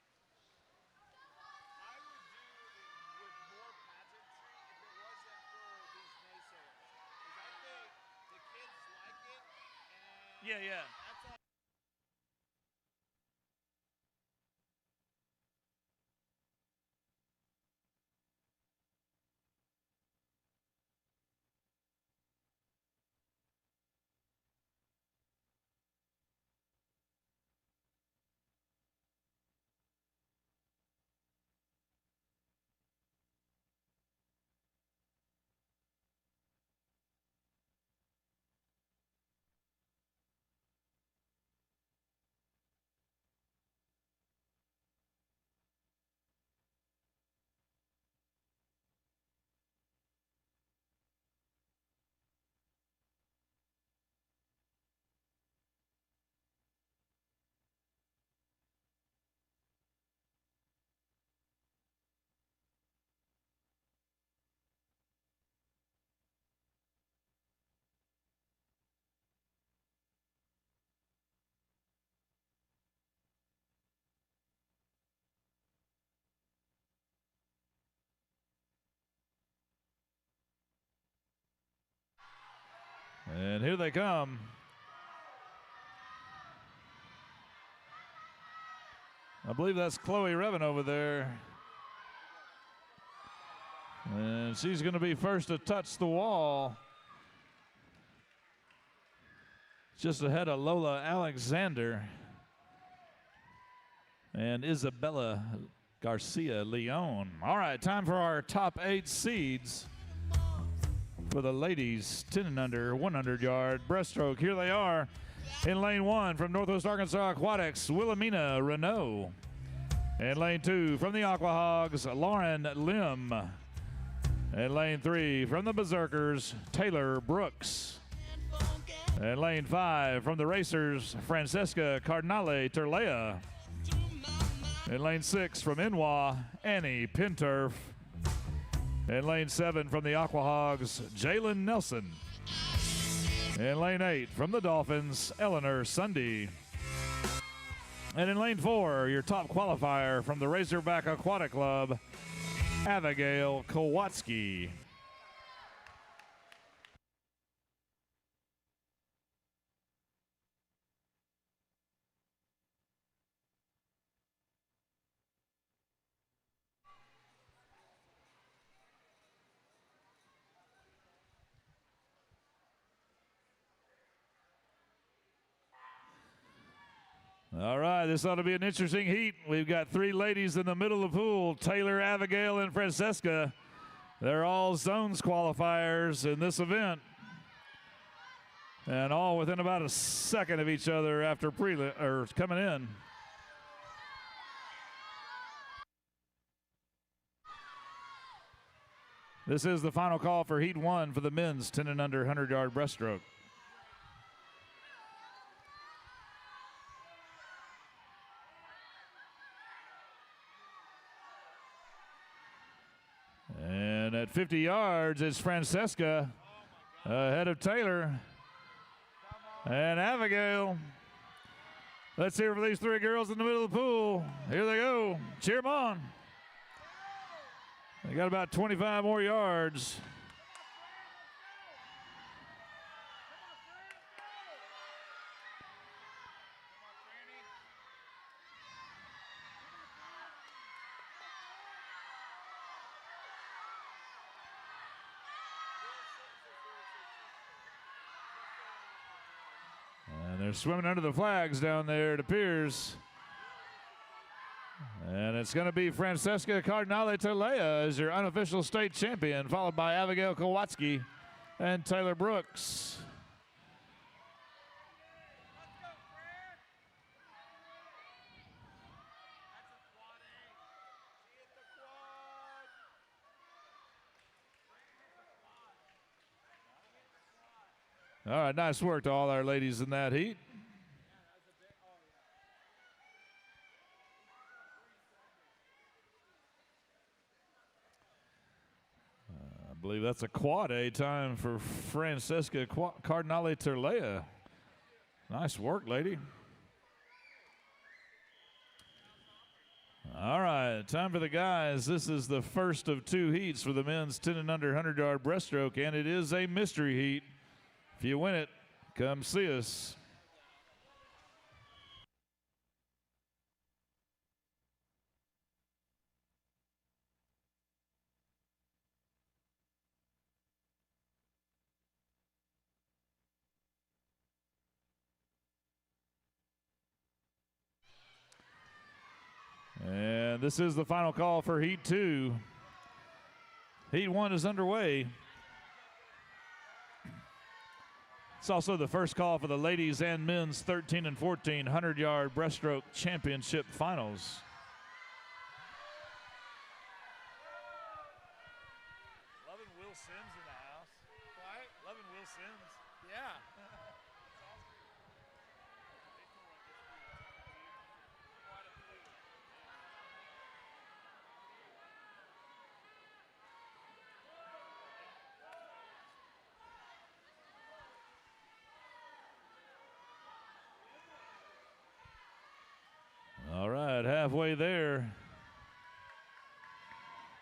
Speaker 2: would do it with more pageantry if it wasn't for these naysayers. Because I think the kids like it, and
Speaker 3: Yeah.
Speaker 2: that's all.
Speaker 3: And here they come. I believe that's Chloe Revan over there. And she's going to be first to touch the wall. Just ahead of Lola Alexander and Isabella Garcia Leon. All right, time for our top 8 seeds for the ladies 10 and under 100-yard breaststroke. Here they are in lane 1 from Northwest Arkansas Aquatics, Wilhelmina Renault. In lane 2 from the Aquahogs, Lauren Lim. In lane 3 from the Berserkers, Taylor Brooks. In lane 5 from the Racers, Francesca Cardinale Terlea. In lane 6 from Inwa, Annie Pinturf.
Speaker 8: In lane 7 from the Aquahogs, Jalen Nelson. In lane 8 from the Dolphins, Eleanor Sunday. And in lane 4, your top qualifier from the Razorback Aquatic Club, Abigail Kowalski. All right, this ought to be an interesting heat. We've got 3 ladies in the middle of the pool, Taylor, Abigail, and Francesca. They're all zones qualifiers in this event. And all within about a second of each other after coming in. This is the final call for Heat 1 for the men's 10 and under 100-yard breaststroke. And at 50 yards, it's Francesca ahead of Taylor and Abigail. Let's hear for these 3 girls in the middle of the pool. Here they go. Cheer them on. They got about 25 more yards. And they're swimming under the flags down there, it appears. And it's going to be Francesca Cardinale Talea as your unofficial state champion, followed by Abigail Kowalski and Taylor Brooks. All right, nice work to all our ladies in that heat. I believe that's a quad A time for Francesca Cardinale Terlea. Nice work, lady. All right, time for the guys. This is the first of 2 heats for the men's 10 and under 100-yard breaststroke, and it is a mystery heat. If you win it, come see us. And this is the final call for Heat 2. Heat 1 is underway. It's also the first call for the ladies and men's 13 and 14 100-yard breaststroke championship finals.
Speaker 7: Loving Will Sims in the house. What? Loving Will Sims. Yeah.
Speaker 8: All right, halfway there.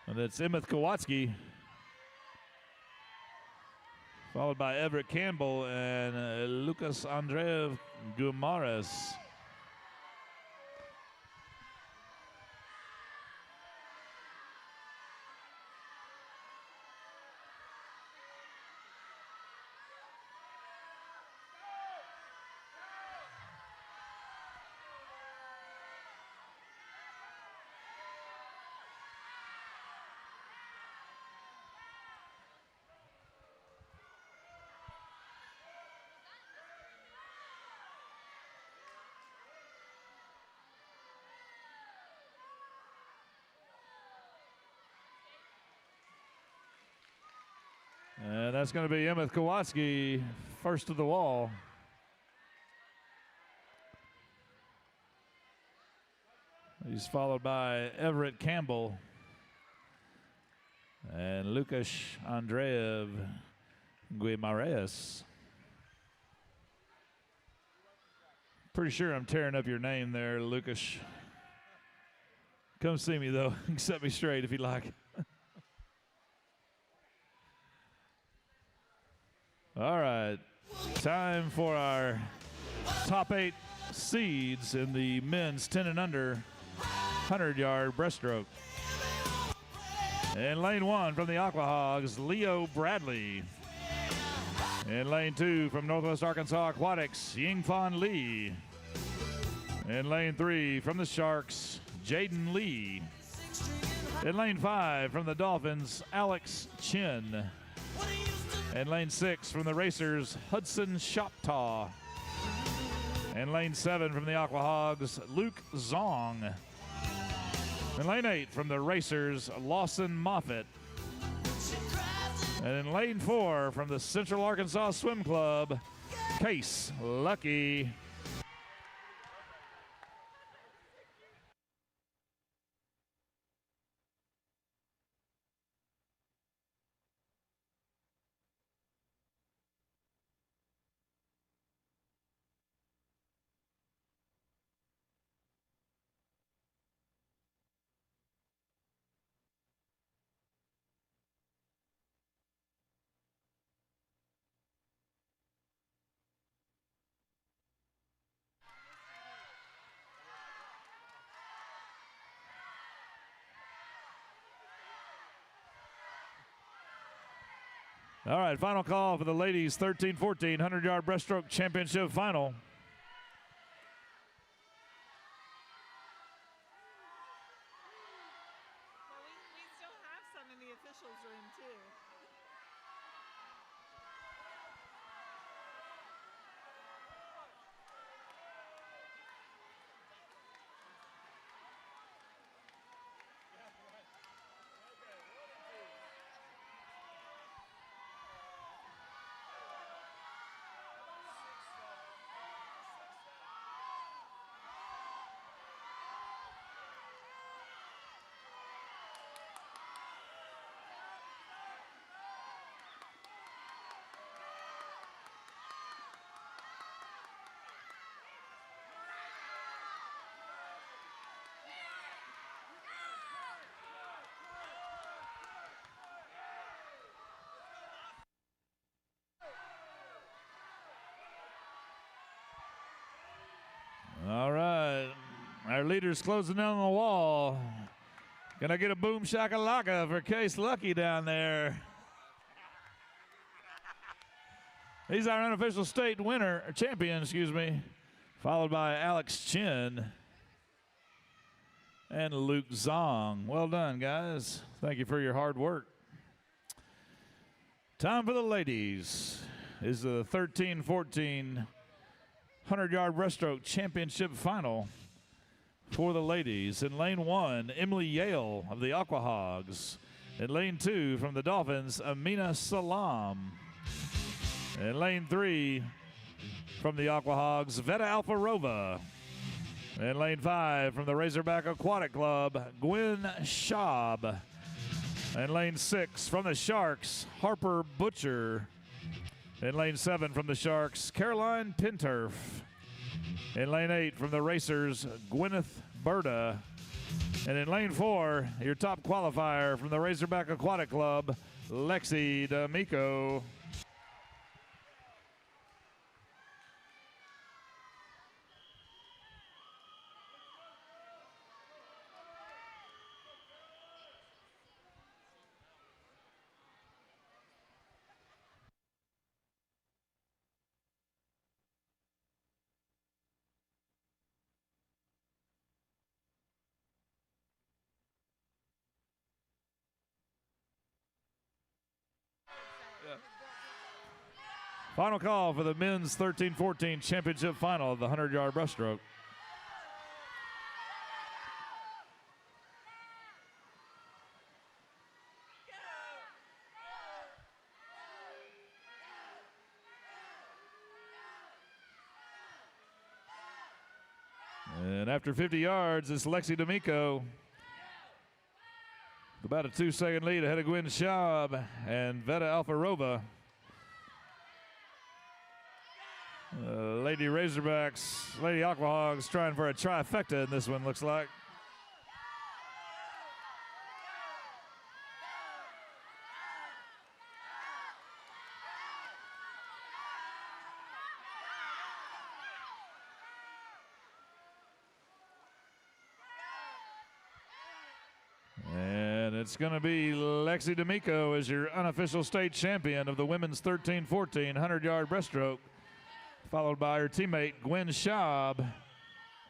Speaker 8: And it's Emmett Kowalski, followed by Everett Campbell and Lucas Andreev Gumares. And that's going to be Emmett Kowalski, first to the wall. He's followed by Everett Campbell. and Lucas Andreev Guimaraes. Pretty sure I'm tearing up your name there, Lucas. Come see me, though. You can set me straight if you like. All right. Time for our top 8 seeds in the men's 10 and under 100-yard breaststroke. In lane 1 from the Aqua Hogs, Leo Bradley. In lane 2 from Northwest Arkansas Aquatics, Yingfan Lee. In lane 3 from the Sharks, Jaden Lee. In lane 5 from the Dolphins, Alex Chin. In lane 6 from the Racers, Hudson Shoptaw. In lane 7 from the Aqua Hogs, Luke Zong. In lane 8 from the Racers, Lawson Moffitt. And in lane 4 from the Central Arkansas Swim Club, Case Lucky. All right, final call for the ladies 13-14 100-yard breaststroke championship final.
Speaker 6: Well, we still have some in the officials' room, too.
Speaker 8: All right, our leader's closing down the wall. Gonna get a boom shakalaka for Case Lucky down there. He's our unofficial state winner, or champion, excuse me, followed by Alex Chin and Luke Zong. Well done, guys. Thank you for your hard work. Time for the ladies. Is the 13-14 100-yard breaststroke championship final for the ladies. In lane 1, Emily Yale of the Aqua Hogs. In lane 2, from the Dolphins, Amina Salam. In lane 3, from the Aqua Hogs, Veta Alfarova. In lane 5, from the Razorback Aquatic Club, Gwen Schaub. In lane 6, from the Sharks, Harper Butcher. In lane 7 from the Sharks, Caroline Pinturf. In lane 8 from the Racers, Gwyneth Berta. And in lane 4, your top qualifier from the Razorback Aquatic Club, Lexi D'Amico. Final call for the men's 13-14 championship final of the 100-yard breaststroke. And after 50 yards, it's Lexi D'Amico About a 2-second lead ahead of Gwen Schaub and Veta Alfarova. Lady Razorbacks, Lady Aquahogs trying for a trifecta in this one, looks like. And it's going to be Lexi D'Amico as your unofficial state champion of the women's 13-14 100-yard breaststroke, followed by her teammate Gwen Schaub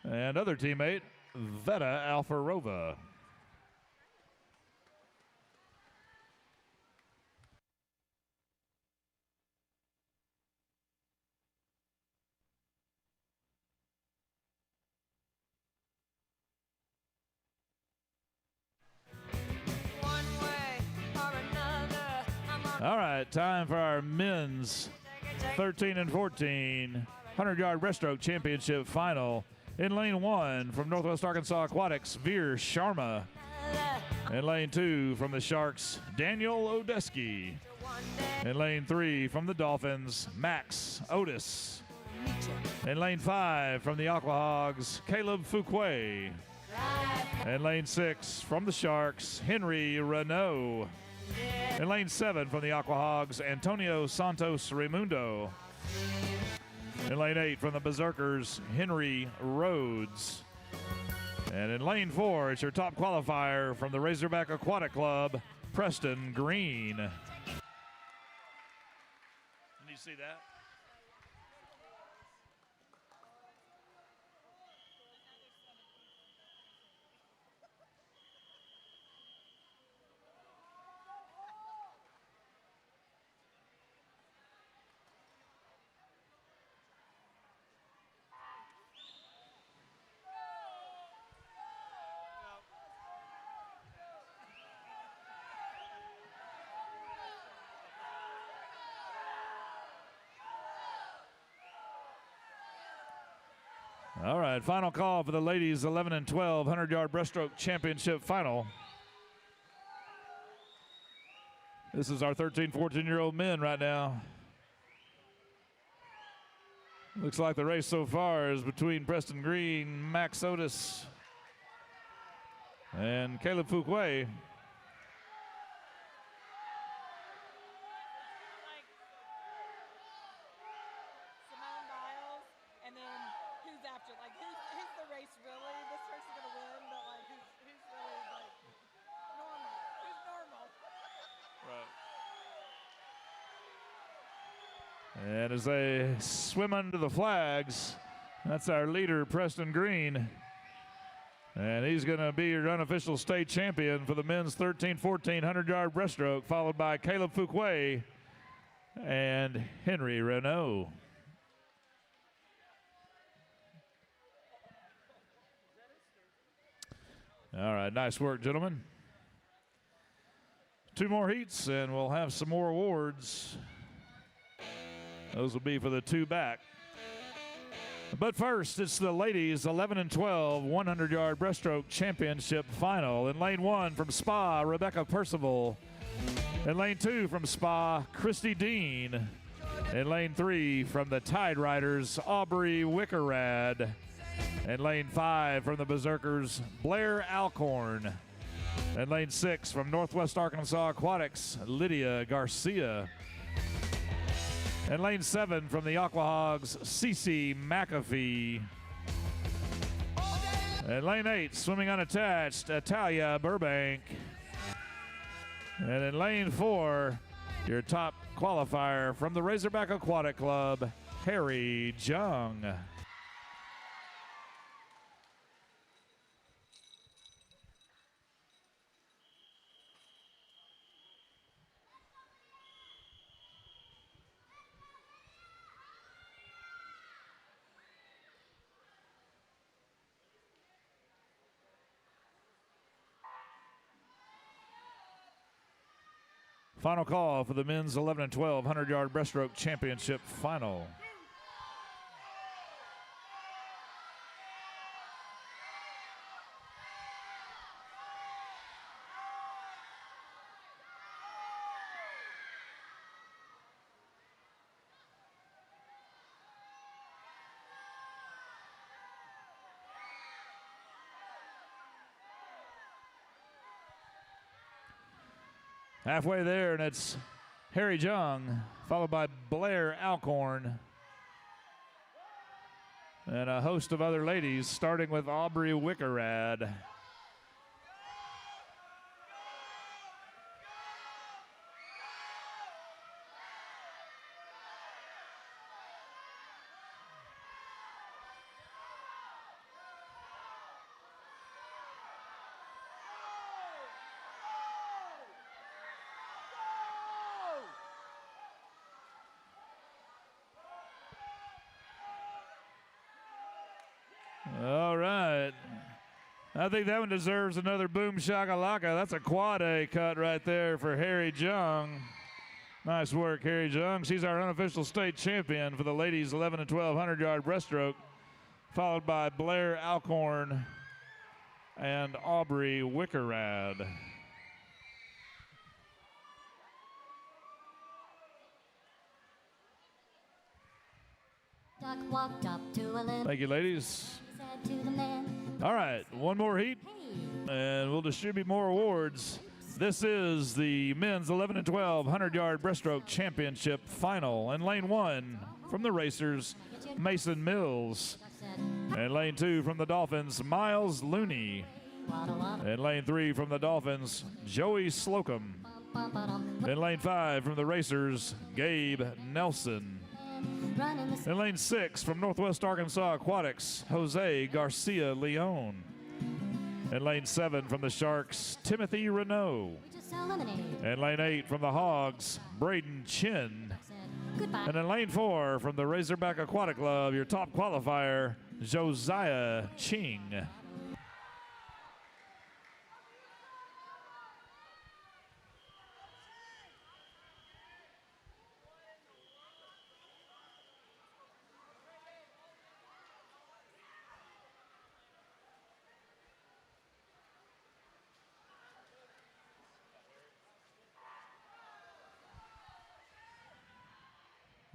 Speaker 8: and other teammate Veta Alfarova. All right, time for our men's 13 and 14 100-yard breaststroke championship final. In lane 1 from Northwest Arkansas Aquatics, Veer Sharma. In lane 2 from the Sharks, Daniel Odeski. In lane 3 from the Dolphins, Max Otis. In lane 5 from the Aquahogs, Caleb Fuquay. In lane 6 from the Sharks, Henry Renault. In lane 7 from the Aquahogs, Antonio Santos Raimundo. In lane 8 from the Berserkers, Henry Rhodes. And in lane 4, it's your top qualifier from the Razorback Aquatic Club, Preston Green. Can you see that? All right, final call for the ladies 11 and 12 100-yard breaststroke championship final. This is our 13, 14-year-old men right now. Looks like the race so far is between Preston Green, Max Otis, and Caleb Fuquay. And as they swim under the flags, that's our leader, Preston Green. And he's going to be your unofficial state champion for the men's 13-14 100-yard breaststroke, followed by Caleb Fuquay and Henry Renault. All right, nice work, gentlemen. 2 more heats, and we'll have some more awards. Those will be for the 2 back. But first, it's the ladies 11 and 12 100-yard breaststroke championship final. In lane 1 from Spa, Rebecca Percival. In lane 2 from Spa, Christy Dean. In lane 3 from the Tide Riders, Aubrey Wickerad. In lane 5 from the Berserkers, Blair Alcorn. In lane 6 from Northwest Arkansas Aquatics, Lydia Garcia. In lane 7 from the Aquahogs, Cece McAfee. In lane 8, swimming unattached, Italia Burbank. And in lane 4, your top qualifier from the Razorback Aquatic Club, Harry Jung. Final call for the men's 11 and 12 100-yard breaststroke championship final. Halfway there, and it's Harry Jung, followed by Blair Alcorn, and a host of other ladies, starting with Aubrey Wickerad. All right. I think that one deserves another boom shakalaka. That's a quad A cut right there for Harry Jung. Nice work, Harry Jung. She's our unofficial state champion for the ladies 11 and 12 100-yard breaststroke, followed by Blair Alcorn and Aubrey Wickerad.
Speaker 4: Duck walked up to a little
Speaker 8: Thank you, ladies.
Speaker 4: said to the man,
Speaker 8: All right, one more heat, and we'll distribute more awards. This is the men's 11 and 12 100-yard breaststroke championship final. In lane 1 from the racers, Mason Mills. In lane 2 from the Dolphins, Miles Looney. In lane 3 from the Dolphins, Joey Slocum. In lane 5 from the racers, Gabe Nelson. In lane 6 from Northwest Arkansas Aquatics, Jose Garcia Leon. In lane 7 from the Sharks, Timothy Renault.
Speaker 4: just eliminated.
Speaker 8: In lane 8 from the Hogs, Braden Chin.
Speaker 4: Goodbye.
Speaker 8: And in lane 4 from the Razorback Aquatic Club, your top qualifier, Josiah Ching.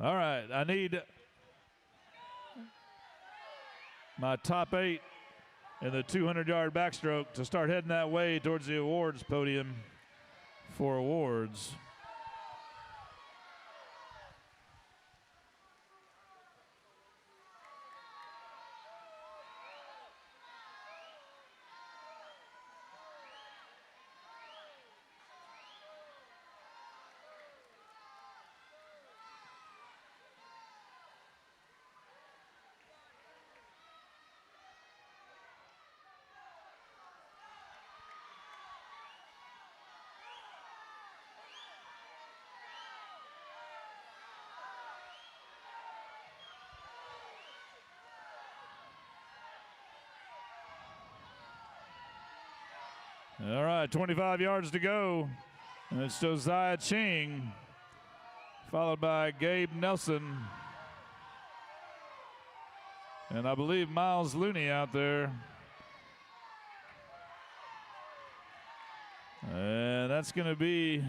Speaker 8: All right, I need my top 8 in the 200-yard backstroke to start heading that way towards the awards podium for awards. All right, 25 yards to go. And it's Josiah Ching, followed by Gabe Nelson. And I believe Miles Looney out there. And that's going to be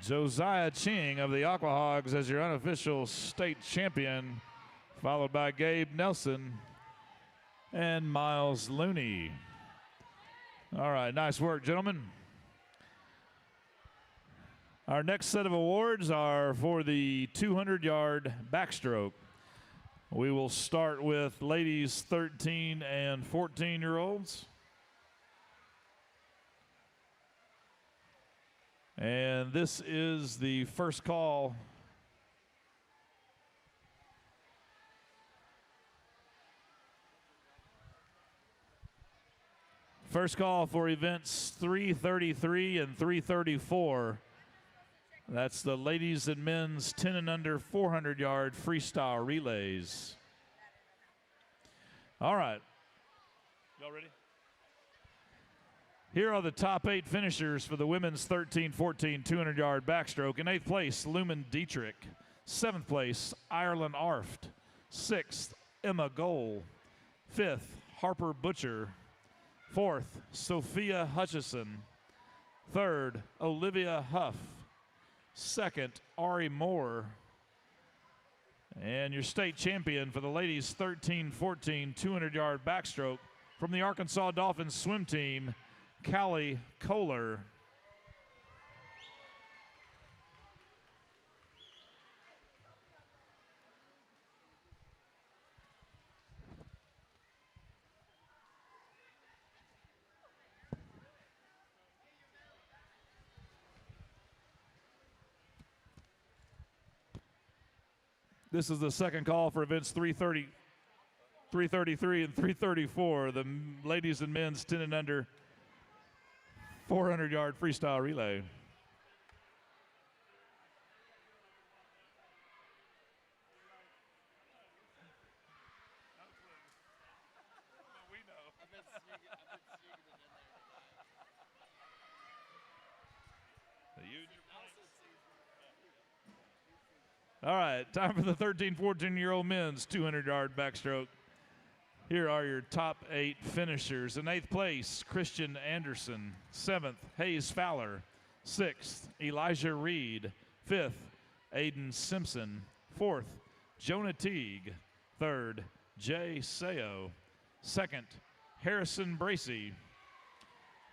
Speaker 8: Josiah Ching of the Aqua Hogs as your unofficial state champion, followed by Gabe Nelson and Miles Looney. All right, nice work, gentlemen. Our next set of awards are for the 200-yard backstroke. We will start with ladies 13 and 14-year-olds. And this is the first call. First call for events 333 and 334. That's the ladies and men's 10 and under 400-yard freestyle relays. All right. Y'all ready? Here are the top 8 finishers for the women's 13-14 200-yard backstroke. In 8th place, Lumen Dietrich. 7th place, Ireland Arft. 6th, Emma Goal. 5th, Harper Butcher. 4th, Sophia Hutchison. 3rd, Olivia Huff. 2nd, Ari Moore. And your state champion for the ladies 13-14 200-yard backstroke from the Arkansas Dolphins swim team, Callie Kohler. This is the second call for events 330, 333, and 334. The ladies and men's 10 and under 400-yard freestyle relay. All right, time for the 13, 14-year-old men's 200-yard backstroke. Here are your top 8 finishers. In 8th place, Christian Anderson. 7th, Hayes Fowler. 6th, Elijah Reed. 5th, Aiden Simpson. 4th, Jonah Teague. 3rd, Jay Sayo. 2nd, Harrison Bracey.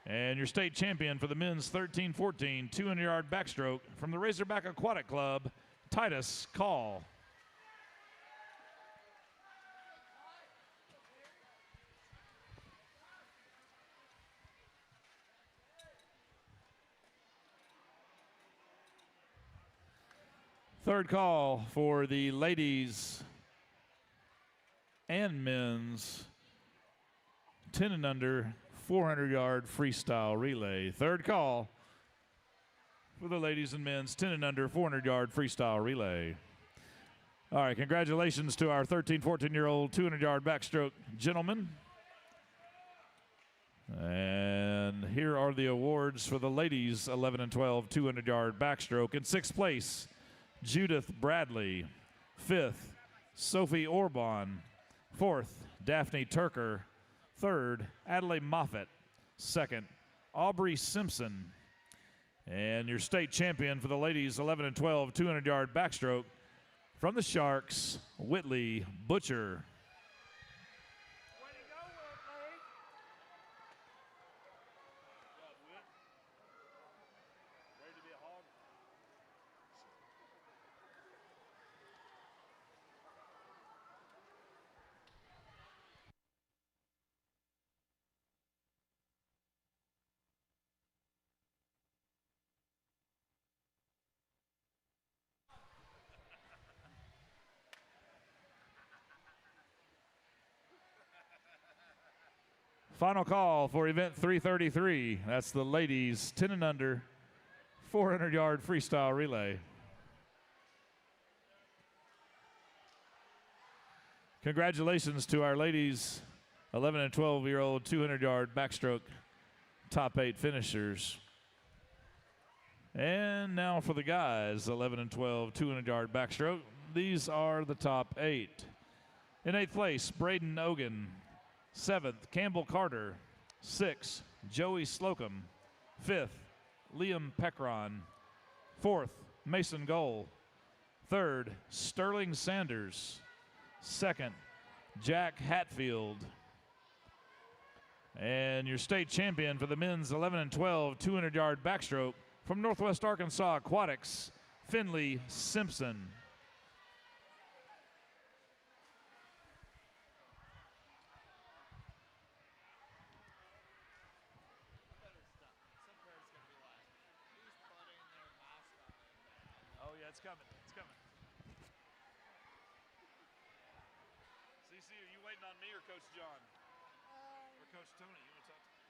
Speaker 8: And your state champion for the men's 13-14 200-yard backstroke from the Razorback Aquatic Club, Titus Call. Third call for the ladies and men's 10 and under 400-yard freestyle relay. Third call for the ladies and men's 10 and under 400-yard freestyle relay. All right, congratulations to our 13, 14-year-old 200-yard backstroke gentlemen. And here are the awards for the ladies 11 and 12 200-yard backstroke. In 6th place, Judith Bradley. 5th, Sophie Orban. 4th, Daphne Turker. 3rd, Adelaide Moffett. 2nd, Aubrey Simpson. And your state champion for the ladies 11 and 12 200-yard backstroke from the Sharks, Whitley Butcher. Final call for event 333. That's the ladies 10 and under 400-yard freestyle relay. Congratulations to our ladies 11 and 12-year-old 200-yard backstroke top 8 finishers. And now for the guys 11 and 12 200-yard backstroke. These are the top 8. In 8th place, Braden Ogan. 7th, Campbell Carter. 6th, Joey Slocum. 5th, Liam Peckron. 4th, Mason Goal. 3rd, Sterling Sanders. 2nd, Jack Hatfield. And your state champion for the men's 11 and 12 200-yard backstroke from Northwest Arkansas Aquatics, Finley Simpson. It's coming. It's coming. CC, are you waiting on me or Coach John? Or Coach Tony? You want to talk to me?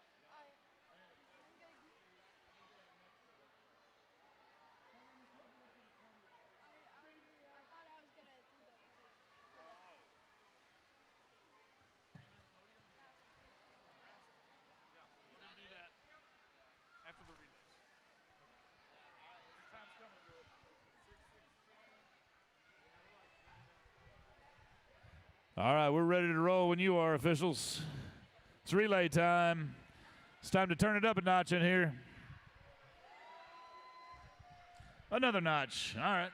Speaker 8: We're going to do that after the relays. Your time's coming, girl. All right, we're ready to roll when you are, officials. It's relay time. It's time to turn it up a notch in here. Another notch. All right.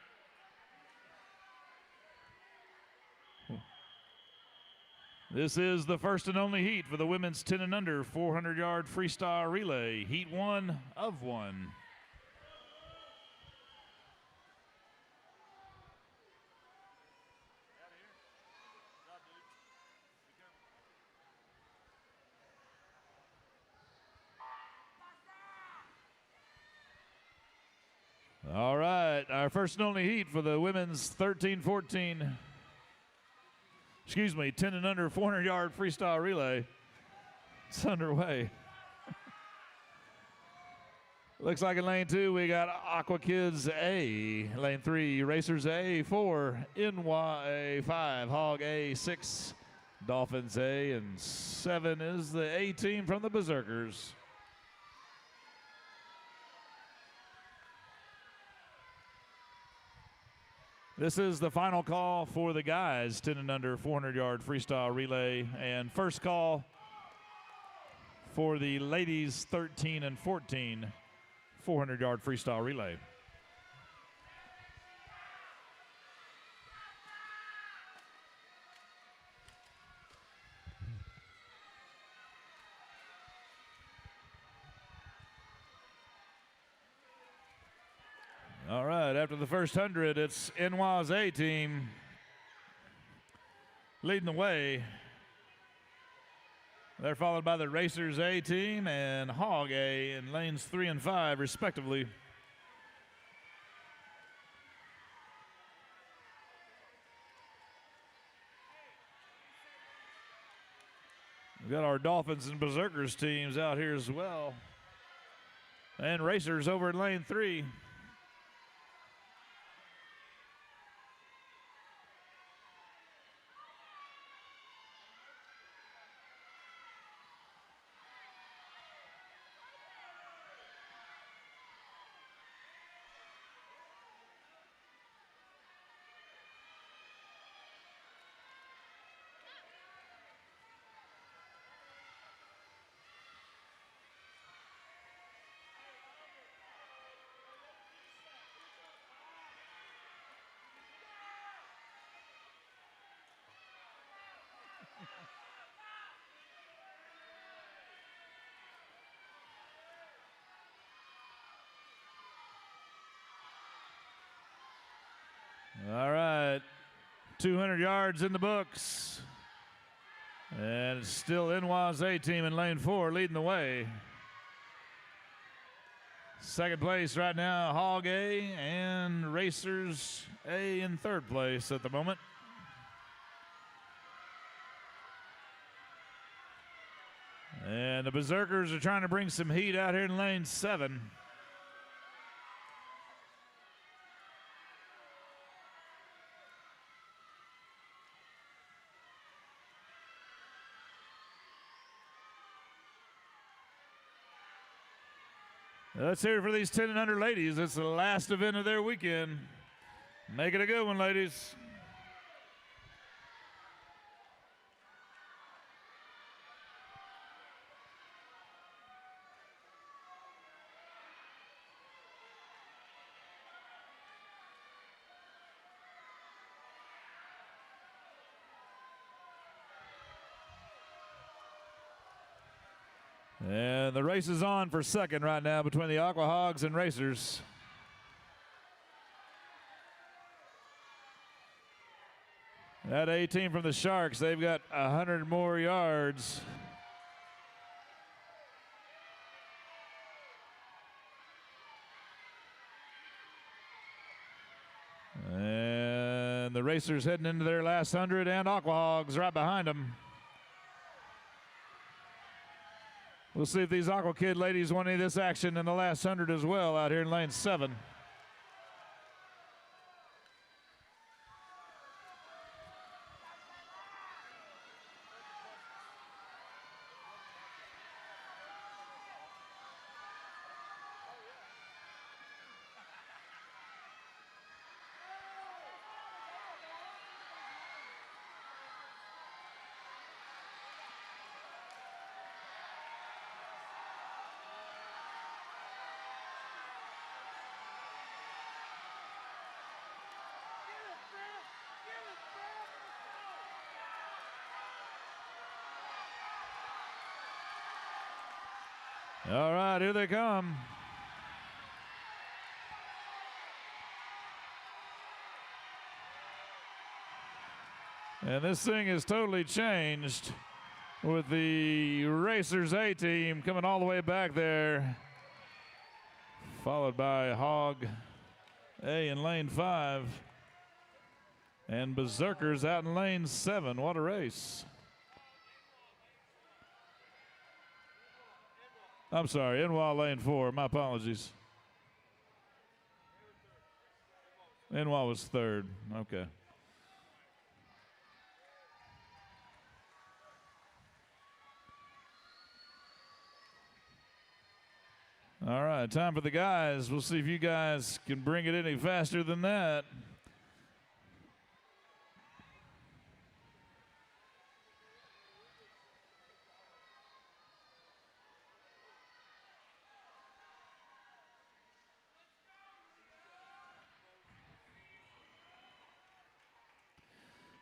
Speaker 8: This is the first and only heat for the women's 10 and under 400-yard freestyle relay. Heat 1 of 1. All right, our first and only heat for the women's 10 and under 400-yard freestyle relay. It's underway. Looks like in lane 2 we got Aqua Kids A, lane 3 Racers A, 4 NY 5, Hog A, 6 Dolphins A, and 7 is the A team from the Berserkers. This is the final call for the guys 10 and under 400-yard freestyle relay, and first call for the ladies 13 and 14 400-yard freestyle relay. All right, after the first 100, it's NY's A team leading the way. They're followed by the Racers A team and Hog A in lanes 3 and 5, respectively. We've got our Dolphins and Berserkers teams out here as well. And Racers over in lane 3. All right, 200 yards in the books. And it's still NY's A team in lane 4 leading the way. Second place right now, Hog A, and Racers A in third place at the moment. And the Berserkers are trying to bring some heat out here in lane 7. Let's hear it for these 10 and under ladies. It's the last event of their weekend. Make it a good one, ladies. And the race is on for second right now between the Aqua Hogs and Racers. That A team from the Sharks, they've got 100 more yards. And the Racers heading into their last 100, and Aqua Hogs right behind them. We'll see if these Aqua Kid ladies want any of this action in the last 100 as well out here in lane 7. All right, here they come. And this thing is totally changed with the Racers A team coming all the way back there, followed by Hog A in lane 5 and Berserkers out in lane 7. What a race. I'm sorry, Inwa lane 4. My apologies. Inwa was third. Okay. All right, time for the guys. We'll see if you guys can bring it any faster than that.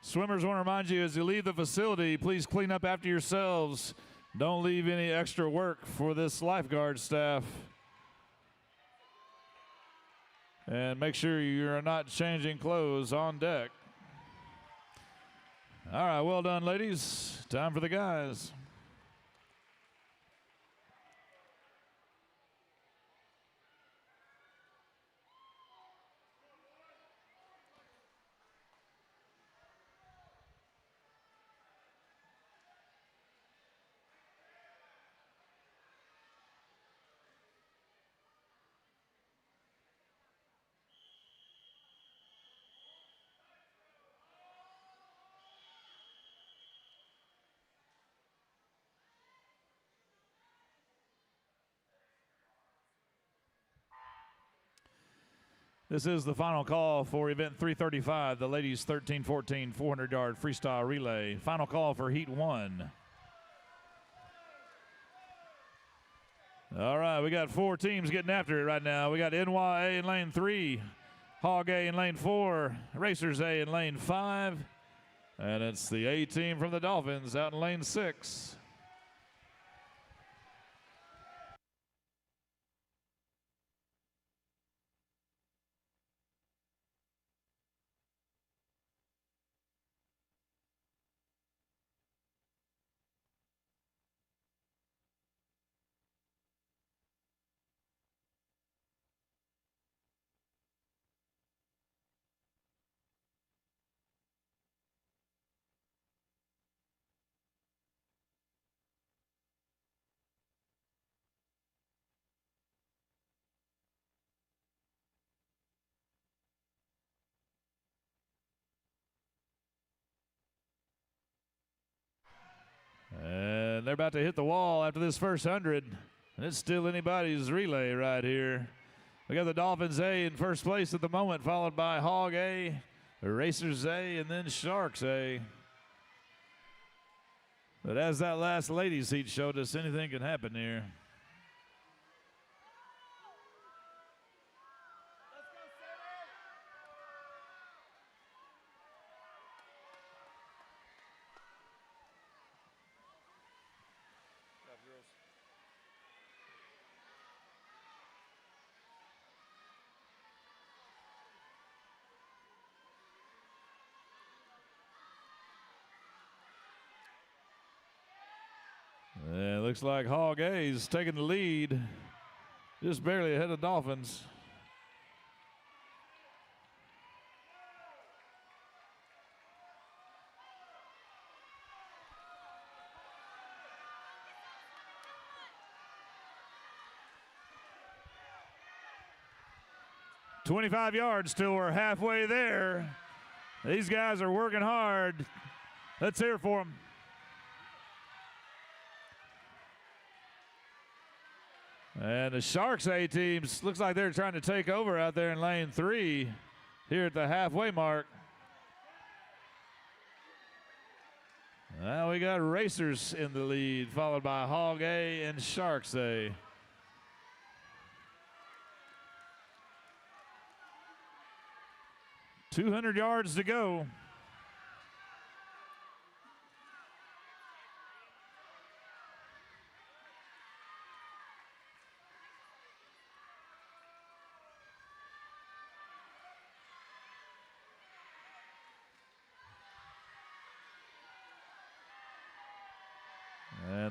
Speaker 8: Swimmers want to remind you as you leave the facility, please clean up after yourselves. Don't leave any extra work for this lifeguard staff. And make sure you're not changing clothes on deck. All right, well done, ladies. Time for the guys. This is the final call for event 335, the ladies 13-14 400-yard freestyle relay. Final call for heat 1. All right, we got 4 teams getting after it right now. We got NYA in lane 3, Hog A in lane 4, Racers A in lane 5, and it's the A team from the Dolphins out in lane 6. And they're about to hit the wall after this first 100. And it's still anybody's relay right here. We got the Dolphins A in first place at the moment, followed by Hog A, Racers A, and then Sharks A. But as that last ladies heat showed us, anything can happen here. And it looks like Hog A's taking the lead, just barely ahead of Dolphins. "25 yards till we're halfway there. These guys are working hard. Let's hear it for them. And the Sharks A teams, looks like they're trying to take over out there in lane 3 here at the halfway mark. Now we got Racers in the lead, followed by Hog A and Sharks A. "200 yards to go.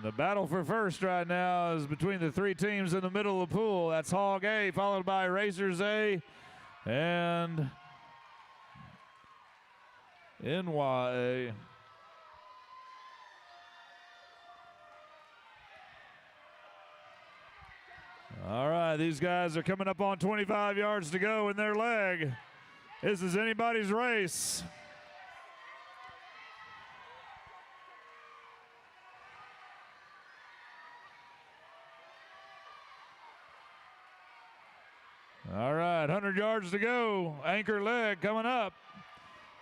Speaker 8: the battle for first right now is between the three teams in the middle of the pool. That's Hog A, followed by Racers A and NYA. All right, these guys are coming up on 25 yards to go in their leg. This is anybody's race. All right, 100 yards to go. Anchor leg coming up.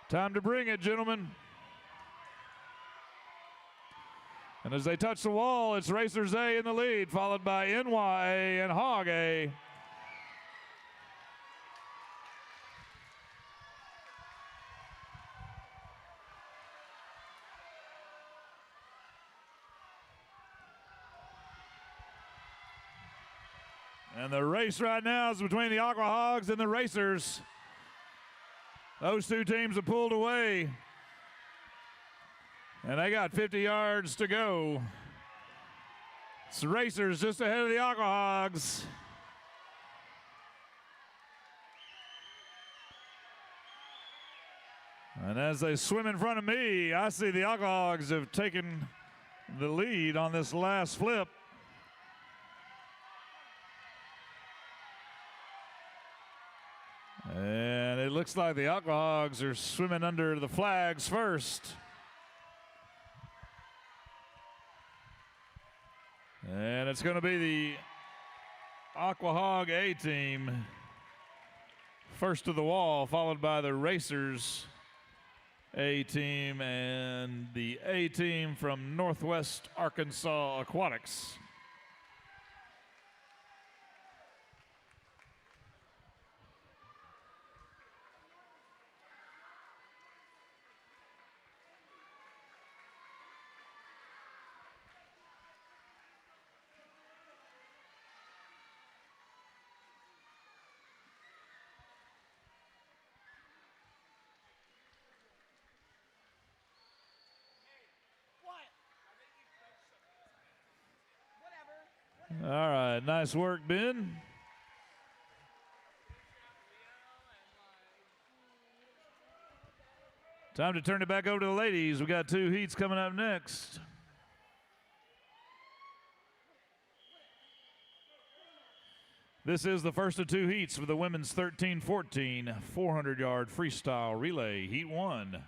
Speaker 8: Time to bring it, gentlemen. And as they touch the wall, it's Racers A in the lead, followed by NYA and Hog A. And the race right now is between the Aqua Hogs and the Racers. Those two teams have pulled away. And they got 50 yards to go. It's the Racers just ahead of the Aqua Hogs. And as they swim in front of me, I see the Aqua Hogs have taken the lead on this last flip. And it looks like the Aqua Hogs are swimming under the flags first. And it's going to be the Aqua Hog A team first to the wall, followed by the Racers A team and the A team from Northwest Arkansas Aquatics. All right, nice work, Ben. Time to turn it back over to the ladies. We got two heats coming up next. This is the first of two heats for the women's 13-14 400-yard freestyle relay, Heat 1.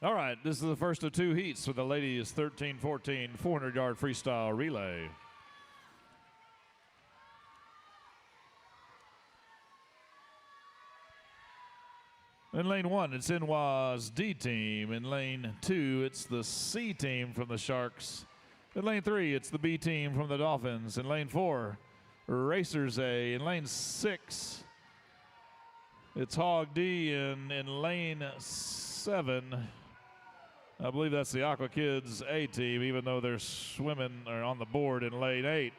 Speaker 8: All right, this is the first of two heats for the ladies 13-14 400-yard freestyle relay. In lane 1, it's NY's D team. In lane 2, it's the C team from the Sharks. In lane 3, it's the B team from the Dolphins. In lane 4, Racers A. In lane 6, it's Hog D. And in lane 7, I believe that's the Aqua Kids A team, even though they're swimming or on the board in lane 8.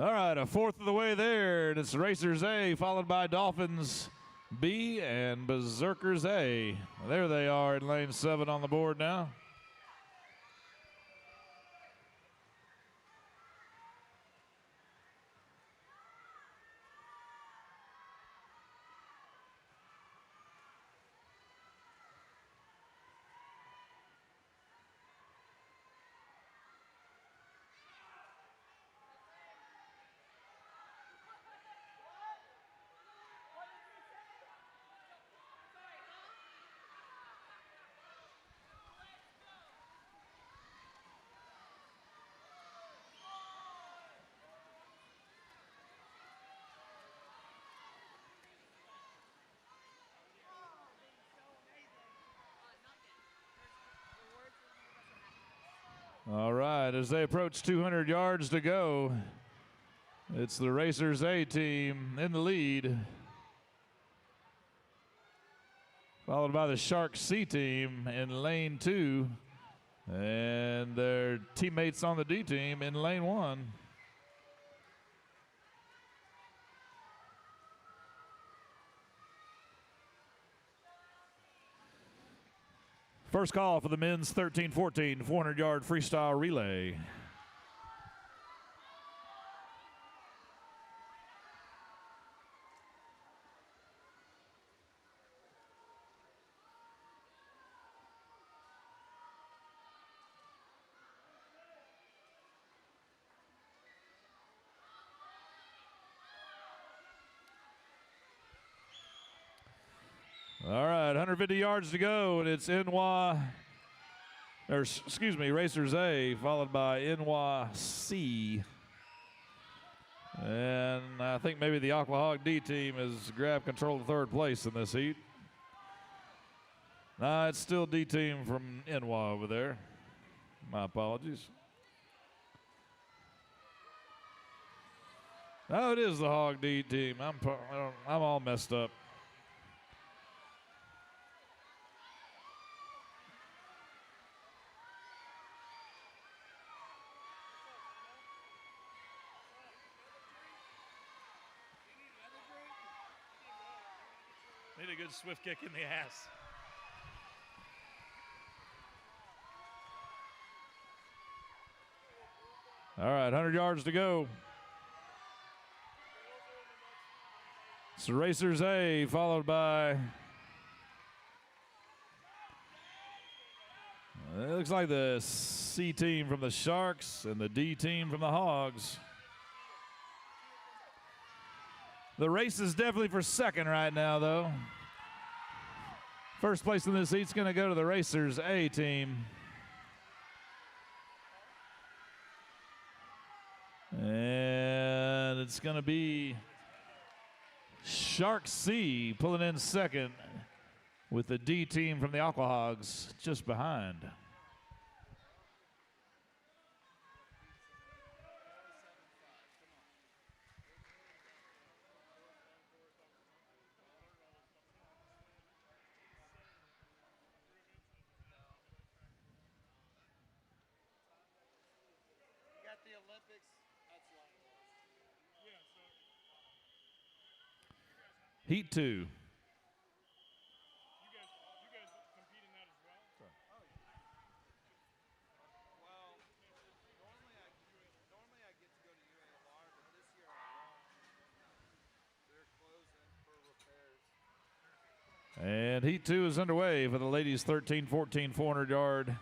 Speaker 8: All right, a fourth of the way there, and it's Racers A, followed by Dolphins B and Berserkers A. There they are in lane 7 on the board now. right, as they approach 200 yards to go, it's the Racers A team in the lead, followed by the Sharks C team in lane 2, and their teammates on the D team in lane 1. First call for the men's 13-14 400-yard freestyle relay. All right, 150 yards to go, and it's Racers A, followed by NYC. And I think maybe the Aquahog D team has grabbed control of third place in this heat. Nah, it's still D team from NY over there. My apologies. Oh, it is the Hog D team. I'm all messed up.
Speaker 3: Need a good swift kick in the ass.
Speaker 8: All right, 100 yards to go. It's the Racers A, followed by, it looks like the C team from the Sharks and the D team from the Hogs. The race is definitely for second right now, though. First place in this heat's going to go to the Racers A team. And it's going to be Shark C pulling in second with the D team from the Aquahogs just behind.
Speaker 2: The Olympics, that's long.
Speaker 8: Heat 2.
Speaker 7: You guys compete in that as well?
Speaker 2: Well, normally I get to go to UALR, but this year I won't. They're closing for repairs.
Speaker 8: And Heat 2 is underway for the ladies' 13-14 400-yard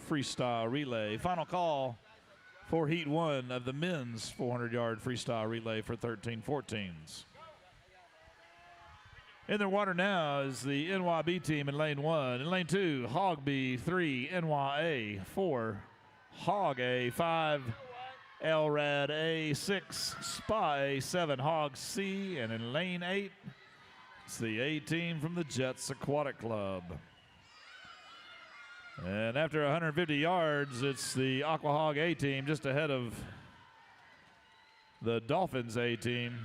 Speaker 8: freestyle relay. Final call for Heat 1 of the men's 400-yard freestyle relay for 13-14s. In their water now is the NYB team in lane 1. In lane 2, Hog B, 3, NYA, 4, Hog A, 5, LRAD A, 6, Spa A, 7, Hog C, and in lane 8, it's the A team from the Jets Aquatic Club. And after 150 yards, it's the Aquahog A team just ahead of the Dolphins A team.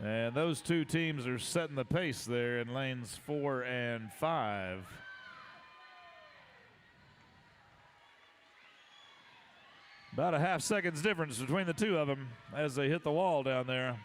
Speaker 8: And those two teams are setting the pace there in lanes 4 and 5. About a half second's difference between the two of them as they hit the wall down there.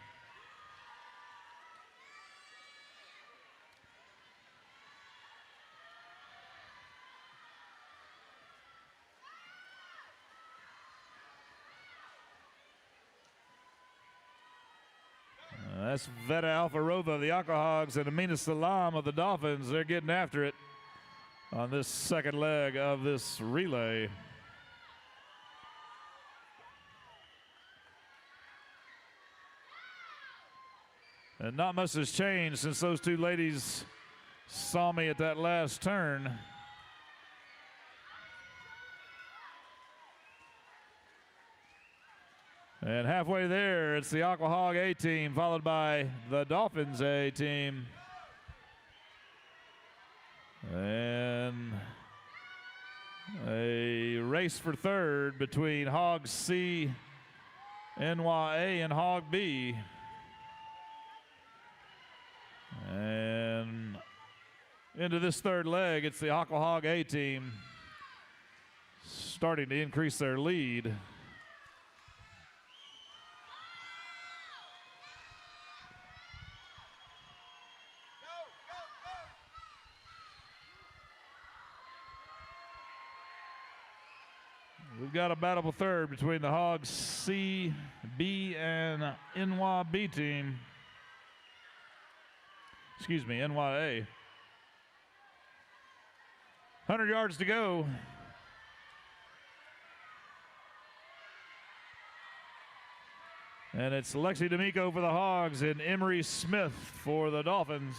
Speaker 8: That's Veta Alfarova of the Aquahogs and Amina Salam of the Dolphins. They're getting after it on this second leg of this relay. And not much has changed since those two ladies saw me at that last turn. And halfway there, it's the Aquahog A team, followed by the Dolphins A team. And a race for third between Hog C, NYA, and Hog B. And into this third leg, it's the Aqua Hog A team starting to increase their lead. We've got a battle for third between the Hogs C, B, and NYB team. Excuse me, NYA. 100 yards to go. And it's Lexi D'Amico for the Hogs and Emery Smith for the Dolphins.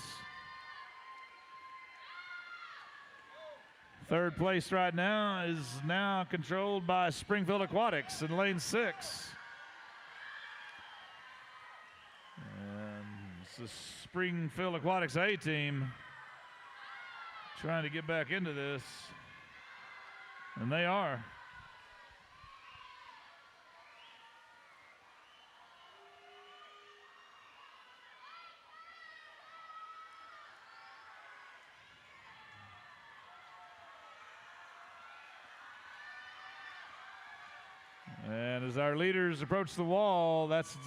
Speaker 8: Third place right now is now controlled by Springfield Aquatics in lane 6. And it's the Springfield Aquatics A team trying to get back into this. And they are. And as our leaders approach the wall, that's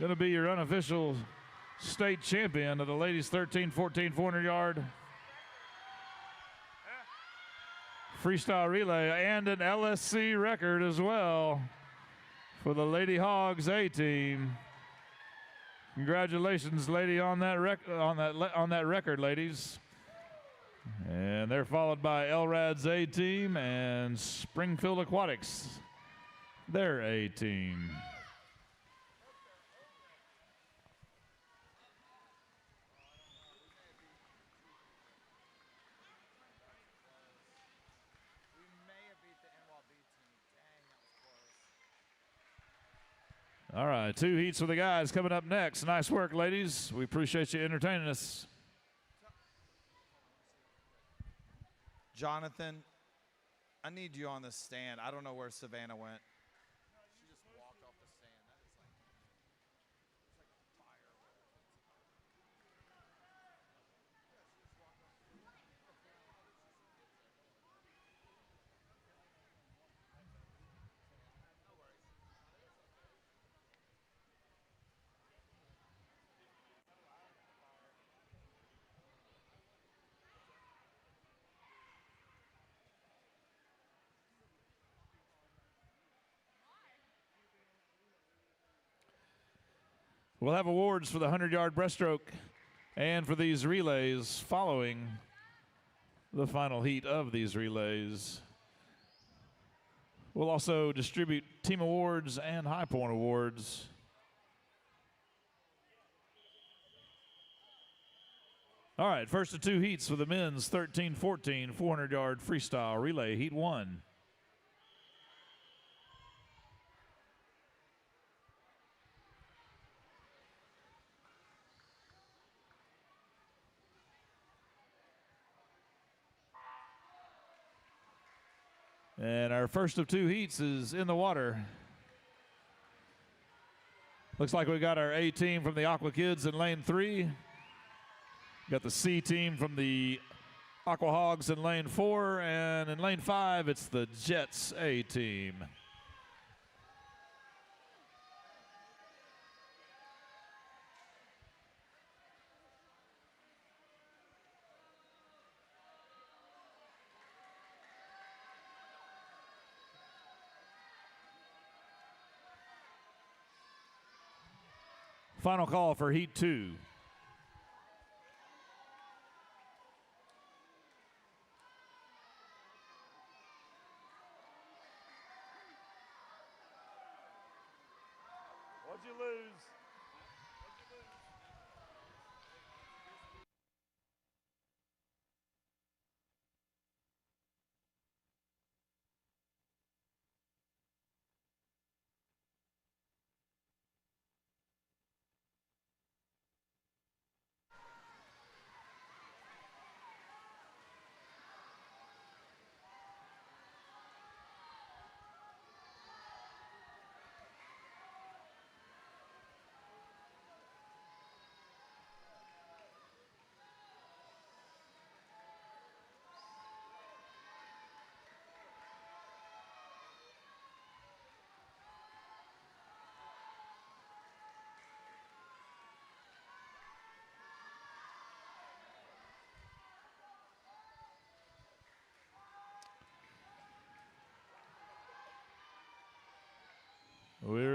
Speaker 8: going to be your unofficial state champion of the ladies 13-14 400-yard freestyle relay, and an LSC record as well for the Lady Hogs A team. Congratulations, lady, on that record, ladies. And they're followed by LRAD's A team and Springfield Aquatics, their A team. All right, 2 heats for the guys coming up next. Nice work, ladies. We appreciate you entertaining us.
Speaker 1: Jonathan, I need you on the stand. I don't know where Savannah went. She just walked off the stand. That is like, it's like a fire.
Speaker 8: We'll have awards for the 100-yard breaststroke and for these relays following the final heat of these relays. We'll also distribute team awards and high point awards. All right, first of 2 heats for the men's 13-14 400-yard freestyle relay, heat 1. And our first of 2 heats is in the water. Looks like we got our A team from the Aqua Kids in lane 3. Got the C team from the Aqua Hogs in lane 4. And in lane 5, it's the Jets A team. Final call for heat 2.
Speaker 7: What'd you lose?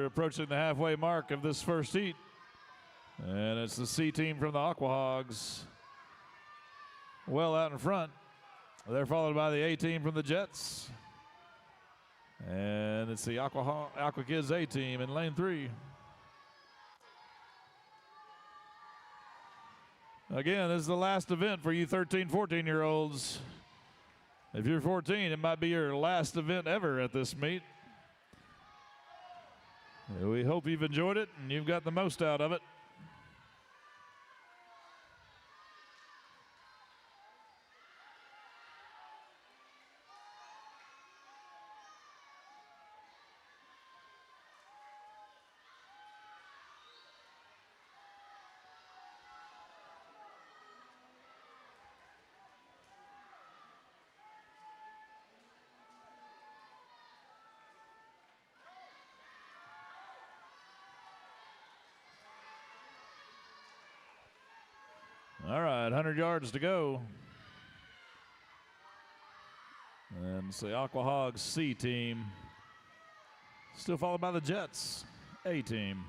Speaker 8: approaching the halfway mark of this first heat. And it's the C team from the Aqua Hogs. Well out in front. They're followed by the A team from the Jets. And it's the Aqua Kids A team in lane 3. Again, this is the last event for you 13, 14-year-olds. If you're 14, it might be your last event ever at this meet. We hope you've enjoyed it and you've got the most out of it. All right, 100 yards to go. And it's the Aqua Hogs C team. Still followed by the Jets A team.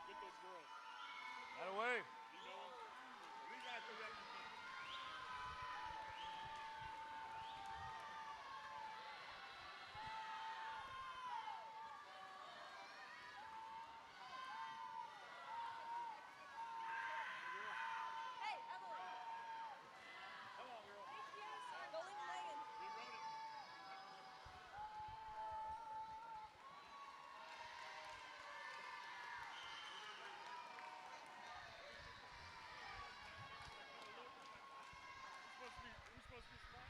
Speaker 7: Get those girls.
Speaker 8: That away.
Speaker 7: You know 'em. We got the rest of them.
Speaker 6: Hey, Emily.
Speaker 7: Come on, girl.
Speaker 6: Thank you, sir. Go leave him hanging.
Speaker 7: We rode it. We're supposed to be smiling.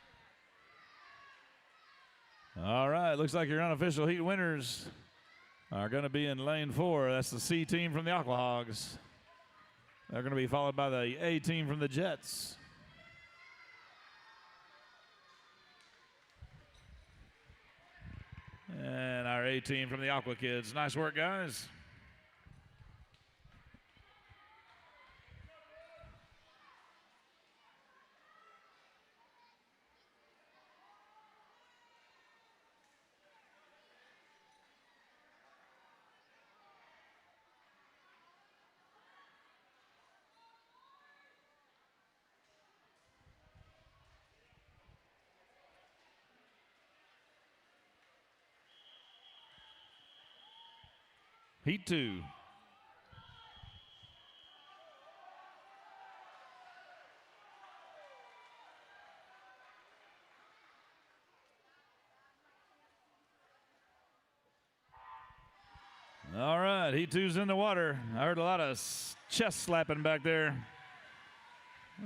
Speaker 8: All right, looks like your unofficial heat winners are going to be in lane 4. That's the C team from the Aqua Hogs. They're going to be followed by the A team from the Jets. And our A team from the Aqua Kids. Nice work, guys. Heat 2. All right, Heat 2's in the water. I heard a lot of chest slapping back there.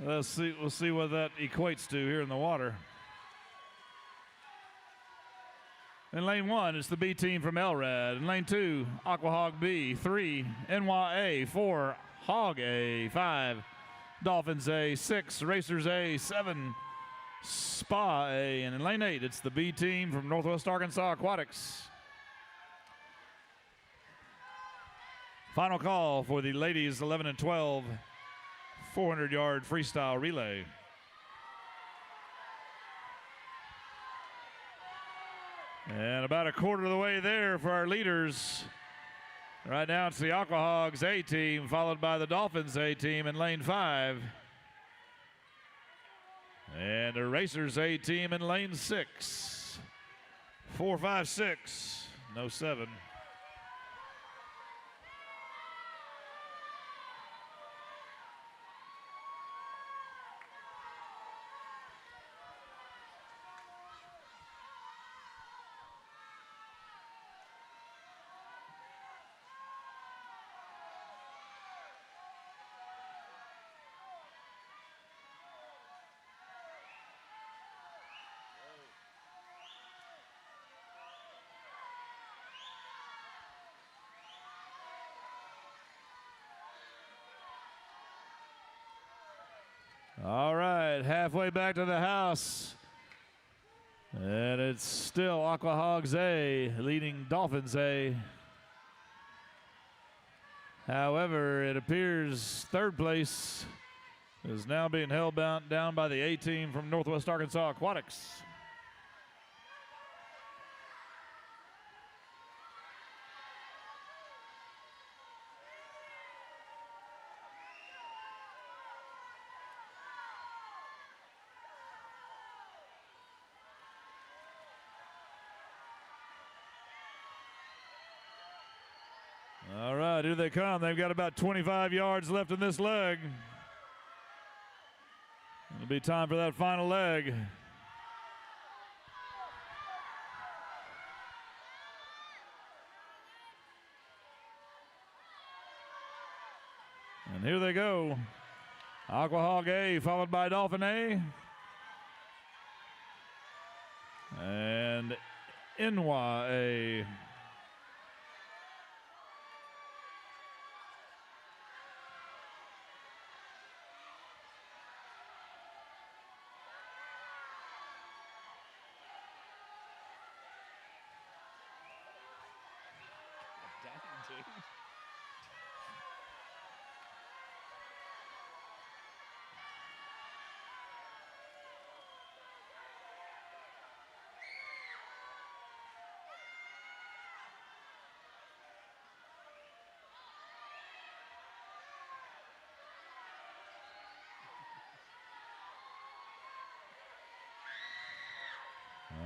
Speaker 8: We'll see what that equates to here in the water. In lane 1, it's the B team from LRAD. In lane 2, Aqua Hog B. 3, NY A. 4, Hog A. 5, Dolphins A. 6, Racers A. 7, Spa A. And in lane 8, it's the B team from Northwest Arkansas Aquatics. Final call for the ladies 11 and 12 400-yard freestyle relay. And about a quarter of the way there for our leaders. Right now it's the Aqua Hogs A team, followed by the Dolphins A team in lane 5. And the Racers A team in lane 6. 4, 5, 6, no 7. All right, halfway back to the house. And it's still Aqua Hogs A leading Dolphins A. However, it appears third place is now being held down by the A team from Northwest Arkansas Aquatics. All right, here they come. They've got about 25 yards left in this leg. It'll be time for that final leg. And here they go. Aqua Hog A followed by Dolphin A. And Inwa A.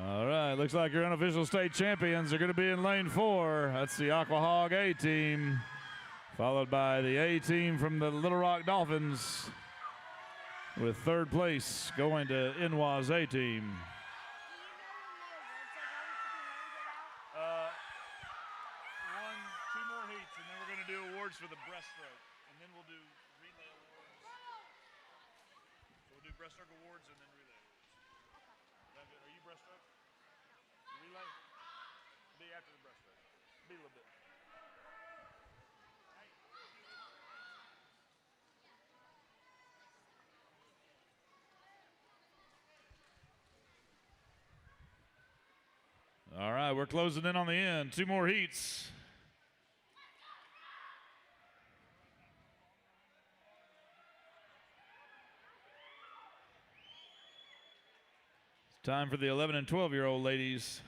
Speaker 8: All right, looks like your unofficial state champions are going to be in lane 4. That's the Aqua Hog A team, followed by the A team from the Little Rock Dolphins, with third place going to Inwa's A team. Two more heats, and then we're going to do awards for the breaststroke, and then we'll do relay awards. So we'll do breaststroke awards and then relay awards. Are you breaststroke? Relay? Be after the breaststroke. Be a little bit. All right, we're closing in on the end. 2 more heats. It's time for the 11 and 12-year-old ladies.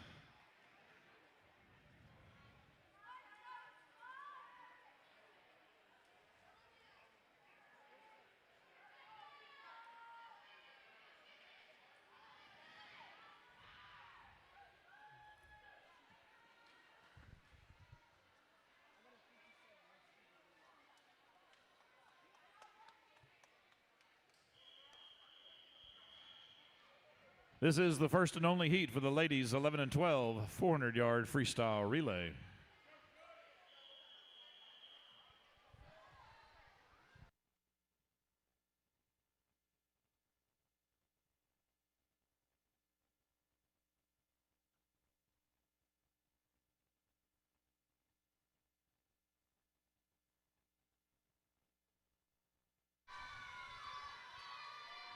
Speaker 8: This is the first and only heat for the ladies 11 and 12 400-yard freestyle relay.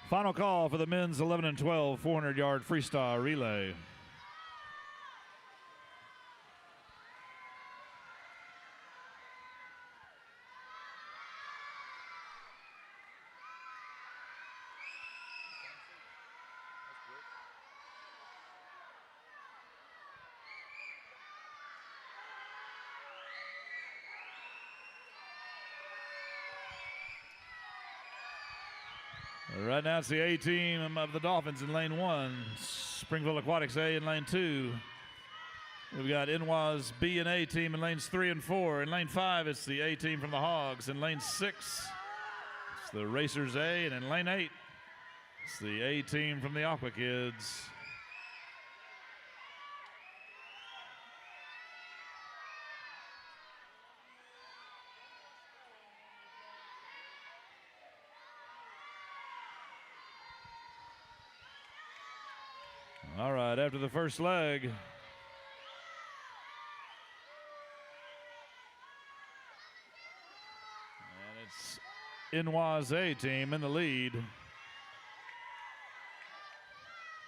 Speaker 8: Final call for the men's 11 and 12 400-yard freestyle relay. Right now it's the A team of the Dolphins in lane 1, Springfield Aquatics A in lane 2. We've got Inwa's B and A team in lanes 3 and 4. In lane 5, it's the A team from the Hogs. In lane 6, it's the Racers A, and in lane 8, it's the A team from the Aqua Kids. All right, after the first leg, and it's Inwa's A team in the lead.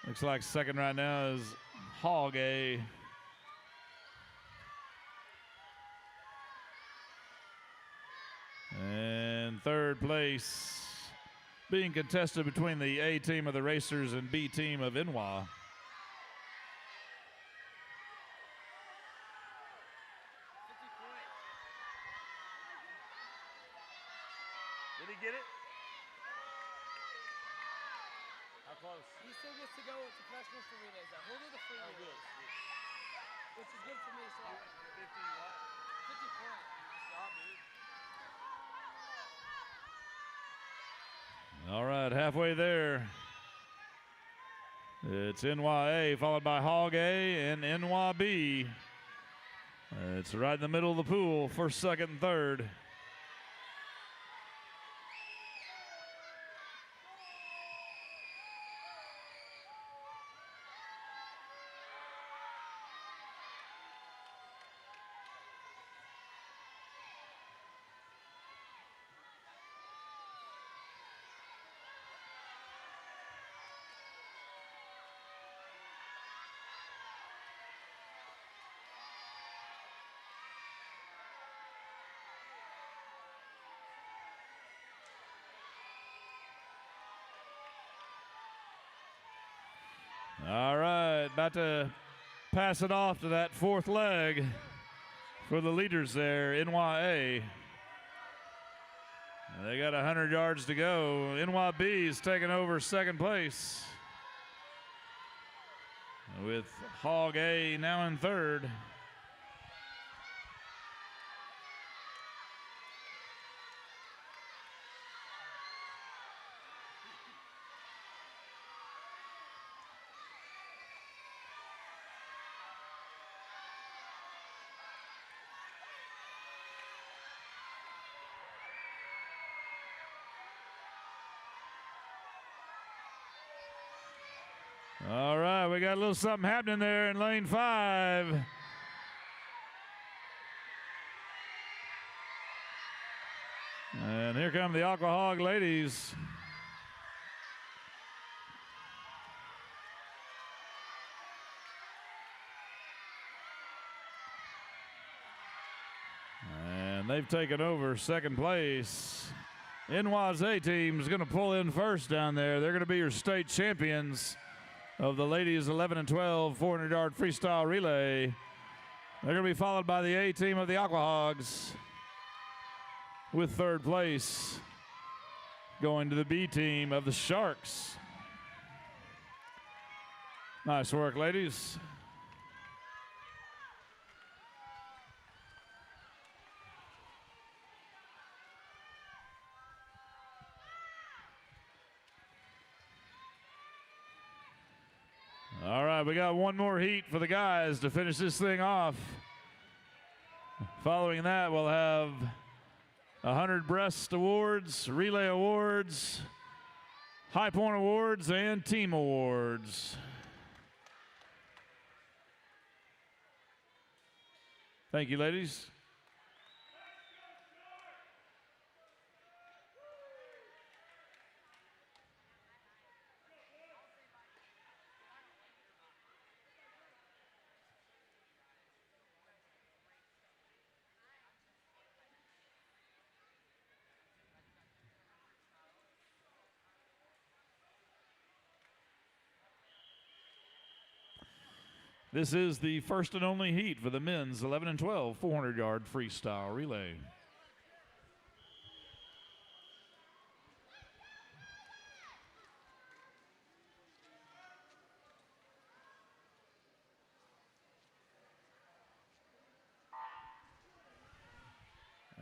Speaker 8: Looks like second right now is Hog A. And third place being contested between the A team of the Racers and B team of NY.
Speaker 2: Did he get it? How close?
Speaker 9: He still gets to go with professionals for relays. He'll do the free relays. Which is good for me, so
Speaker 2: 50 what?
Speaker 9: 50 point.
Speaker 2: Nice job, dude.
Speaker 8: All right, halfway there. It's NYA followed by Hog A and NYB. It's right in the middle of the pool, first, second, and third. All right, about to pass it off to that fourth leg for the leaders there, NYA. They got 100 yards to go. NYB is taking over second place with Hog A now in third. All right, we got a little something happening there in lane 5. And here come the Aqua Hog ladies. And they've taken over second place. NY's A team is going to pull in first down there. They're going to be your state champions of the ladies 11 and 12 400-yard freestyle relay. They're going to be followed by the A team of the Aqua Hogs with third place going to the B team of the Sharks. Nice work, ladies. All right, we got one more heat for the guys to finish this thing off. Following that, we'll have 100 breast awards, relay awards, high point awards, and team awards. Thank you, ladies. This is the first and only heat for the men's 11 and 12 400-yard freestyle relay.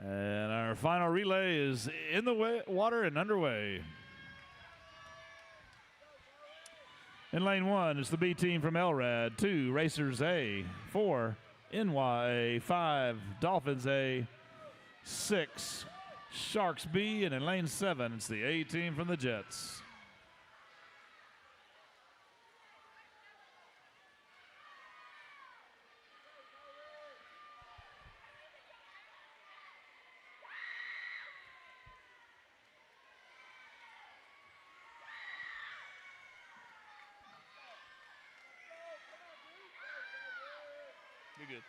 Speaker 8: And our final relay is in the water and underway. In lane 1, it's the B team from LRAD, 2, Racers A, 4, NYA, 5, Dolphins A, 6, Sharks B, and in lane 7, it's the A team from the Jets.
Speaker 3: You're good.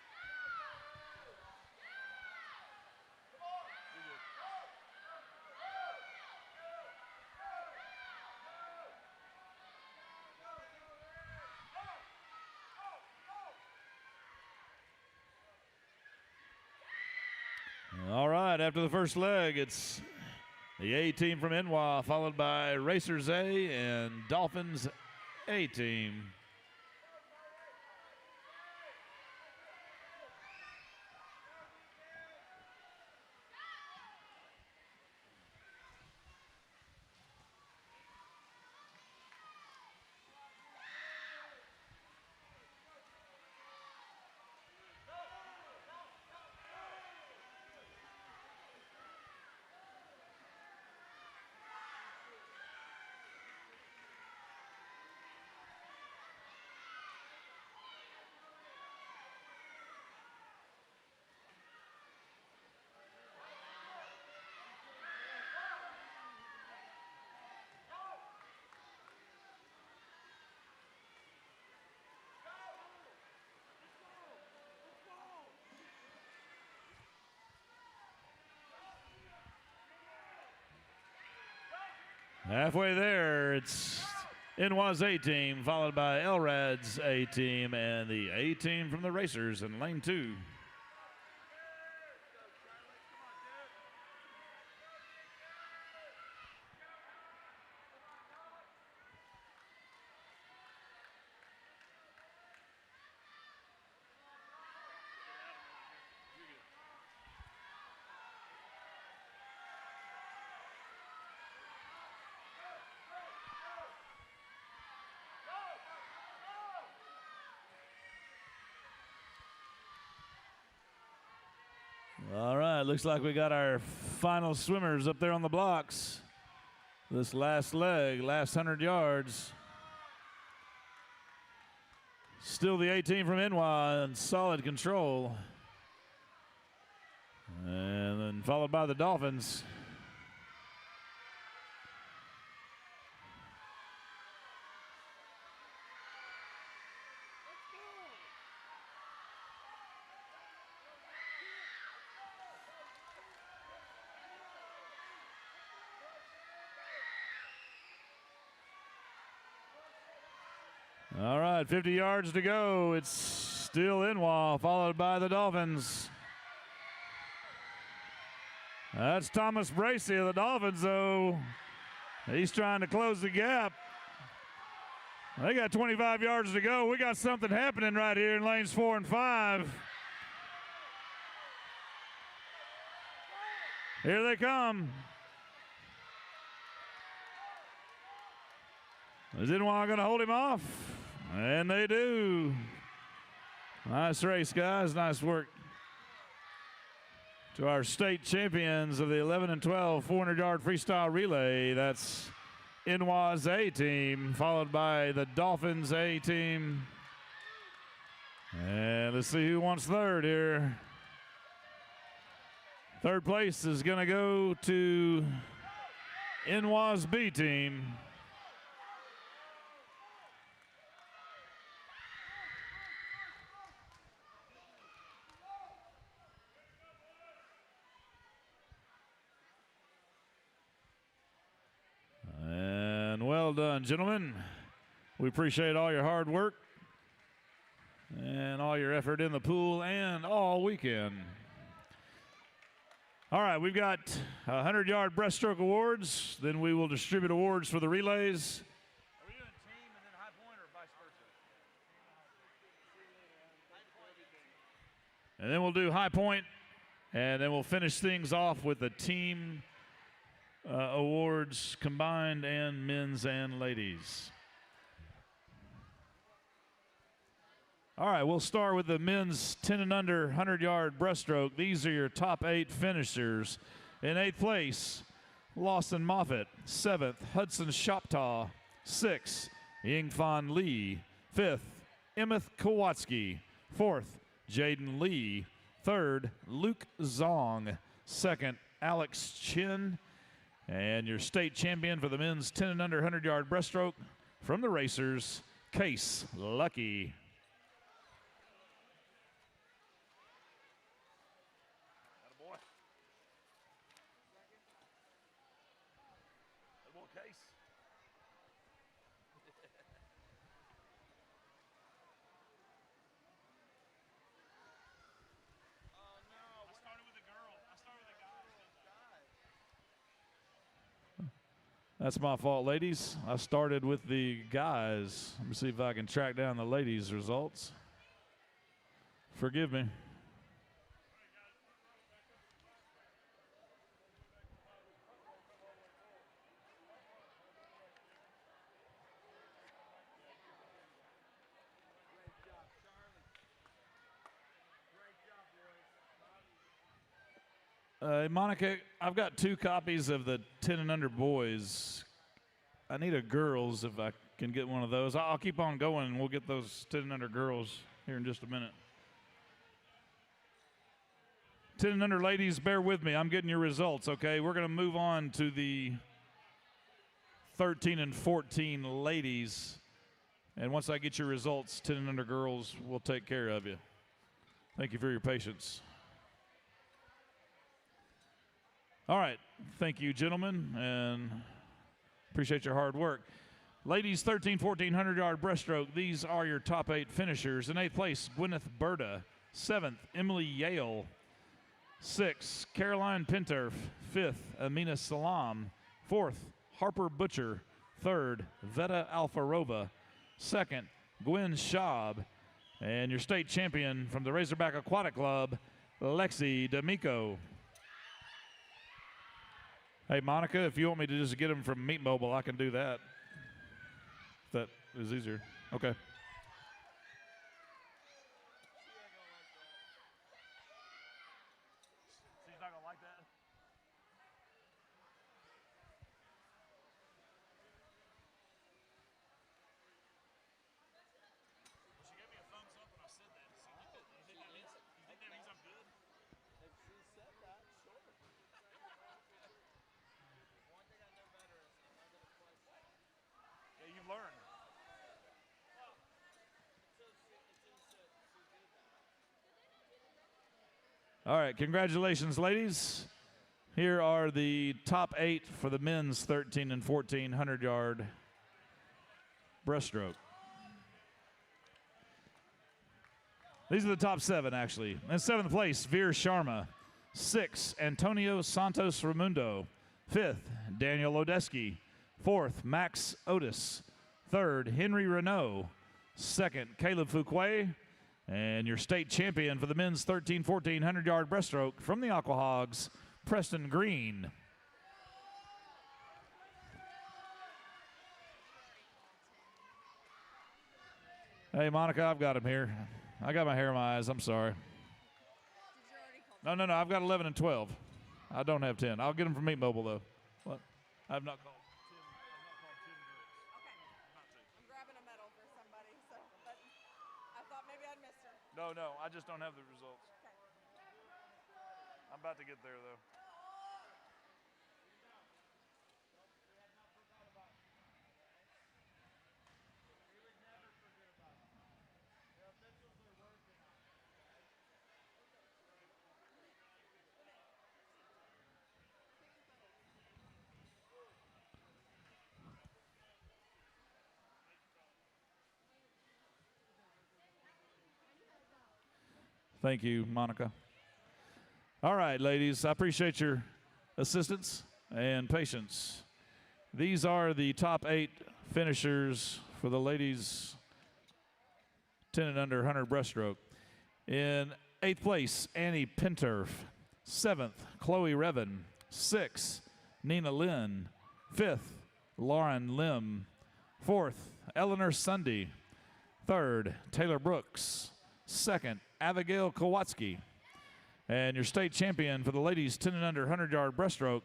Speaker 3: All right, after the first leg, it's the A team from NY, followed by Racers A and Dolphins A team. Halfway there, it's NY's A team, followed by LRAD's A team and the A team from the Racers in lane 2. All right, looks like we got our final swimmers up there on the blocks. This last leg, last 100 yards. Still the A team from NY in solid control. And then followed by the Dolphins. All right, 50 yards to go. It's still NY, followed by the Dolphins. That's Thomas Bracey of the Dolphins, though. He's trying to close the gap. They got 25 yards to go. We got something happening right here in lanes 4 and 5. Here they come. Is NY going to hold him off? And they do. Nice race, guys. Nice work to our state champions of the 11 and 12 400-yard freestyle relay. That's NY's A team, followed by the Dolphins A team. And let's see who wants third here. Third place is going to go to NY's B team. And well done, gentlemen. We appreciate all your hard work and all your effort in the pool and all weekend. All right, we've got 100-yard breaststroke awards. Then we will distribute awards for the relays.
Speaker 9: Are we doing team and then high point or vice versa?
Speaker 3: And then we'll do high point, and then we'll finish things off with the team awards combined and men's and ladies. All right, we'll start with the men's 10 and under 100-yard breaststroke. These are your top 8 finishers. In 8th place, Lawson Moffitt. 7th, Hudson Shoptaw. 6th, Yingfan Lee. 5th, Emmeth Kowalski. 4th, Jaden Lee. 3rd, Luke Zong. 2nd, Alex Chin. And your state champion for the men's 10 and under 100-yard breaststroke from the Racers, Case Lucky.
Speaker 8: That's my fault, ladies. I started with the guys. Let me see if I can track down the ladies' results. Forgive me. Monica, I've got 2 copies of the 10 and under boys. I need a girls if I can get one of those. I'll keep on going and we'll get those 10 and under girls here in just a minute. 10 and under ladies, bear with me. I'm getting your results, okay? We're going to move on to the 13 and 14 ladies. And once I get your results, 10 and under girls, we'll take care of you. Thank you for your patience. All right. Thank you, gentlemen, and appreciate your hard work. Ladies, 13, 1400-yard breaststroke. These are your top 8 finishers. In 8th place, Gwyneth Berta. 7th, Emily Yale. 6th, Caroline Pinturf. 5th, Amina Salam. 4th, Harper Butcher. 3rd, Veta Alfarova. 2nd, Gwen Schaub. And your state champion from the Razorback Aquatic Club, Lexi D'Amico. Hey, Monica, if you want me to just get them from Meat Mobile, I can do that. If that is easier. Okay. She's not going to like that? She gave me a thumbs up when I said that. You think that means I'm good?
Speaker 2: If she said that, sure.
Speaker 8: Yeah, you learn. All right, congratulations, ladies. Here are the top 8 for the men's 13 and 1400-yard breaststroke. These are the top 7, actually. In 7th place, Veer Sharma. 6th, Antonio Santos Ramundo. 5th, Daniel Odeski. 4th, Max Otis. 3rd, Henry Renault. 2nd, Caleb Fuquay. And your state champion for the men's 13, 1400-yard breaststroke from the Aqua Hogs, Preston Green. Hey, Monica, I've got him here. I got my hair in my eyes. I'm sorry. No, I've got 11 and 12. I don't have 10. I'll get them from Meat Mobile, though. What? I have not called. No, I just don't have the results. I'm about to get there, though. Thank you, Monica. All right, ladies, I appreciate your assistance and patience. These are the top 8 finishers for the ladies 10 and under 100 breaststroke. In 8th place, Annie Pinturf. 7th, Chloe Revan. 6th, Nina Lynn. 5th, Lauren Lim. 4th, Eleanor Sunday. 3rd, Taylor Brooks. 2nd, Abigail Kowalski. And your state champion for the ladies 10 and under 100-yard breaststroke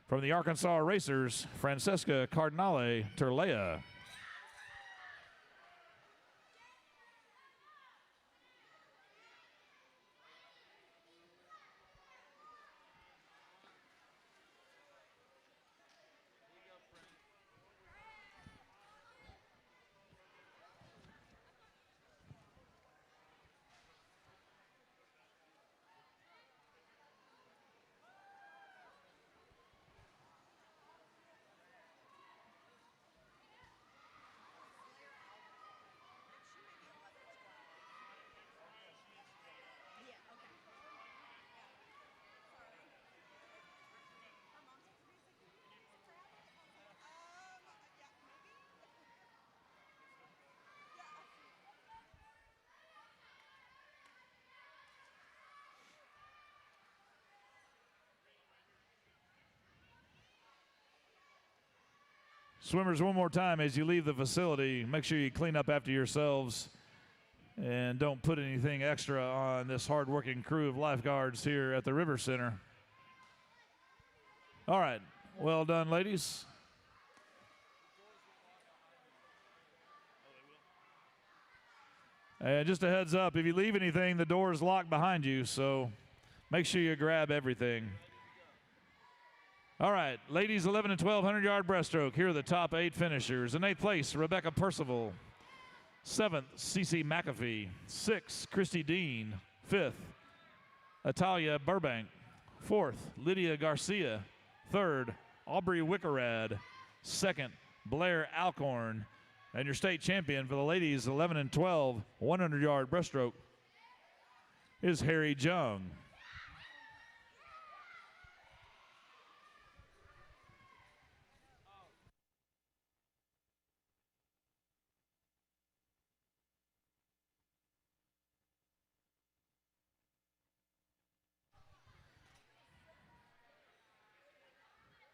Speaker 8: from the Arkansas Racers, Francesca Cardinale Turlea. Swimmers, one more time as you leave the facility, make sure you clean up after yourselves and don't put anything extra on this hard-working crew of lifeguards here at the River Center. All right, well done, ladies. And just a heads up, if you leave anything, the door is locked behind you, so make sure you grab everything. All right, ladies, 11 and 12, 100-yard breaststroke. Here are the top 8 finishers. In 8th place, Rebecca Percival. 7th, Cece McAfee. 6th, Christy Dean. 5th, Atalia Burbank. 4th, Lydia Garcia. 3rd, Aubrey Wickerad. 2nd, Blair Alcorn. And your state champion for the ladies, 11 and 12, 100-yard breaststroke, is Harry Jung.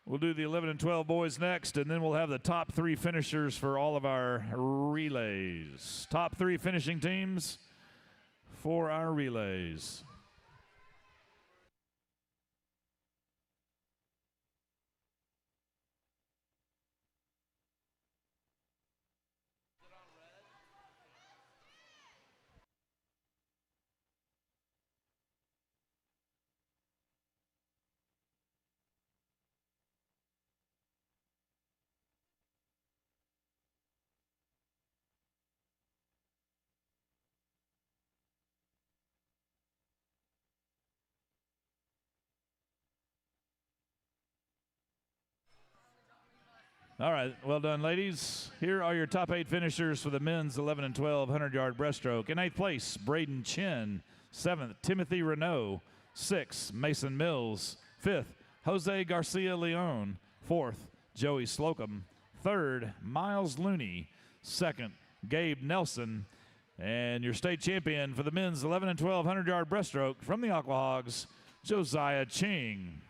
Speaker 8: We'll do the 11 and 12 boys next, and then we'll have the top 3 finishers for all of our relays. Top 3 finishing teams for our relays. All right, well done, ladies. Here are your top 8 finishers for the men's 11 and 12 100-yard breaststroke. In 8th place, Braden Chin. 7th, Timothy Renault. 6th, Mason Mills. 5th, Jose Garcia Leon. 4th, Joey Slocum. 3rd, Miles Looney. 2nd, Gabe Nelson. And your state champion for the men's 11 and 12 100-yard breaststroke from the Aquahogs, Josiah Ching.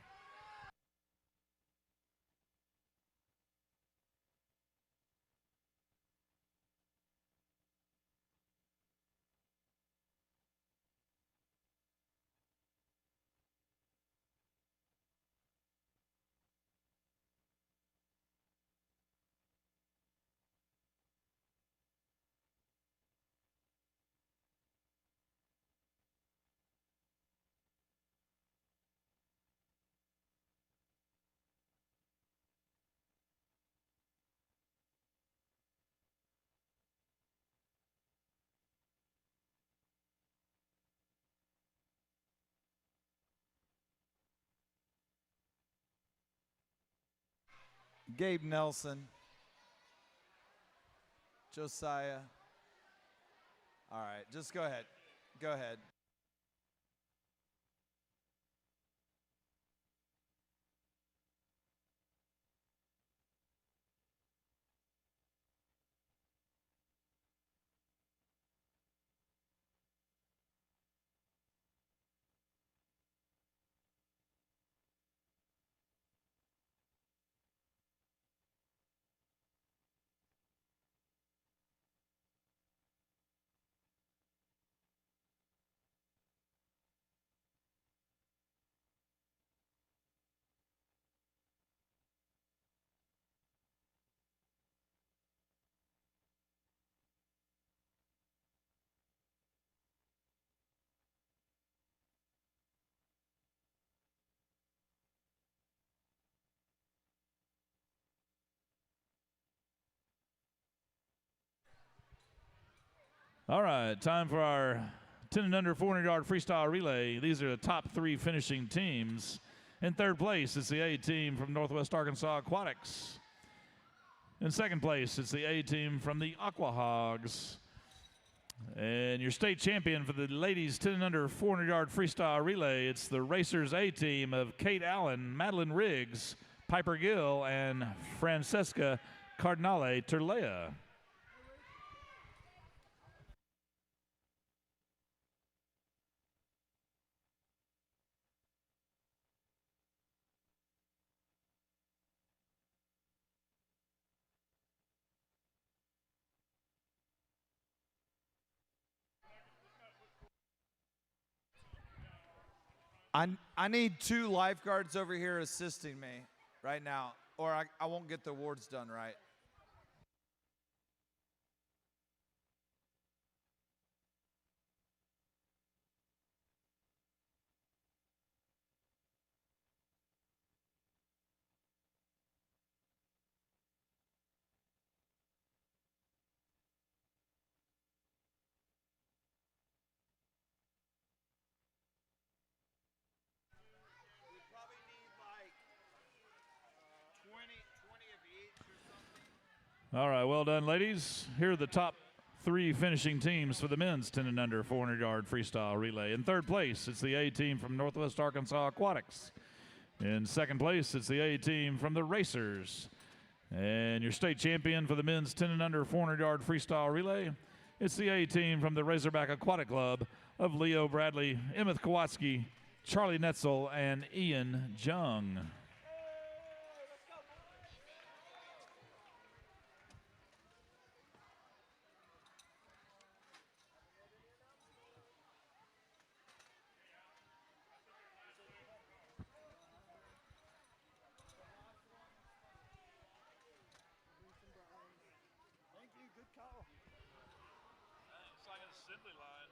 Speaker 1: Gabe Nelson. Josiah. All right, just go ahead. Go ahead. All right, time for our 10 and under 400-yard freestyle relay. These are the top 3 finishing teams. In 3rd place, it's the A team from Northwest Arkansas Aquatics. In 2nd place, it's the A team from the Aquahogs. And your state champion for the ladies 10 and under 400-yard freestyle relay, it's the Racers A team of Kate Allen, Madeline Riggs, Piper Gill, and Francesca Cardinale Turlea. I need 2 lifeguards over here assisting me right now, or I won't get the awards done right.
Speaker 2: We probably need like 20 of each or something.
Speaker 8: All right, well done, ladies. Here are the top 3 finishing teams for the men's 10 and under 400-yard freestyle relay. In third place, it's the A team from Northwest Arkansas Aquatics. In second place, it's the A team from the Racers. And your state champion for the men's 10 and under 400-yard freestyle relay, it's the A team from the Razorback Aquatic Club of Leo Bradley, Emmett Kowalski, Charlie Netzel, and Ian Jung.
Speaker 7: Thank you. Good call.
Speaker 3: It's like an assembly line.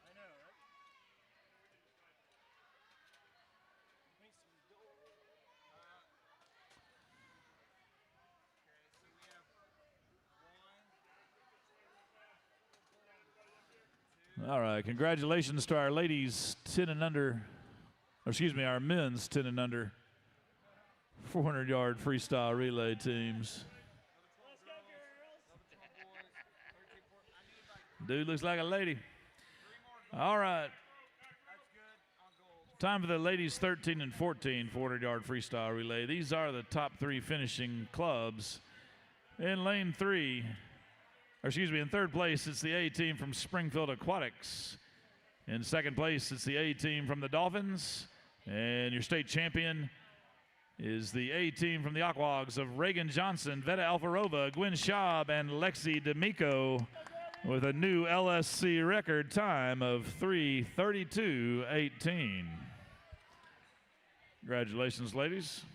Speaker 7: I know, right? Make some dough.
Speaker 8: All right, congratulations to our ladies 10 and under, or excuse me, our men's 10 and under 400-yard freestyle relay teams.
Speaker 7: Let's go, girls.
Speaker 8: Dude looks like a lady. All right. Time for the ladies 13 and 14 400-yard freestyle relay. These are the top 3 finishing clubs. In lane 3, or excuse me, in third place, it's the A team from Springfield Aquatics. In second place, it's the A team from the Dolphins. And your state champion is the A team from the Aquahogs of Reagan Johnson, Veta Alfarova, Gwen Schaub, and Lexi D'Amico with a new LSC record time of 3:32.18. Congratulations, ladies.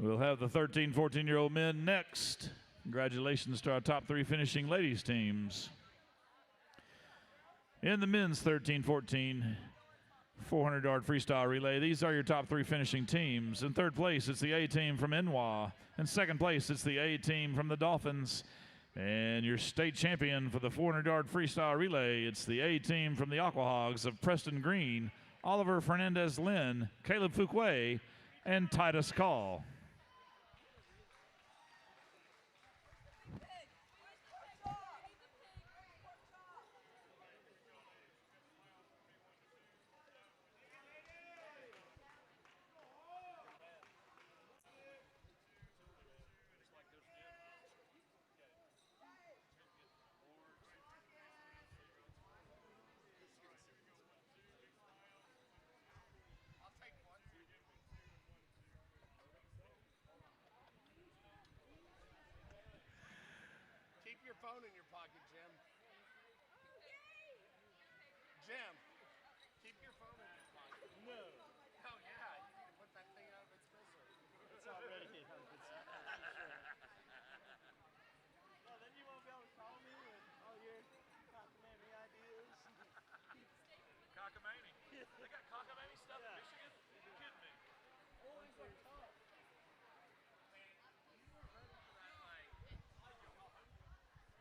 Speaker 8: We'll have the 13, 14-year-old men next. Congratulations to our top 3 finishing ladies teams. In the men's 13, 14, 400-yard freestyle relay, these are your top 3 finishing teams. In third place, it's the A team from NWA. In second place, it's the A team from the Dolphins. And your state champion for the 400-yard freestyle relay, it's the A team from the Aquahogs of Preston Green, Oliver Fernandez-Lynn, Caleb Fuquay, and Titus Call.
Speaker 2: Keep your phone in your pocket, Jim. Jim, keep your phone in your pocket.
Speaker 7: No.
Speaker 2: Oh, yeah. You need to put that thing out of its misery.
Speaker 7: It's already on its Well, then you won't be able to call me with all your cockamamie ideas.
Speaker 3: Cockamamie. They got cockamamie stuff in Michigan? You kidding me?
Speaker 7: Always like talk.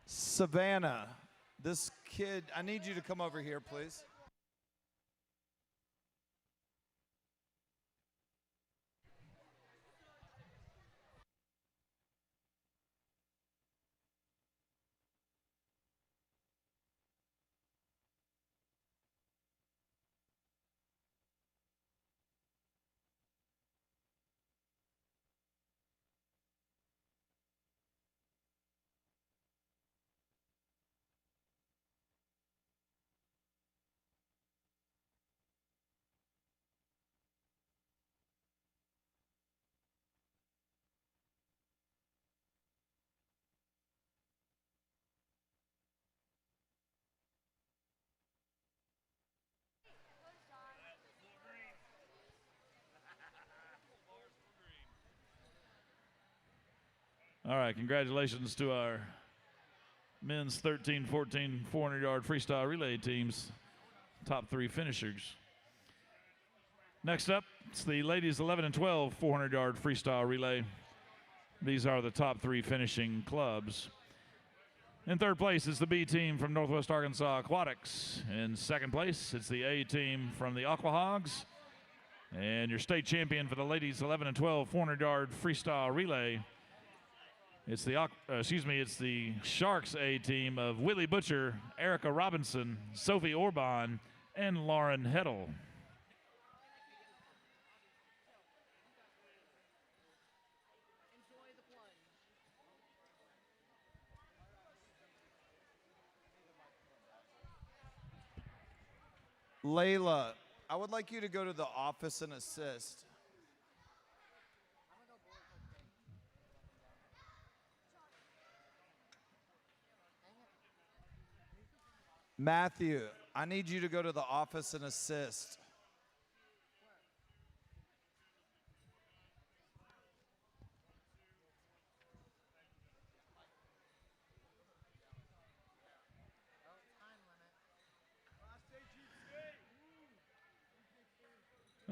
Speaker 1: Savannah, this kid, I need you to come over here, please.
Speaker 3: All right, congratulations to our men's 13, 14, 400-yard freestyle relay teams, top 3 finishers. Next up, it's the ladies 11 and 12 400-yard freestyle relay. These are the top 3 finishing clubs. In third place is the B team from Northwest Arkansas Aquatics. In second place, it's the A team from the Aquahogs. And your state champion for the ladies 11 and 12 400-yard freestyle relay, it's the Sharks A team of Willie Butcher, Erica Robinson, Sophie Orban, and Lauren Heddle.
Speaker 1: Layla, I would like you to go to the office and assist. Matthew, I need you to go to the office and assist.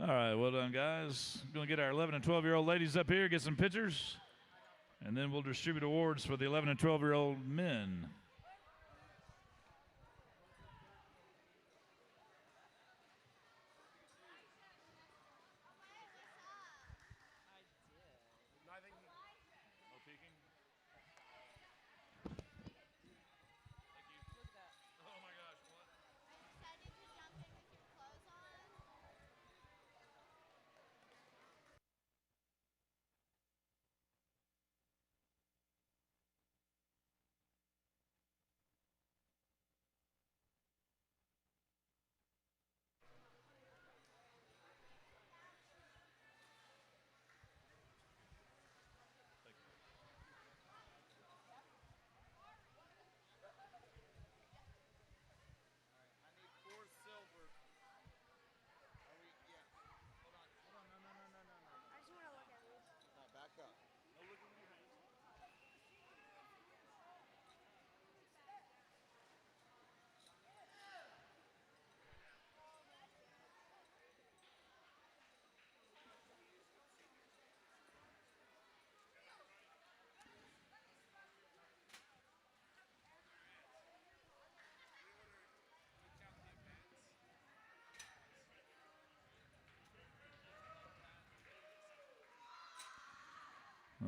Speaker 3: All right, well done, guys. Going to get our 11 and 12-year-old ladies up here, get some pictures, and then we'll distribute awards for the 11 and 12-year-old men.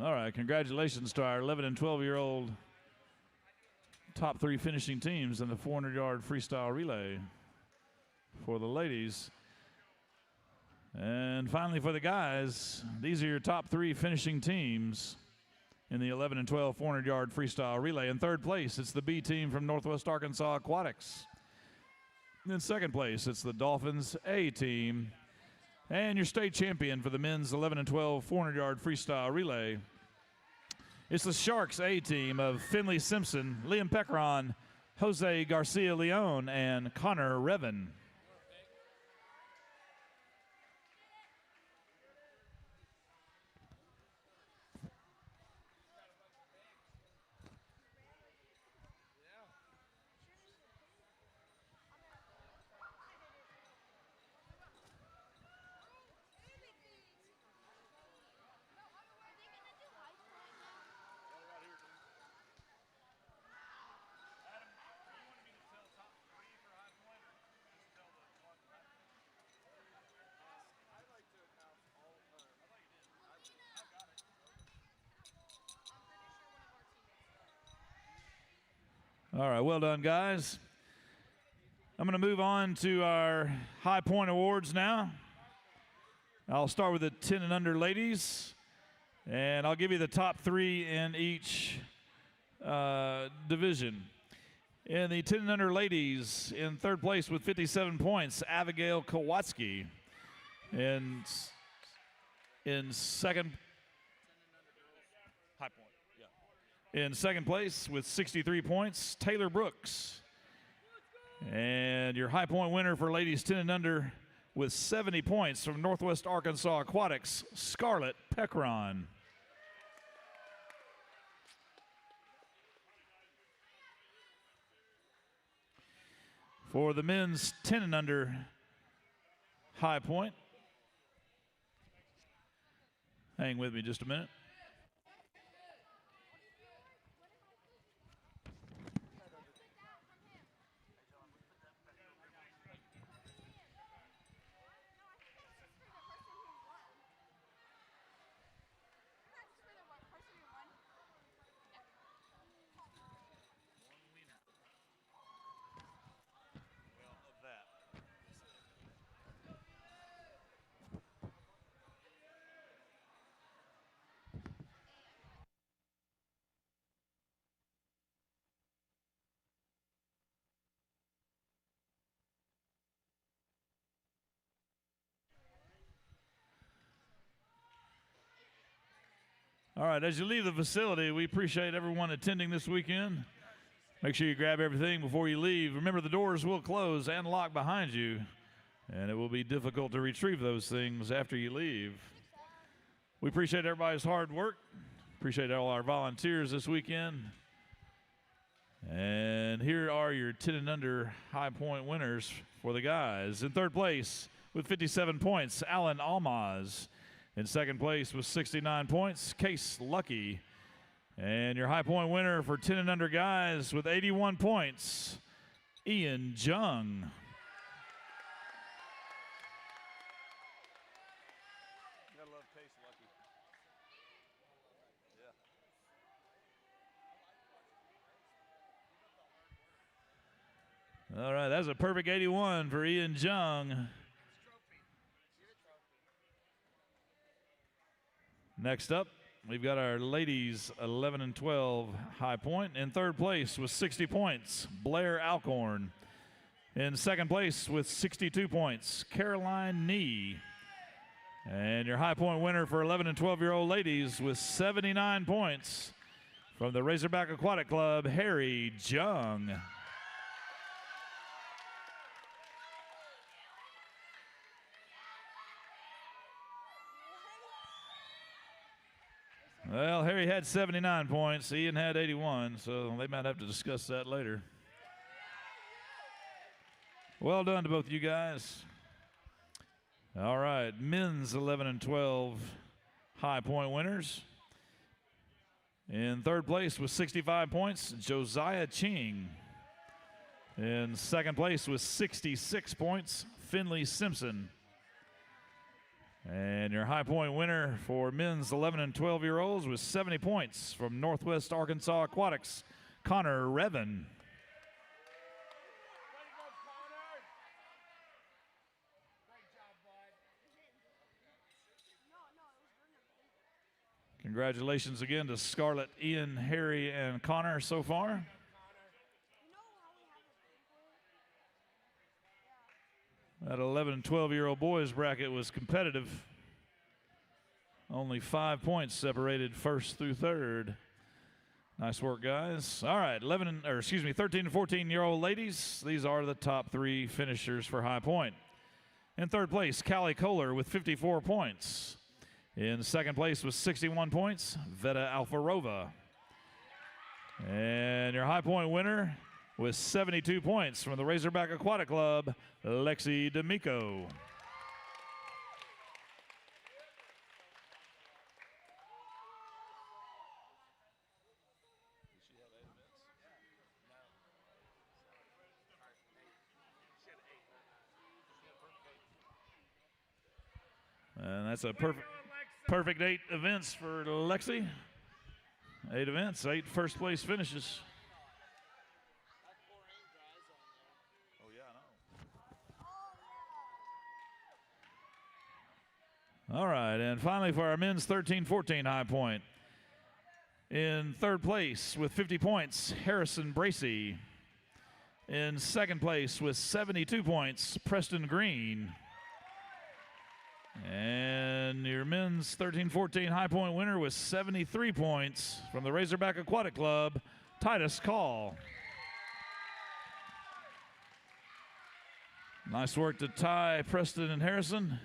Speaker 3: All right, congratulations to our 11 and 12-year-old top 3 finishing teams in the 400-yard freestyle relay for the ladies. And finally for the guys, these are your top 3 finishing teams in the 11 and 12 400-yard freestyle relay. In third place, it's the B team from Northwest Arkansas Aquatics. In second place, it's the Dolphins A team. And your state champion for the men's 11 and 12 400-yard freestyle relay, it's the Sharks A team of Finley Simpson, Liam Peckron, Jose Garcia Leon, and Connor Revan. All right, well done, guys. I'm going to move on to our high point awards now. I'll start with the 10 and under ladies, and I'll give you the top 3 in each division. In the 10 and under ladies, in third place with 57 points, Abigail Kowatsky. In second, high point. In second place with 63 points, Taylor Brooks. And your high point winner for ladies 10 and under with 70 points from Northwest Arkansas Aquatics, Scarlett Peckron. for the men's 10 and under high point. Hang with me just a minute. All right, as you leave the facility, we appreciate everyone attending this weekend. Make sure you grab everything before you leave. Remember, the doors will close and lock behind you, and it will be difficult to retrieve those things after you leave. We appreciate everybody's hard work. Appreciate all our volunteers this weekend. And here are your 10 and under high point winners for the guys. In third place with 57 points, Alan Almaz. In second place with 69 points, Case Lucky. And your high point winner for 10 and under guys with 81 points, Ian Jung.
Speaker 2: Gotta love Case Lucky. Yeah.
Speaker 3: All right, that's a perfect 81 for Ian Jung. Next up, we've got our ladies 11 and 12 high point. In third place with 60 points, Blair Alcorn. In second place with 62 points, Caroline Nee. And your high point winner for 11 and 12-year-old ladies with 79 points from the Razorback Aquatic Club, Harry Jung. Well, Harry had 79 points. Ian had 81, so they might have to discuss that later. Well done to both you guys. All right, men's 11 and 12 high point winners. In third place with 65 points, Josiah Ching. In second place with 66 points, Finley Simpson. And your high point winner for men's 11 and 12-year-olds with 70 points from Northwest Arkansas Aquatics, Connor Revan. Congratulations again to Scarlett, Ian, Harry, and Connor so far. That 11 and 12-year-old boys bracket was competitive. Only 5 points separated first through third. Nice work, guys. All right, 13 and 14-year-old ladies. These are the top 3 finishers for high point. In third place, Callie Kohler with 54 points. In second place with 61 points, Veta Alfarova. And your high point winner with 72 points from the Razorback Aquatic Club, Lexi D'Amico. And that's a perfect 8 events for Lexi. 8 events, 8 first place finishes. All right, and finally for our men's 13-14 high point. In third place with 50 points, Harrison Bracey. In second place with 72 points, Preston Green. And your men's 13-14 high point winner with 73 points from the Razorback Aquatic Club, Titus Call. Nice work to Ty, Preston, and Harrison.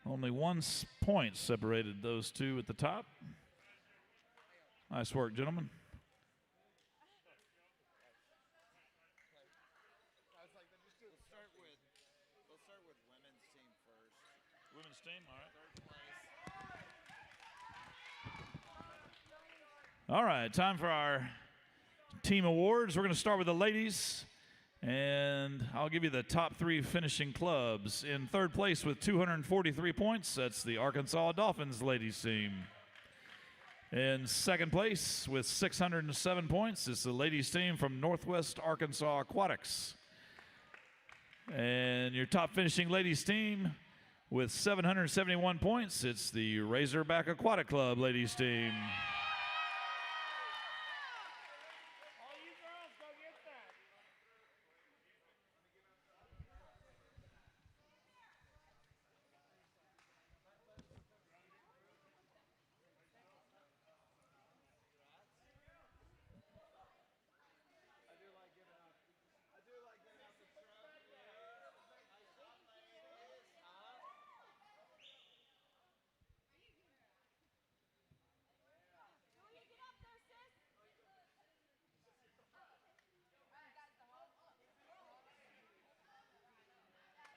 Speaker 3: Only 1 point separated those two at the top. Nice work, gentlemen. All right, time for our team awards. We're going to start with the ladies, and I'll give you the top 3 finishing clubs. In third place with 243 points, that's the Arkansas Dolphins ladies team. In second place with 607 points is the ladies team from Northwest Arkansas Aquatics. And your top finishing ladies team with 771 points, it's the Razorback Aquatic Club ladies team.
Speaker 7: All you girls, go get that.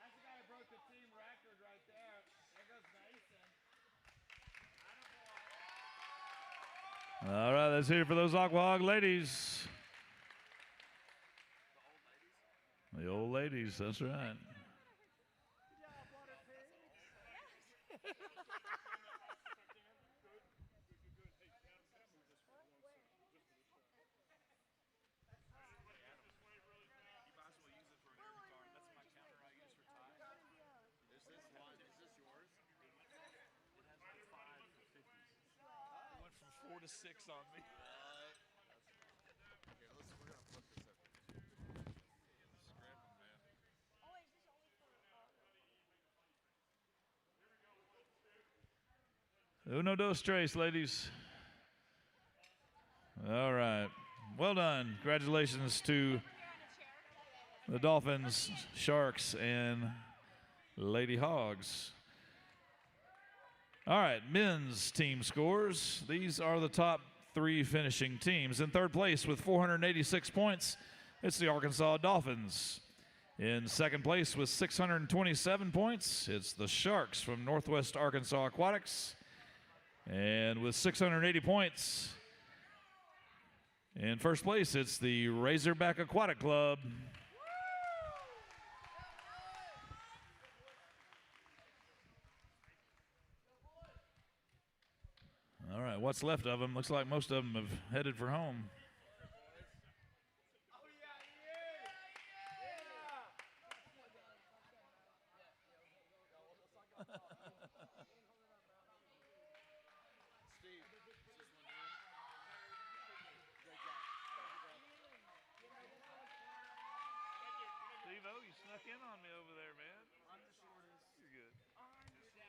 Speaker 2: That's the guy who broke the team record right there. There goes Mason.
Speaker 3: All right, let's hear it for those Aquahog ladies. The old ladies, that's right.
Speaker 2: Went from 4 to 6 on me.
Speaker 3: Uno, dos, tres, ladies. All right. Well done. Congratulations to the Dolphins, Sharks, and Lady Hogs. All right, men's team scores. These are the top 3 finishing teams. In third place with 486 points, it's the Arkansas Dolphins. In second place with 627 points, it's the Sharks from Northwest Arkansas Aquatics. And with 680 points, in first place, it's the Razorback Aquatic Club. All right, what's left of them? Looks like most of them have headed for home. Steve-O, you snuck in on me over there, man. I'm the shortest. You're good.
Speaker 2: Thursday, yeah.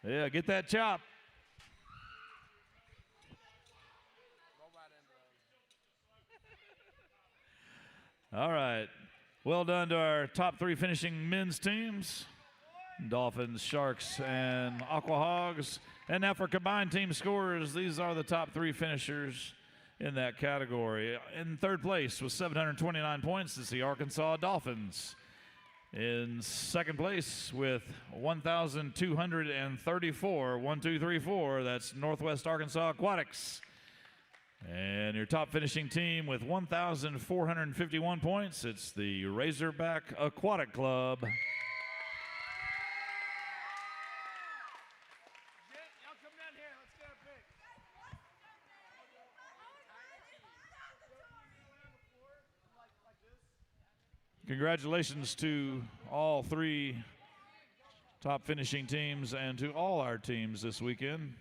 Speaker 3: Yeah, get that chop. All right. Well done to our top 3 finishing men's teams. Dolphins, Sharks, and Aquahogs. And now for combined team scores, these are the top 3 finishers in that category. In third place with 729 points is the Arkansas Dolphins. In second place with 1,234, 1, 2, 3, 4, that's Northwest Arkansas Aquatics. And your top finishing team with 1,451 points, it's the Razorback Aquatic Club.
Speaker 2: Y'all come down here. Let's get a pic.
Speaker 3: Congratulations to all 3 top finishing teams and to all our teams this weekend.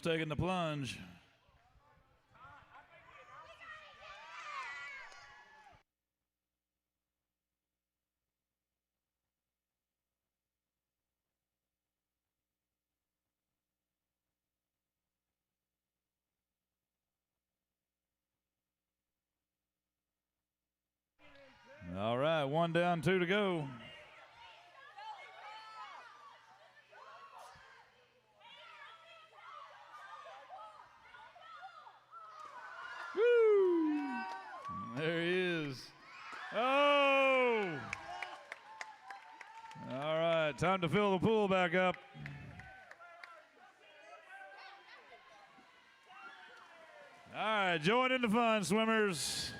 Speaker 3: Who's taking the plunge? All right, 1 down, 2 to go. Woo! There he is. Oh! All right, time to fill the pool back up. All right, join in the fun, swimmers.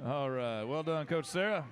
Speaker 3: All right, well done, Coach Sarah.